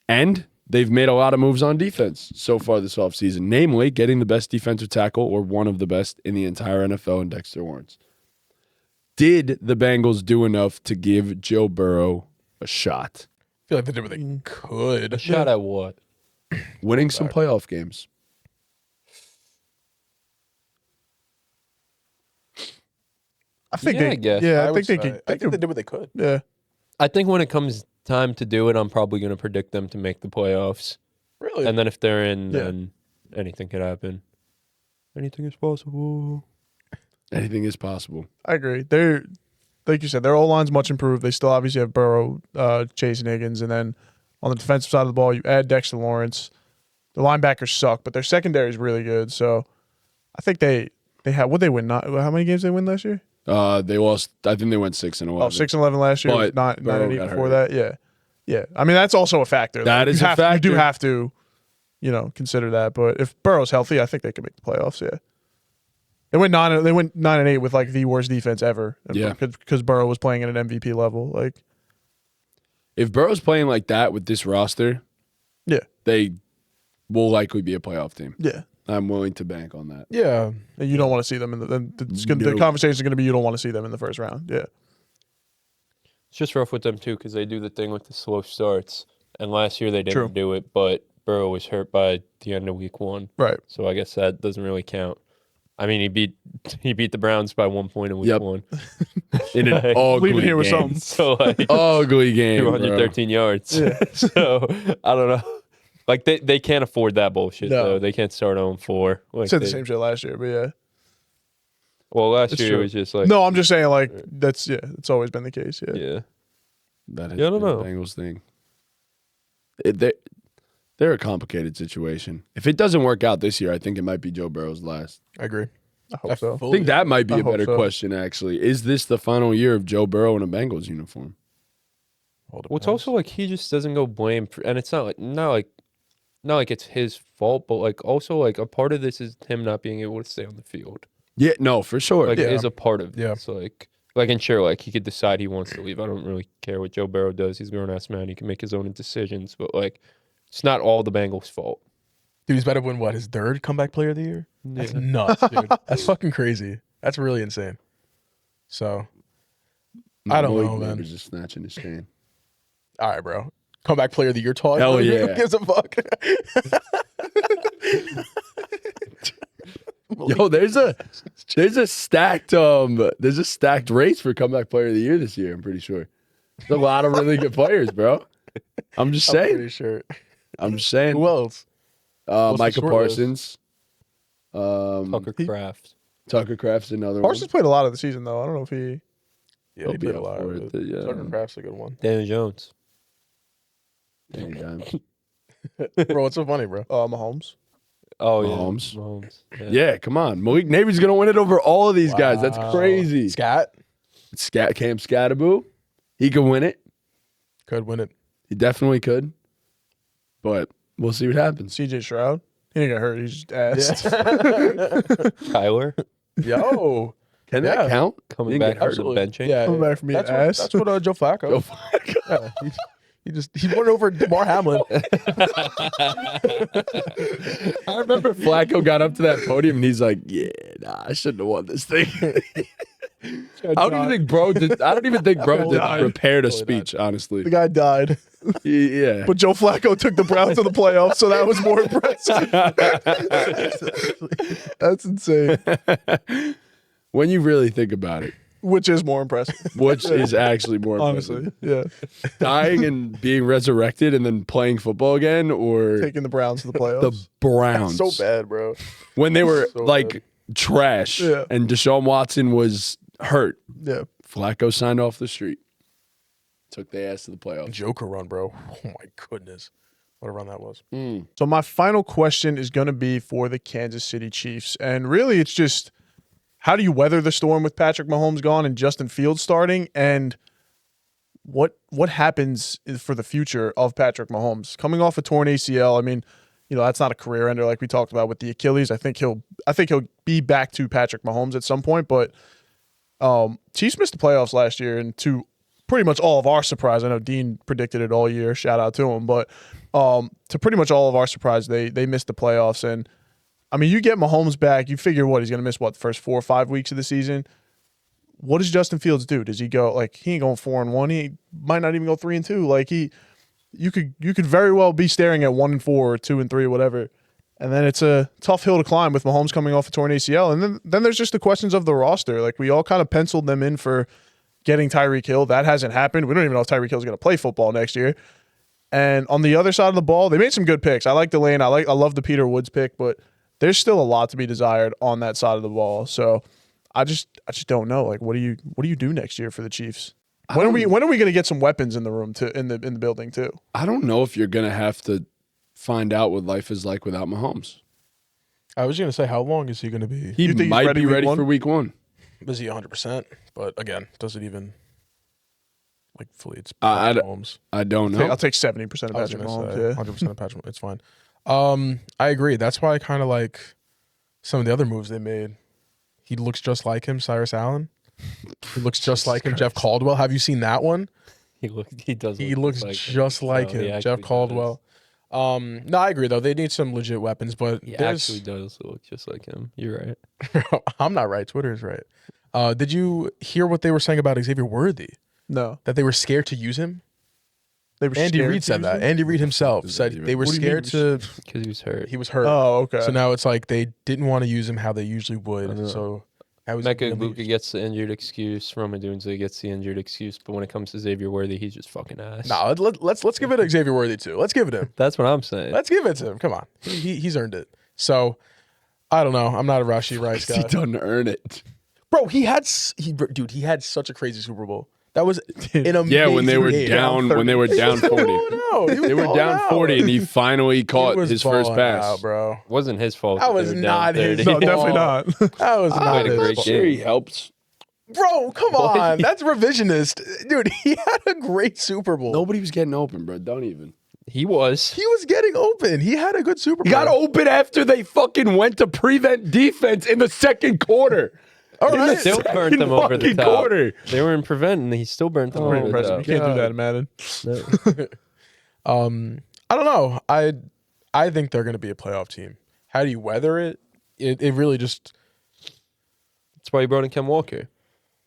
And they've made a lot of moves on defense so far this offseason, namely getting the best defensive tackle or one of the best in the entire NFL in Dexter Lawrence. Did the Bengals do enough to give Joe Burrow a shot? I feel like they did what they could. A shot at what? Winning some playoff games. I think Yeah, they. I guess. Yeah, I would think they say. could. I think they did what they could. Yeah. I think when it comes time to do it, I'm probably going to predict them to make the playoffs. Really? And then if they're in, Yeah. then anything could happen. Anything is possible. Anything is possible. I agree. They're like you said, their O line's much improved. They still obviously have Burrow, Chase, and Higgins, and then on the defensive side of the ball, you add Dexter Lawrence. The linebackers suck, but their secondary is really good. So I think they have. What they win? Not how many games they win last year? They lost. I think they went 6-11. Oh, 6-11 last year. But Not Burrow 9-8 got before hurt. that. Yeah, yeah. I mean, that's also a factor. That is you a have to- You do factor. have to, consider that. But if Burrow's healthy, I think they could make the playoffs. Yeah. They went 9-8 with like the worst defense ever. Yeah. because Burrow was playing at an MVP level. Like, If Burrow's playing like that with this roster, yeah, they will likely be a playoff team. yeah. I'm willing to bank on that. Yeah. And you don't want to see them in the No. conversation is going to be you don't want to see them in the first round. Yeah. It's just rough with them, too, because they do the thing with the slow starts. And last year they didn't True. do it, but Burrow was hurt by the end of week 1. Right. So I guess that doesn't really count. I mean, he beat the Browns by 1 point in week Yep. 1. In an Like, ugly leaving here with game. something. So, like, Ugly game, bro. 213 yards. So, I don't know. Like, they can't afford that bullshit, No. though. They can't start 0-4. Like, Said the same shit last year, but yeah. Well, last It's year true. it was just like... No, I'm just saying like it's always been the case. Yeah. Yeah. That has Yeah, I don't been know. the Bengals thing. They're a complicated situation. If it doesn't work out this year, I think it might be Joe Burrow's last. I agree. I hope so. I think that might be I a hope better so. question, actually. Is this the final year of Joe Burrow in a Bengals uniform? Well, it's also like he just doesn't go blame for, and it's not like it's his fault, but like also like a part of this is him not being able to stay on the field. Yeah, no, for sure. Like Yeah. it is a part of Yeah. this. Like and sure, like he could decide he wants to leave. I don't really care what Joe Burrow does. He's a grown ass man. He can make his own decisions, but like it's not all the Bengals' fault. Dude, he's about to win what, his third comeback player of the year? That's Yeah. nuts, dude. That's fucking crazy. That's really insane. So, I don't Malik know, man. Neighbors just snatching his chain. all right, bro. Comeback player of the year talk. Hell Who yeah. gives a fuck? Yo, there's a stacked race for comeback player of the year this year. I'm pretty sure. There's a lot of really good players, bro. I'm just I'm saying. pretty sure. I'm just saying. Who else? the Micah short list? Parsons. Tucker Kraft. Tucker Kraft's another Parsons played a lot of the season though. I don't know if he. Yeah, He'll he be played a up lot. for Of it, it. yeah. Tucker Kraft's a good one. Daniel Jones. one. Anytime. Bro, what's so funny, bro? Mahomes. Oh Mahomes. yeah, Mahomes. Yeah, come on. Malik Neighbor's going to win it over all of these guys. That's Wow. crazy. Scat Cam Scattaboo, he could win it. could win it. He definitely could. But we'll see what happens. CJ Stroud. He didn't get hurt. He just asked. Kyler Yo, Can Yeah. that count? coming He back didn't get from the absolutely. benching. Yeah, Coming back from being that's what, asked. that's what Joe Flacco. Joe Flacco. Yeah, he won over DeMar Hamlin. I remember Flacco got up to that podium and he's like, "Yeah, I shouldn't have won this thing." I don't even think bro did Died. prepared a speech, honestly. The guy died. Yeah. But Joe Flacco took the Browns to the playoffs, so that was more impressive. That's insane. When you really think about it, Which is more impressive, which is actually more honestly. impressive? Yeah. Dying and being resurrected and then playing football again, or Taking the Browns to the playoffs. the Browns So bad, bro. when they were So like bad. trash Yeah. and Deshaun Watson was hurt. Yeah. Flacco signed off the street, took their ass to the playoffs. Joker run, bro. Oh my goodness, what a run that was. So my final question is going to be for the Kansas City Chiefs. And really it's just, how do you weather the storm with Patrick Mahomes gone and Justin Fields starting? And what happens for the future of Patrick Mahomes? Coming off a torn ACL, I mean, that's not a career ender like we talked about with the Achilles. I think he'll be back to Patrick Mahomes at some point, but Chiefs missed the playoffs last year, and to pretty much all of our surprise, I know Dean predicted it all year, shout out to him, but to pretty much all of our surprise, they missed the playoffs. And I mean, you get Mahomes back, you figure he's going to miss the first 4 or 5 weeks of the season. What does Justin Fields do? Does he go he ain't going 4-1? He might not even go 3-2. Like you could very well be staring at 1-4 or 2-3, whatever. And then it's a tough hill to climb with Mahomes coming off a torn ACL. And then there's just the questions of the roster. Like we all kind of penciled them in for getting Tyreek Hill. That hasn't happened. We don't even know if Tyreek Hill is going to play football next year. And on the other side of the ball, they made some good picks. I like the lane. I love the Peter Woods pick, but there's still a lot to be desired on that side of the ball. So I just don't know. Like, what do you do next year for the Chiefs? When are we going to get some weapons in the room in the building too? I don't know if you're gonna have to find out what life is like without Mahomes. I was gonna say, how long is he gonna be? He You think he's might ready be week ready one? for week one. Is he 100%? But again, does it even fully? It's I Mahomes. I don't I'll know. take 70% of I was Patrick gonna Mahomes. say Yeah. 100% of Patrick. It's fine. I agree. That's why I kind of like some of the other moves they made. He looks just like him, Cyrus Allen. He looks just like him, Jeff Caldwell. Have you seen that one? He does. He look looks just like just like him. No, he him, actually Jeff Caldwell. No, I agree though. They need some legit weapons, but He there's actually does look just like him. You're right. I'm not right. Twitter is right. Did you hear what they were saying about Xavier Worthy? No. That they were scared to use him? They were Andy scared Reid to said use that. him? Andy Reid himself Does said that even- they were What do you mean scared to. Because he was hurt. He was hurt. Oh, okay. So now it's like they didn't want to use him how they usually would. So that was Mecca really- Ibuka gets the injured excuse. Roman Dunze gets the injured excuse. But when it comes to Xavier Worthy, he's just fucking ass. Nah, let's give it to Xavier Worthy too. Let's give it to him. That's what I'm saying. Let's give it to him. Come on, he's earned it. So I don't know. I'm not a Rashi Rice He guy, doesn't earn it. bro. He had such a crazy Super Bowl. That was an amazing Yeah, when they were game. down 40. No, he was They were balling down out. 40 and he finally He caught was his first balling pass. out, bro. Wasn't his fault. That they was were down not his 30. No, fault. definitely not. That was not played a his great fault. game. Sure, he helped. Bro, come What? on. That's revisionist. Dude, he had a great Super Bowl. Nobody was getting open, bro. Don't even. He was. He was getting open. He had a good Super Bowl. He got open after they fucking went to prevent defense in the second quarter. All in right. the Still second burnt them over the fucking top. quarter. They were in prevent, and he still burnt them Pretty over the impressive. top. You can't do that in Madden. I don't know. I think they're going to be a playoff team. How do you weather it? It really just That's why he brought in Ken Walker.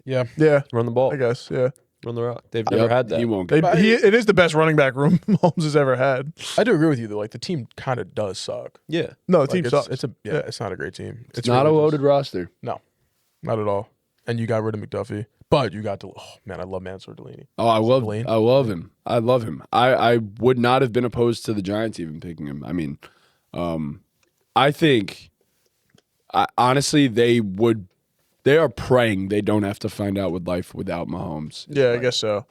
yeah. Yeah, Run the ball. I guess. Yeah. Run the rock. They've Yep, never had that. He won't They, get it is the best running back room Mahomes has ever had. I do agree with you though. Like the team kind of does suck. Yeah. No, the Like, team it's, sucks. it's a yeah, it's not a great team. It's not a really loaded roster. just- not at all. And you got rid of McDuffie, but you got oh man, I love Mansour Delaney. Oh, I love Blaine. him. I love him. I would not have been opposed to the Giants even picking him. I mean, I think honestly they are praying they don't have to find out what life without Mahomes. Yeah, I guess so.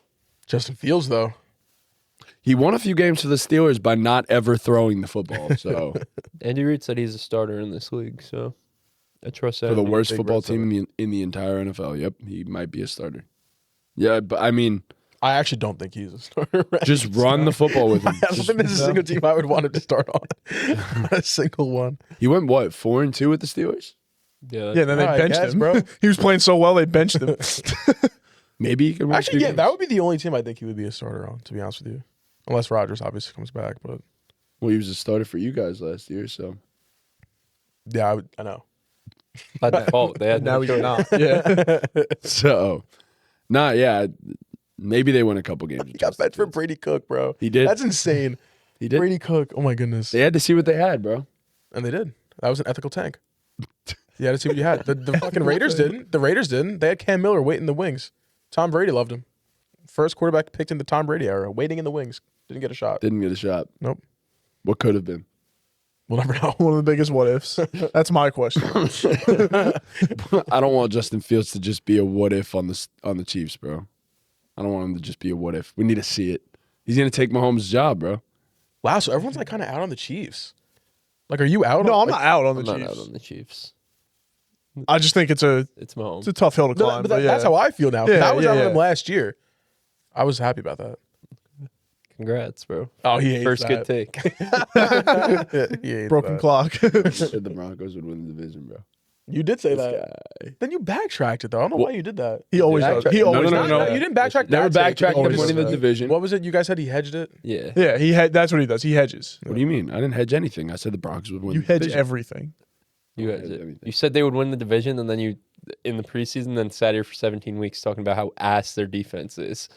Justin Fields though. He won a few games for the Steelers by not ever throwing the football. So Andy Reid said he's a starter in this league, so I trust that. for the worst big football red team in the entire NFL, yep, he might be a starter. Yeah, but I mean, I actually don't think he's a starter. just run the football with him. I don't think there's a single team I would want him to start on. Not a single one. He went what 4-2 with the Steelers? Yeah, Yeah, then they I benched guess, him, bro. He was playing so well, they benched him. Maybe he could. Win Actually, 2 yeah, games. that would be the only team I think he would be a starter on, to be honest with you. Unless Rodgers obviously comes back. But Well, he was a starter for you guys last year, so yeah, I know. by default, they had now no he's choice. not. Yeah. yeah. Maybe they win a couple games. He got benched for Brady Cook, bro. He did. That's insane. He did. Brady Cook. Oh my goodness. They had to see what they had, bro. And they did. That was an ethical tank. You had to see what you had. The fucking Raiders didn't. The Raiders didn't. They had Cam Miller waiting in the wings. Tom Brady loved him. First quarterback picked in the Tom Brady era, waiting in the wings. Didn't get a shot. Didn't get a shot. Nope. What could have been? We'll never know. One of the biggest what ifs. That's my question. I don't want Justin Fields to just be a what if on the Chiefs, bro. I don't want him to just be a what if. We need to see it. He's gonna take Mahomes' job, bro. Wow, so everyone's like kind of out on the Chiefs. Like, are you out? No, on, I'm not out on the I'm not Chiefs. out on the Chiefs. I just think it's a Mahomes. tough hill to No, climb. but but yeah. that's how I feel now. 'Cause Yeah, I was yeah, out on yeah. him last year. I was happy about that. Congrats, bro. Oh, he hates First that. good take. He hates broken that. clock. Said the Broncos would win the division, bro. You did say This that. guy. Then you backtracked it though. I don't know why you did that. He always does. He No, always no, does. no, that. You didn't backtrack. Never that take. backtracked him always winning the does that. division. What was it? You guys said he hedged it. Yeah. Yeah, that's what he does. He hedges. What do you mean? I didn't hedge anything. I said the Broncos would win. You the hedge division. everything. You hedge guys, everything. you said they would win the division, and then you, in the preseason, then sat here for 17 weeks talking about how ass their defense is.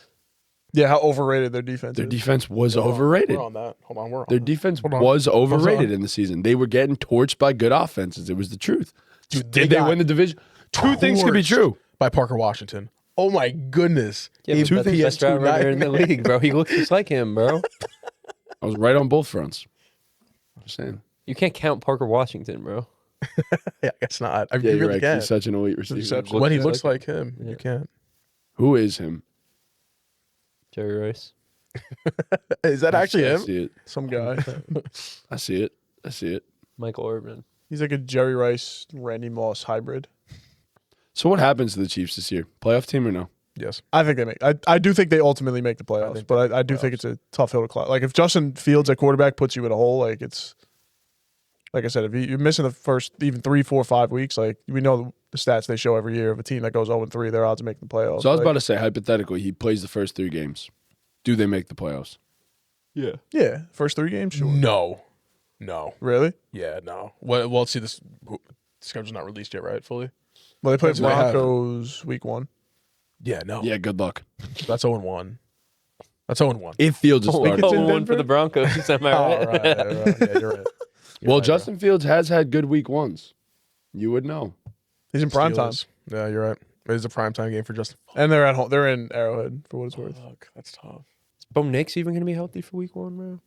Yeah, how overrated their defense Their is. defense was Hold on, overrated. We're on that. Hold on. We're on Their that. defense Hold on. was overrated on. in the season. They were getting torched by good offenses. It was the truth. Dude, Did they got win the division? Two things could be torched true. by Parker Washington. Oh my goodness. Yeah, He but that's the PS2 best route runner in the nightmare. league, bro. He looks just like him, bro. I was right on both fronts. I'm just saying. You can't count Parker Washington, bro. Yeah, I guess not. I Yeah, you you're really right. can't. He's such an elite receiver. Exception. When he Looks looks like like him, Yeah. you can't. Who is him? Jerry Rice. Is that actually I him? see it. Some guy. I see it. I see it. Michael Irvin. He's like a Jerry Rice, Randy Moss hybrid. So what happens to the Chiefs this year? Playoff team or no? Yes. I think they make. I do think they ultimately make the playoffs, think but they I do think it's a tough hill to climb. Like if Justin Fields at quarterback puts you in a hole, like it's like I said, if you're missing the first even 3, 4, 5 weeks, like we know the stats they show every year of a team that goes 0-3, their odds of making the playoffs. So I was Like, about to say, hypothetically, he plays the first 3 games. Do they make the playoffs? Yeah. yeah, first 3 games, sure. No. Really? Yeah, no. Well, let's see this. Schedule's not released yet, right? Fully? Well, they play That's what I have. Broncos week 1. Yeah, no. Yeah, good luck. That's 0-1. That's 0-1. If Fields is Oh, starting. it's in one for Denver? the Broncos. Am I Oh, right? right. Yeah, you're right. You're Well, right, Justin Fields has had good week ones. You would know. He's in bro. prime time, Steelers. Yeah, you're right. It is a primetime game for Justin. and they're at home. They're in Arrowhead for what it's worth. Fuck, that's tough. Is Bo Nix even going to be healthy for week 1, bro?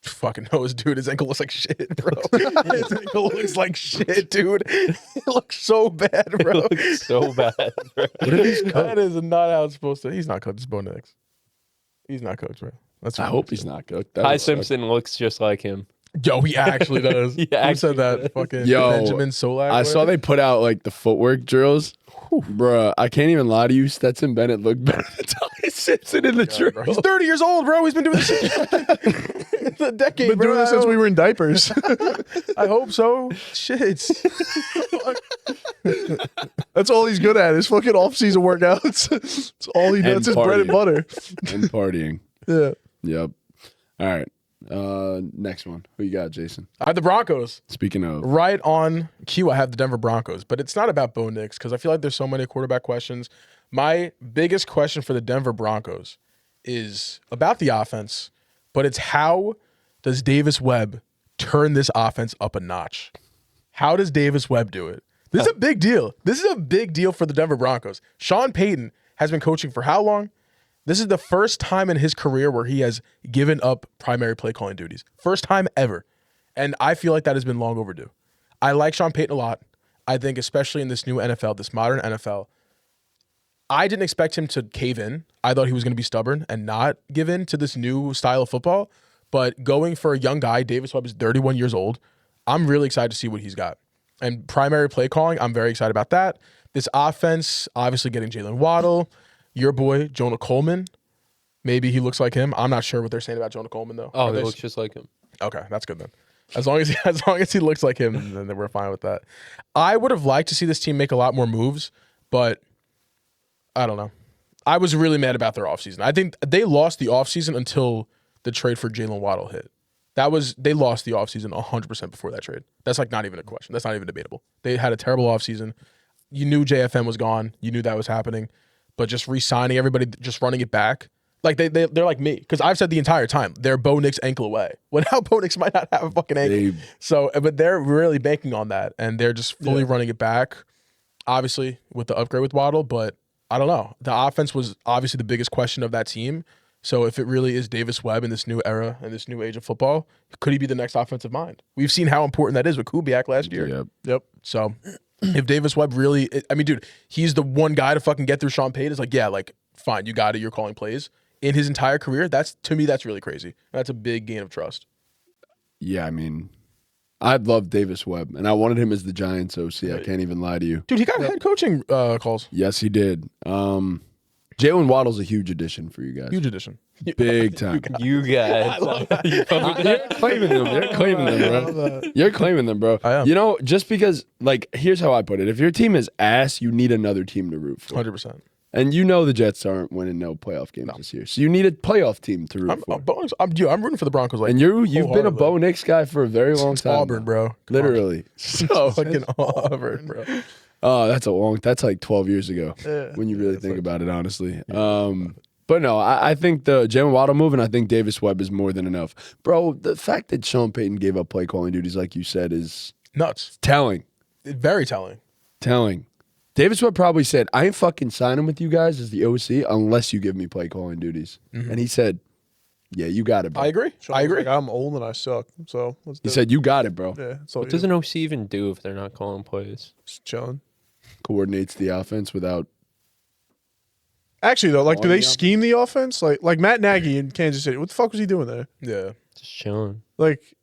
Fucking knows, dude. His ankle looks like shit, bro. His ankle looks like shit, dude. It looks so bad, bro. It looks so bad, bro. That is not how it's supposed to. He's not coached. It's Bo Nix. He's not coached, bro. That's I hope he's not good. That Ty would suck. Simpson looks just like him. Yo, he actually does. He Who actually said that? does. Fucking Yo, Benjamin Solak. I saw whatever? they put out like the footwork drills. Bruh, I can't even lie to you. Stetson Bennett looked better than Ty Simpson in the Yeah, bro. drill. He's 30 years old, bro. He's been doing this it's a decade, Been bro. doing this since we were in diapers. I hope so. Shit. That's all he's good at is fucking off-season workouts. That's all he does. And Is bread and partying. butter. And partying. Yeah. Yep. All right. Next one. Who you got, Jason? I have the Broncos. Speaking of, Right on cue, I have the Denver Broncos, but it's not about Bo Nix because I feel like there's so many quarterback questions. My biggest question for the Denver Broncos is about the offense, but it's how does Davis Webb turn this offense up a notch? How does Davis Webb do it? This is a big deal. This is a big deal for the Denver Broncos. Sean Payton has been coaching for how long? This is the first time in his career where he has given up primary play calling duties. First time ever. And I feel like that has been long overdue. I like Sean Payton a lot. I think especially in this new NFL, this modern NFL, I didn't expect him to cave in. I thought he was going to be stubborn and not give in to this new style of football. But going for a young guy, Davis Webb is 31 years old. I'm really excited to see what he's got. And primary play calling, I'm very excited about that. This offense, obviously getting Jalen Waddle, your boy, Jonah Coleman. Maybe he looks like him. I'm not sure what they're saying about Jonah Coleman, though. Oh, he looks just like him. Okay, that's good then. As long as he looks like him, then we're fine with that. I would have liked to see this team make a lot more moves, but I don't know. I was really mad about their offseason. I think they lost the offseason until the trade for Jalen Waddle hit. They lost the offseason 100% before that trade. That's like not even a question. That's not even debatable. They had a terrible offseason. You knew JFM was gone. You knew that was happening. But just re-signing everybody, just running it back. Like they're like me. Because I've said the entire time, they're Bo Nix ankle away. Well, now Bo Nix might not have a fucking ankle. But they're really banking on that. And they're just fully running it back. Obviously, with the upgrade with Waddle. But I don't know. The offense was obviously the biggest question of that team. So if it really is Davis Webb in this new era and this new age of football, could he be the next offensive mind? We've seen how important that is with Kubiak last year. Yep. So if Davis Webb really, I mean, dude, he's the one guy to fucking get through Sean Payton. It's like, yeah, like, fine, you got it. You're calling plays. In his entire career, to me, that's really crazy. That's a big gain of trust. Yeah, I mean, I'd love Davis Webb, and I wanted him as the Giants OC. I can't even lie to you. Dude, he got head coaching calls. Yes, he did. Jalen Waddle's a huge addition for you guys. Huge addition. Big time. You guys. You're claiming them. You're claiming them, bro. You're claiming them, bro. I am. You know, just because, like, here's how I put it. If your team is ass, you need another team to root for. 100%. And you know the Jets aren't winning no playoff games this year. So you need a playoff team to root for. I'm rooting for the Broncos. Like, And you've been a Bo Nix guy for a very long time. Auburn, now. bro. Literally. So fucking Auburn, bro. Oh, that's like 12 years ago when you really think about it, honestly. But no, I think the Jalen Waddle move and I think Davis Webb is more than enough. Bro, the fact that Sean Payton gave up play calling duties, like you said, is Nuts. telling. Very telling. Telling. Davis Webb probably said, I ain't fucking signing with you guys as the OC unless you give me play calling duties. And he said, yeah, you got it, bro. I agree. I agree. Like, I'm old and I suck. So let's do He said, you got it, bro. yeah, it's all What you. does an OC even do if they're not calling plays? Just chilling. Coordinates the offense without. Actually, though, like, do On they the scheme the offense? Like Matt Nagy in Kansas City. What the fuck was he doing there? Yeah. Just chilling, Like,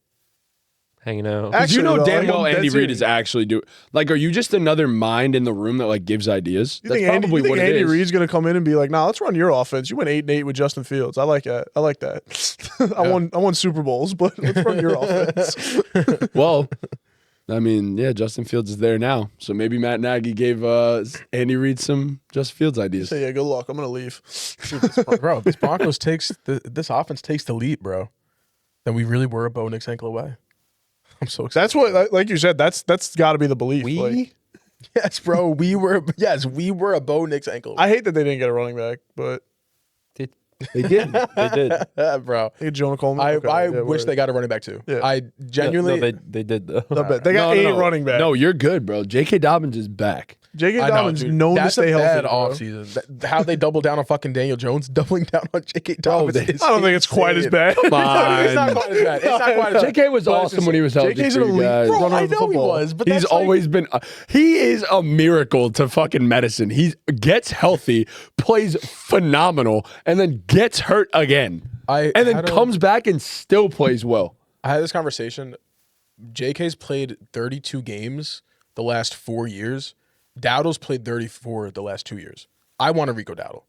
hanging out. Actually, Because you know though, damn like, well I'm Andy dead Reid serious. is actually doing. Like, are you just another mind in the room that like gives ideas? you That's think Andy, probably what it Andy is. Reid's gonna come in and be like, "Nah, let's run your offense. You went 8-8 with Justin Fields. I like that. I like that. I won Super Bowls, but let's run your offense." Well, I mean, yeah, Justin Fields is there now, so maybe Matt Nagy gave Andy Reid some Justin Fields ideas. So yeah, good luck. I'm gonna leave. Bro, this Broncos this offense takes the leap, bro. Then we really were a Bo Nix ankle away. I'm so excited. That's what, like you said, that's got to be the belief. We? Like, Yes, bro. We were a Bo Nix ankle. I hate that they didn't get a running back, but They did. They did. Bro. they get Jonah Coleman. I Okay, yeah, wish word. they got a running back too. Yeah. I genuinely No, they did though. Not bad. They got eight running backs. No, you're good, bro. J.K. Dobbins is back. J.K. I know, Dobbins dude. known to That's stay a bad healthy. bro. offseason. How they double down on fucking Daniel Jones, doubling down on J.K. Dobbins. they- is I don't think it's quite as insane. bad. Come on. It's not quite as bad. It's not quite as bad. J.K. was But it's awesome just- when he was healthy JK's for an you elite guys. runner Bro, I of the know he football. was, but He's that's like- always been. He is a miracle to fucking medicine. He gets healthy, plays phenomenal, and then gets hurt again, and then comes back and still plays well. I had this conversation. JK's played 32 games the last 4 years. Dowdle's played 34 the last 2 years. I want a Rico Dowdle.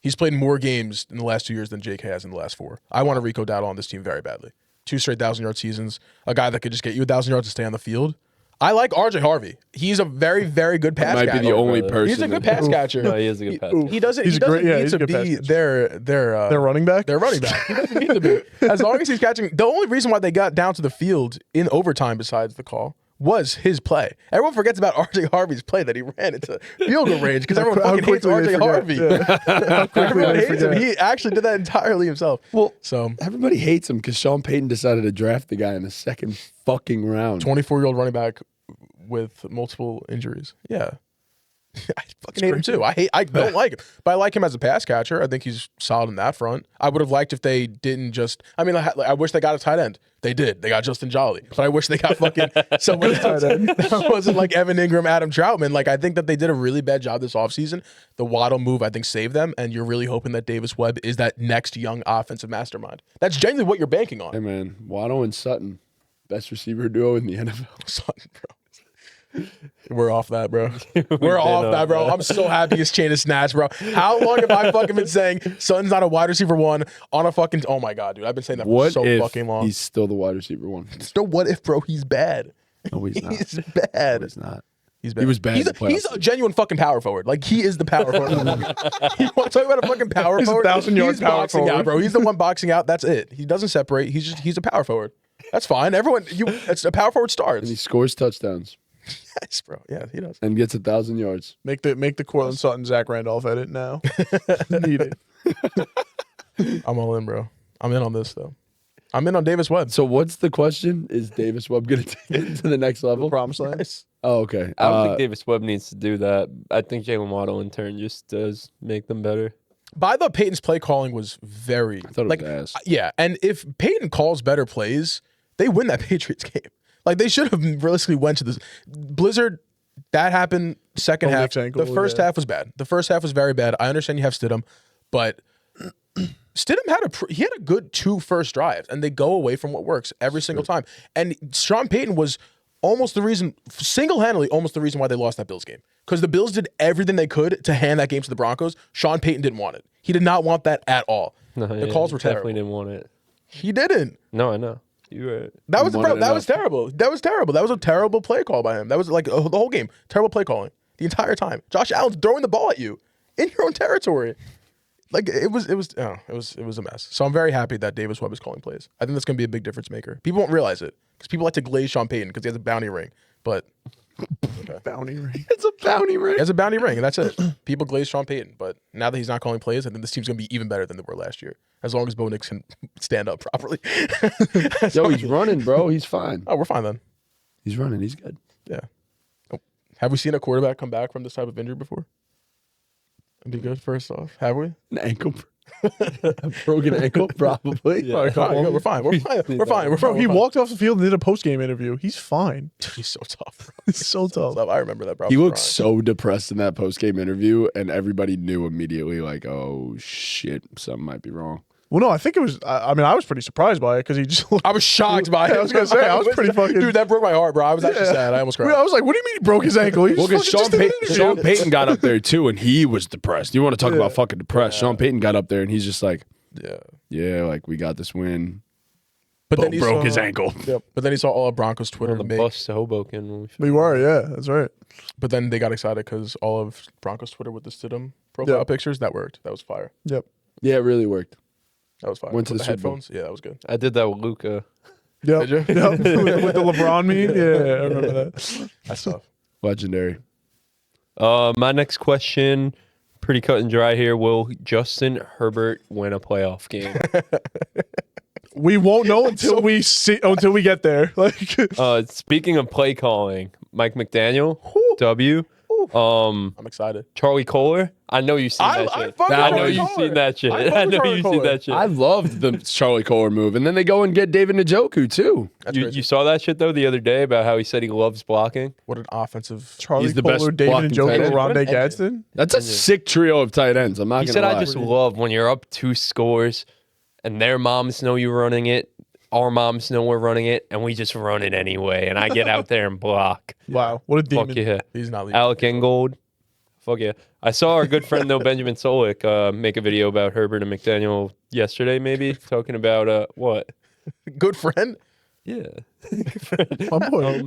He's played more games in the last 2 years than JK has in the last 4. I want a Rico Dowdle on this team very badly. 2 straight 1,000-yard seasons. A guy that could just get you 1,000 yards to stay on the field. I like RJ Harvey. He's a very, very good pass Might catcher. be the only person. He's a good pass catcher. No, he is a good pass. He doesn't. He's He a great- doesn't yeah, need he's a to good pass be catcher. their running back. Their running back. He doesn't need to be. As long as he's catching. The only reason why they got down to the field in overtime, besides the call, was his play. Everyone forgets about RJ Harvey's play that he ran into field goal range because everyone How fucking hates quickly they RJ forget. Harvey. Yeah. How quickly Everyone they hates him. forget. He actually did that entirely himself. Well, So everybody hates him because Sean Payton decided to draft the guy in the second fucking round. 24-year-old running back with multiple injuries. Yeah. I fucking hate him too. I don't like him, but I like him as a pass catcher. I think he's solid in that front. I would have liked if they didn't just. I mean, I wish they got a tight end. They did. They got Justin Jolly, but I wish they got fucking someone else that wasn't like Evan Ingram, Adam Troutman. Like I think that they did a really bad job this offseason. The Waddle move, I think, saved them, and you're really hoping that Davis Webb is that next young offensive mastermind. That's genuinely what you're banking on. Hey man, Waddle and Sutton, best receiver duo in the NFL. Sutton, bro. We're off that, bro. We're off that, bro. I'm so happy his chain is snatched, bro. How long have I fucking been saying Sutton's not a wide receiver one on a fucking... Oh, my God, dude. I've been saying that for so fucking long. He's still the wide receiver one? So what if, bro, he's bad? No, he's not. He's bad. No, he's not. He's bad. He was bad. He's a genuine fucking power forward. Like, he is the power forward. You want to talk about a fucking power forward? He's 1,000-yard power boxing forward. out, bro. He's the one boxing out. That's it. He doesn't separate. He's a power forward. That's fine. It's a power forward starts. And he scores touchdowns. Yes, bro. Yeah, he does. And gets 1,000 yards. Make the Cortland Sutton Zach Randolph edit now. Need it. I'm all in, bro. I'm in on this though. I'm in on Davis Webb. So what's the question? Is Davis Webb going to take it to the next level? Promise land. Oh, okay. I don't think Davis Webb needs to do that. I think Jalen Waddle in turn just does make them better. But I thought Peyton's play calling was very I thought it like was ass. yeah. And if Peyton calls better plays, they win that Patriots game. Like they should have realistically went to this Blizzard. That happened second half. Ankle, The first half was bad. The first half was very bad. I understand you have Stidham, but Stidham had a good 2 first drives, and they go away from what works every single time. And Sean Payton was almost the reason, single-handedly, almost the reason why they lost that Bills game. Because the Bills did everything they could to hand that game to the Broncos. Sean Payton didn't want it. He did not want that at all. No, the calls were terrible. Definitely didn't want it. He didn't. No, I know. You're right. That was wanted that was enough. terrible. That was terrible. That was a terrible play call by him. That was like the whole game. Terrible play calling the entire time. Josh Allen's throwing the ball at you in your own territory. Like it was a mess. So I'm very happy that Davis Webb is calling plays. I think that's gonna be a big difference maker. People won't realize it because people like to glaze Sean Payton because he has a bounty ring. But Bounty ring. It's a bounty ring. he has a bounty ring and that's it. People glaze Sean Payton. But now that he's not calling plays, I think this team's gonna be even better than they were last year. As long as Bo Nix can stand up properly. Yo, he's running, bro. He's fine. Oh, we're fine then. He's running. He's good. Yeah. Oh. Have we seen a quarterback come back from this type of injury before? It'd be good first off. Have we? An ankle. A broken ankle, probably. Yeah. All right, we're fine. We're fine. We're fine. Bro, he walked off the field and did a post-game interview. He's fine. He's so tough. Bro. He's so tough. I remember that, bro. He looked so depressed in that post-game interview, and everybody knew immediately, like, oh, shit, something might be wrong. Well, no, I think it was. I mean, I was pretty surprised by it because he just. I was shocked by it. I was gonna say, I was pretty fucking. Dude, that broke my heart, bro. I was actually sad. I almost cried. I was like, "What do you mean he broke his ankle?" He Well, because just fucking just did an Sean interview. Payton got up there, too, and he was depressed. You want to talk about fucking depressed. Sean Payton got up there, and he's just like, yeah, like, we got this win. But then he broke saw, his ankle. Yep. But then he saw all of Broncos Twitter On the bus to Hoboken. We were, yeah, that's right. But then they got excited because all of Broncos Twitter with the Stidham profile pictures, that worked. That was fire. Yep. Yeah, it really worked. That was fire. Went to With the Super Bowl. headphones. Yeah, that was good. I did that with Luca. Yep. Did you? Yep. with the LeBron meme. Yeah, I remember that. That's tough. Legendary. My next question, pretty cut and dry here. Will Justin Herbert win a playoff game? We won't know until we get there. Like, Speaking of play calling, Mike McDaniel, W. I'm excited. Charlie Kohler. I know you've seen that shit. I know you've seen that shit. I know you've seen that shit. I loved the Charlie Kohler move, and then they go and get David Njoku, too. You saw that shit, though, the other day about how he said he loves blocking? What an offensive. Charlie He's the best Kohler, David blocking tight Njoku, end. Rondé What an Gadsden. That's a sick trio of tight ends. I'm not He going said, to lie. I just love when you're up 2 scores and their moms know you're running it, our moms know we're running it, and we just run it anyway, and I get out there and block. Wow, what a demon. Fuck yeah. He's not leaving. Alec Ingold. Fuck yeah. I saw our good friend, though, Benjamin Solik, make a video about Herbert and McDaniel yesterday, maybe, talking about what? Good friend. Yeah. My boy.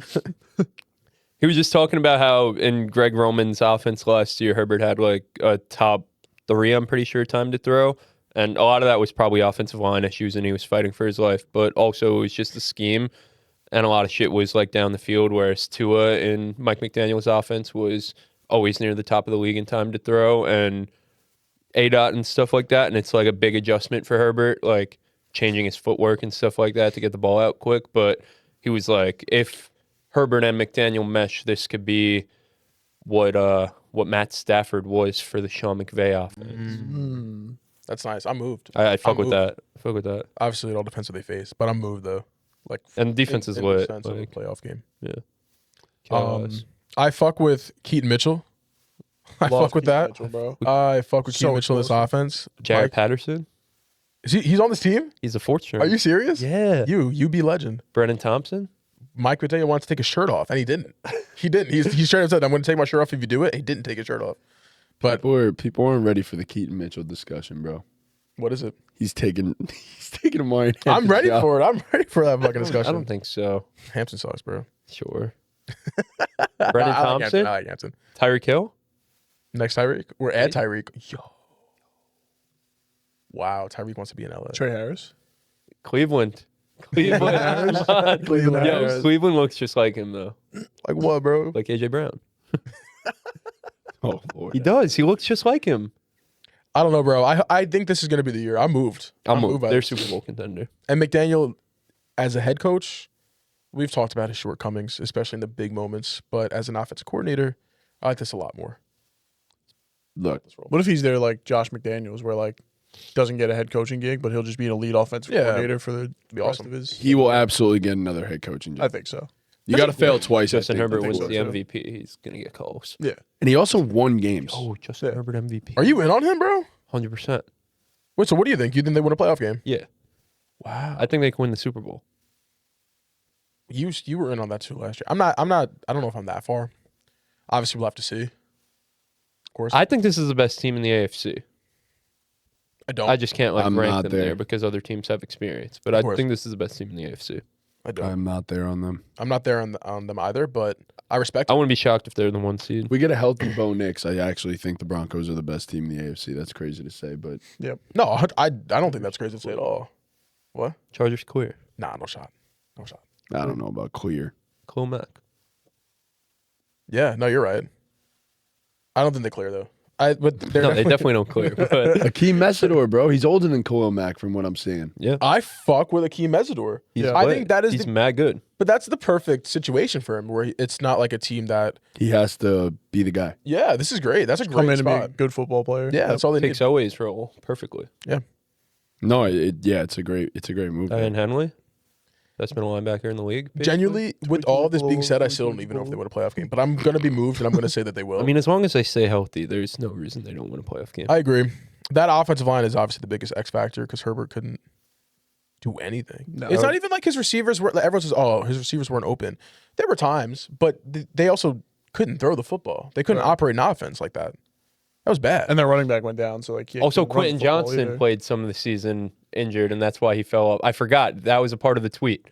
He was just talking about how in Greg Roman's offense last year, Herbert had like a top 3, I'm pretty sure, time to throw. And a lot of that was probably offensive line issues and he was fighting for his life. But also it was just the scheme. And a lot of shit was like down the field, whereas Tua in Mike McDaniel's offense was always near the top of the league in time to throw and ADOT and stuff like that. And it's like a big adjustment for Herbert, like changing his footwork and stuff like that to get the ball out quick. But he was like, if Herbert and McDaniel mesh, this could be what what Matt Stafford was for the Sean McVay offense. Mm. That's nice. I'm moved. I fuck I'm with moved. that. I fuck with that. Obviously, it all depends who they face, but I'm moved though. Like, And defense is in lit. the sense of a Like, playoff game. chaos. I fuck with Keaton Mitchell. I Love fuck with Keaton that. Mitchell, bro. I fuck with So Keaton Mitchell in this explosive. offense. Jared Mike, Patterson. he's on this team? He's a fourth string. Are you serious? Yeah. You be legend. Brennan Thompson. Mike Vrabel wants to take his shirt off, and he didn't. He didn't. He straight up said, "I'm going to take my shirt off if you do it." He didn't take his shirt off. But People aren't ready for the Keaton Mitchell discussion, bro. what is it? He's taking a Mario. I'm ready for it. I'm ready for that fucking discussion. I don't think so. Hampton sucks, bro. Sure. Brennan I like Thompson. I like Hampton. Tyreek Hill. Next Tyreek. We're at Tyreek. Yo. Wow, Tyreek wants to be in LA. Trey Harris. Cleveland. Cleveland. Cleveland Yo, Harris. Cleveland looks just like him though. Like what, bro? Like AJ Brown. Oh Lord. He does. He looks just like him. I don't know, bro. I think this is going to be the year. I'm moved. I'm moved by They're this. Super Bowl contender. And McDaniel, as a head coach, we've talked about his shortcomings, especially in the big moments. But as an offensive coordinator, I like this a lot more. Look, What if he's there like Josh McDaniels, where like doesn't get a head coaching gig, but he'll just be an elite offensive Yeah. coordinator for the Be rest awesome. of his? he will absolutely get another head coaching I job. think so. You got to fail twice. I Justin think, Herbert before. was so, the too. MVP. He's gonna get calls. Yeah. And he also won games. Oh, Justin Yeah. Herbert MVP. Are you in on him, bro? 100%? Wait, so what do you think? You think they win a playoff game? Yeah. Wow. I think they can win the Super Bowl. You were in on that too last year. I don't know if I'm that far. Obviously, we'll have to see. Of course. I think this is the best team in the AFC. I don't. I just can't like I'm rank not them there. there because other teams have experience. But Of I course. think this is the best team in the AFC. I don't. I'm not there on them. I'm not there on them either, but I respect I it. wouldn't be shocked if they're the one seed. We get a healthy Bo Nix. I actually think the Broncos are the best team in the AFC. That's crazy to say, but No, I don't think that's crazy to say at all. What? Chargers clear. Nah, no shot. No shot. I don't know about clear. Khalil Mack. Yeah, no, you're right. I don't think they clear though. But they're No, they definitely don't clear. But Akeem Messidor, bro. He's older than Khalil Mack from what I'm seeing. yeah, I fuck with Akeem Mesidor. he's Yeah. I lit. think that is he's the- mad good. But that's the perfect situation for him, where it's not like a team that. He has to be the guy. Yeah, this is great. That's a come great in and be a spot. good football player. Yeah, that's all they need. Takes Oweh's role perfectly. No, it's a great move. Diane Henley. That's been a linebacker in the league. basically. Genuinely, with all this being said, I still don't even know if they win a playoff game. But I'm gonna be moved, and I'm gonna say that they will. I mean, as long as they stay healthy, there's no reason they don't win a playoff game. I agree. That offensive line is obviously the biggest X factor because Herbert couldn't do anything. No. It's not even like his receivers were. Everyone says, "Oh, his receivers weren't open." There were times, but they also couldn't throw the football. They couldn't operate an offense like that. That was bad. And their running back went down, so like Also, Quentin Johnson played some of the season injured, and that's why he fell off. I forgot that was a part of the tweet.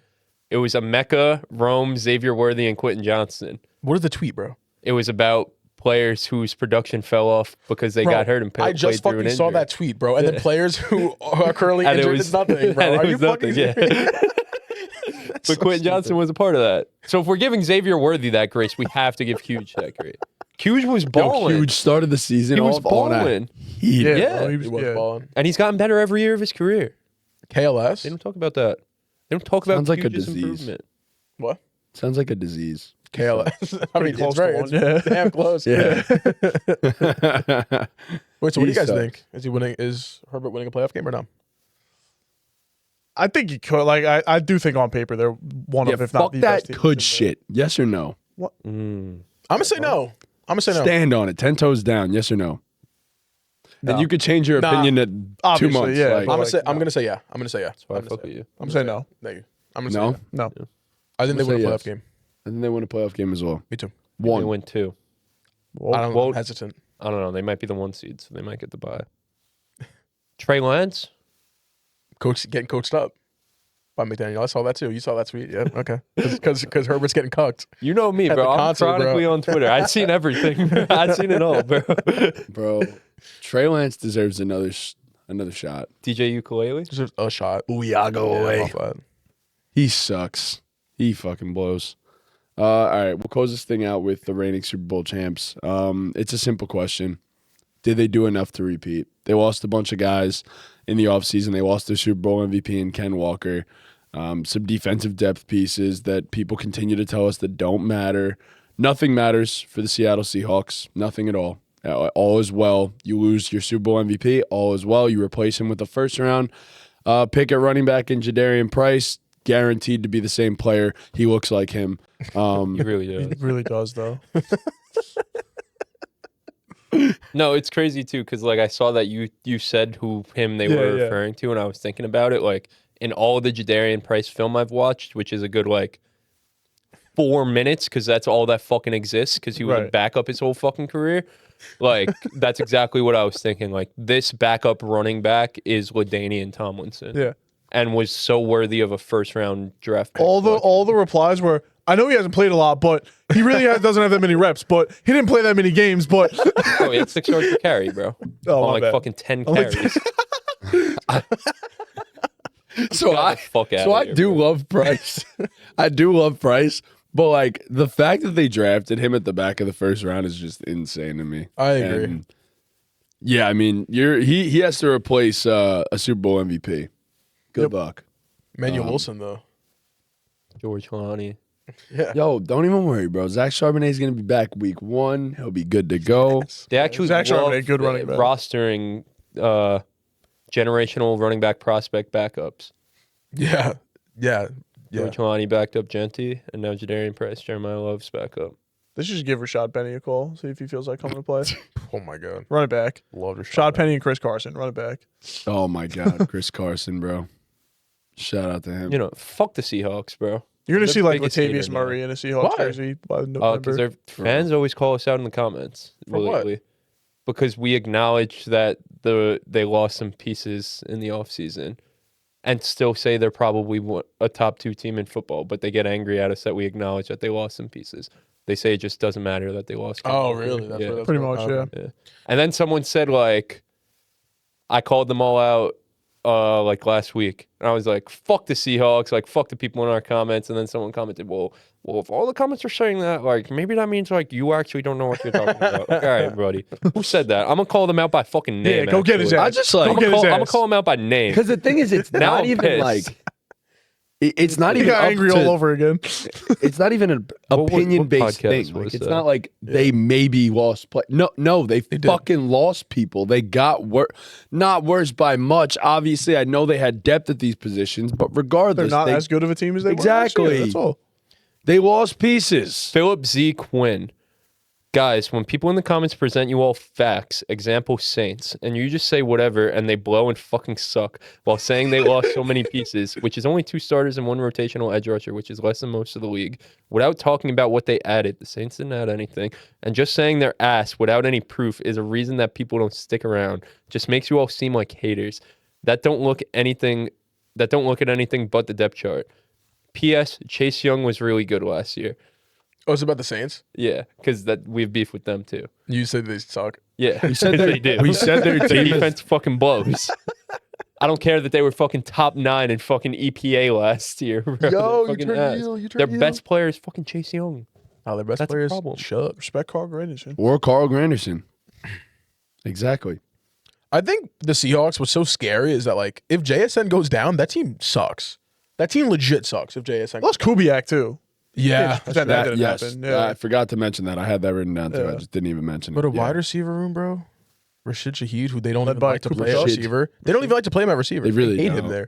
It was Emeka, Rome, Xavier Worthy, and Quentin Johnson. What is the tweet, bro? It was about players whose production fell off because they got hurt and I just played through an fucking saw injury. that tweet, bro. And then players who are currently And it injured was- is nothing, bro. and it Are you was fucking nothing, yeah. serious? But so Quentin Johnson stupid. was a part of that. So if we're giving Xavier Worthy that grace, we have to give Huge that grace. Huge was Yo, balling. huge start of the season. He was all on that balling. heat. Yeah, Yeah. bro, He was balling. And he's gotten better every year of his career. They KLS? don't talk about that. They don't talk about Sounds like a Huge's disease. improvement. What? Sounds like a disease. KLS. I mean, close it's very to one, it's damn close. Yeah. Wait, so what do you He guys sucks. think? Is Herbert winning a playoff game or no? I think he could. Like I do think on paper they're one Yeah, of, if not fuck the that best teams in could the- shit. Yes or no? Mm. I'm gonna say no. I'm gonna say no. Stand on it. 10 toes down. Yes or no? No. And you could change your Nah. opinion at 2 Obviously, months. yeah, like, but- I'm gonna say yeah. I'm gonna say yeah. That's why I I'm gonna fuck say with you. I'm saying no. Thank you. I'm gonna No? say yeah. No. I think they I'm win a gonna playoff say game. I think they win a playoff game as well. Me too. They One. win 2. I don't well- I'm hesitant. I don't know. They might be the 1 seed, so they might get the bye. Trey Lance? Getting coached up by McDaniel. I saw that too. You saw that tweet, yeah? Okay. Because Herbert's getting cucked. You know me, At bro. the I'm concert, bro. chronically on Twitter. I've seen everything. I've seen it all, bro. Bro, Trey Lance deserves another shot. DJ Ukulele? Just a shot. Ouiago Yeah, off that. He sucks. He fucking blows. All right, we'll close this thing out with the reigning Super Bowl champs. It's a simple question. Did they do enough to repeat? They lost a bunch of guys in the offseason. They lost their Super Bowl MVP in Ken Walker. Some defensive depth pieces that people continue to tell us that don't matter. Nothing matters for the Seattle Seahawks. Nothing at all. All is well. You lose your Super Bowl MVP. All is well. You replace him with a first-round pick at running back in Jadarian Price. Guaranteed to be the same player. He looks like him. He really He does. really does, though. No, it's crazy too because like I saw that you said who him they were referring to, and I was thinking about it. Like in all the Jadarian Price film I've watched, which is a good like 4 minutes because that's all that fucking exists because he was a backup his whole fucking career. Like that's exactly what I was thinking. Like this backup running back is LaDainian Tomlinson. Yeah. And was so worthy of a first round draft pick. All the replies were, I know he hasn't played a lot, but he really doesn't have that many reps, but he didn't play that many games, but Oh, he had 6 yards per carry, bro. Oh, On my like bad. fucking 10 like carries. So I do love Price. I do love Price, but like the fact that they drafted him at the back of the first round is just insane to me. I agree. And, yeah, I mean, he has to replace a Super Bowl MVP. Good luck. Manuel Wilson, though. George Kalani. Yeah. Yo, don't even worry, bro. Zach Charbonnet's going to be back week 1. He'll be good to go. They actually Zach Charbonnet, love good running back. rostering generational running back prospect backups. Yeah. Yeah. Yeah. George Kalani backed up Genty, and now Jadarian Price, Jeremiah Love's back up. they should just give Rashad Penny a call, see if he feels like coming to play. Oh, my God. Run it back. Love Rashad Penny and Chris Carson, run it back. Oh, my God. Chris Carson, bro. Shout out to him. You know, fuck the Seahawks, bro. You're going to The see like biggest Latavius hater now. Murray in a Seahawks Why? jersey by Because November. their fans always call us out in the comments. For what? lately. Because we acknowledge that they lost some pieces in the offseason and still say they're probably a top 2 team in football, but they get angry at us that we acknowledge that they lost some pieces. They say it just doesn't matter that they lost. Oh, Kemba. really? That's Yeah. where that's Pretty going. much, Okay. yeah. Yeah. And then someone said, like, I called them all out like last week. And I was like, fuck the Seahawks, like, fuck the people in our comments. And then someone commented, well, if all the comments are saying that, like, maybe that means, like, you actually don't know what you're talking about. Like, all right, buddy. Who said that? I'm going to call them out by fucking name. Yeah, go get his actually. ass. I just like Go get his I'm ass. going to call him out by name. because the thing is, it's Now not I'm even pissed. like it's not He even got up angry to- all over again. It's not even an What opinion-based podcast thing. was Like, it's that? not like they maybe lost play. No, they fucking lost people. They got not worse by much. Obviously, I know they had depth at these positions, but They're regardless, not they, as good of a team as they were last year, Exactly. that's all. they lost pieces. Philip Z. Quinn. Guys, when people in the comments present you all facts, example Saints, and you just say whatever and they blow and fucking suck while saying they lost so many pieces, which is only 2 starters and 1 rotational edge rusher, which is less than most of the league, without talking about what they added, the Saints didn't add anything, and just saying they're ass without any proof is a reason that people don't stick around. Just makes you all seem like haters that don't look at anything but the depth chart. P.S. Chase Young was really good last year. Oh, it's about the Saints? Yeah, because we have beef with them too. You said they suck. Yeah, we said they do. we said their Their team is- defense fucking blows. I don't care that they were fucking top 9 in fucking EPA last year. Bro. They're fucking ass. Their best player is fucking Chase Young. Oh, their best That's a players. problem. Chuck. Respect Carl Granderson. Or Carl Granderson. Exactly. I think the Seahawks, what's so scary is that, like, if JSN goes down, that team sucks. That team legit sucks if JSN Lost Kubiak, too. Yeah. That didn't Yes, happen. Yeah. I forgot to mention that. I had that written down too. I Yeah. just didn't even mention But it. a wide receiver room, bro. Rashid Shaheed, who they don't Led even by like to Cooper play at Kupp. receiver. They don't even like to play him at receiver. They really hate don't. him there.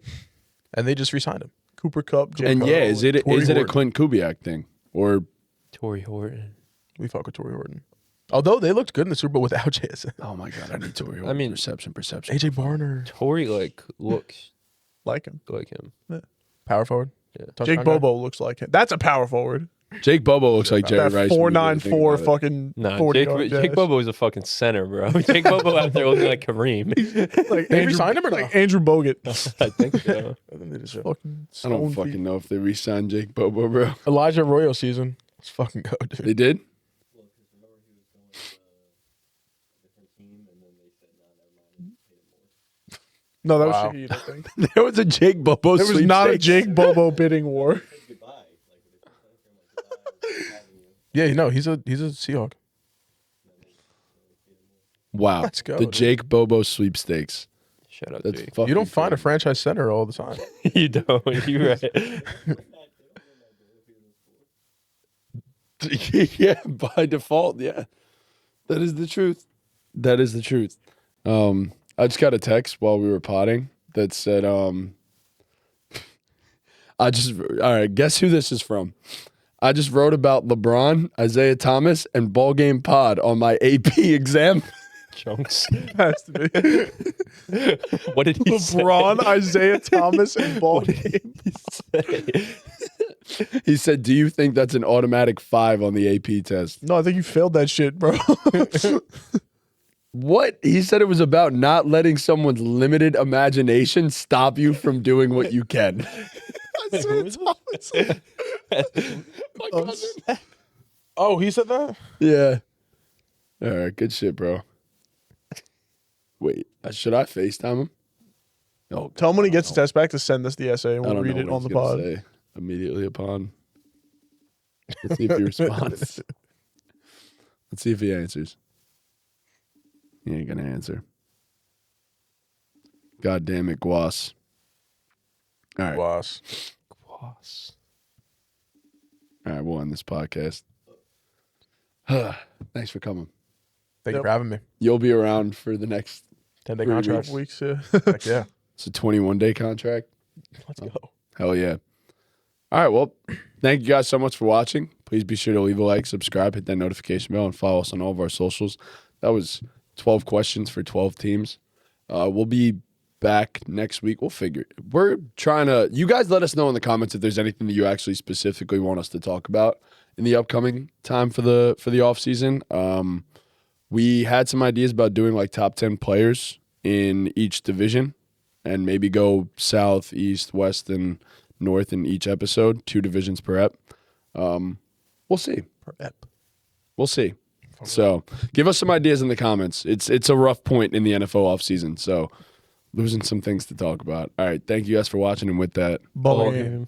And they just re-signed him. Cooper Kupp, Jay And Cutler, yeah, is it Torrey a Horton. Clint Kubiak thing or Torrey Horton. We fuck with Torrey Horton. Although they looked good in the Super Bowl without JSN. oh my god, I need to. I mean, perception. AJ Barner. Torrey looks Like him. like him. Power forward. Yeah. Touchdown Jake guy. Bobo looks like him. That's a power forward. Jake Bobo looks like Jerry That Rice. when you really think 4.94 about it. fucking Nah, 40 Jake, yard Jake dash. Bobo is a fucking center, bro. Jake Bobo out there looking like Kareem. Like They Andrew, re-signed him or no? like Andrew Bogut. I think so. I think they just- Fucking I don't stone fucking feet. know if they re-signed Jake Bobo, bro. Elijah Arroyo season. Let's fucking go, dude. They did. Well, because remember he was going to a different team, and then they said, "No, never mind, pay him more." No, that was Wow. Shaheed, I think. There was a Jake Bobo. There was not a sweepstakes. Jake Bobo bidding war. Said goodbye, like when they first signed him, like goodbye, we're having you. Yeah, no, he's a Seahawk. Wow, Let's go, the dude. Jake Bobo sweepstakes. Shout out That's Jake. fucking You don't find a crazy. franchise center all the time. You don't. You're right. Yeah, by default, yeah. That is the truth. That is the truth. I just got a text while we were potting that said, all right, guess who this is from? I just wrote about LeBron, Isaiah Thomas, and BallGame Pod on my AP exam. Chunks. Has to be. What did he LeBron, say? Isaiah Thomas, and What BallGame. did he say? He said, do you think that's an automatic 5 on the AP test? No, I think you failed that shit, bro. What? He said it was about not letting someone's limited imagination stop you from doing what you can. Isaiah Thomas. My cousin. Oh, he said that? Yeah. All right, good shit, bro. Wait, should I FaceTime him? Oh, Tell him when he gets the test back to send us the essay and I we'll don't read know it what on the he's gonna pod. say immediately upon. Let's see if he responds. Let's see if he answers. He ain't gonna answer. God damn it, Guas. All right. Boss. Boss. All right, we'll end this podcast. Thanks for coming. Thank you Yep. for having me. You'll be around for the next. 10-day 3 contract. Weeks, yeah. Heck yeah. It's a 21-day contract. Let's go. Hell yeah. All right, well, thank you guys so much for watching. Please be sure to leave a like, subscribe, hit that notification bell, and follow us on all of our socials. That was 12 questions for 12 teams. We'll be back next week. We'll figure it. We're trying to, you guys let us know in the comments if there's anything that you actually specifically want us to talk about in the upcoming time for the off season. We had some ideas about doing like top 10 players in each division and maybe go south, east, west, and north in each episode, 2 divisions per ep. We'll see. We'll see. So give us some ideas in the comments. It's a rough point in the NFL offseason, so losing some things to talk about. All right, thank you guys for watching, and with that, Ball Ball game. game.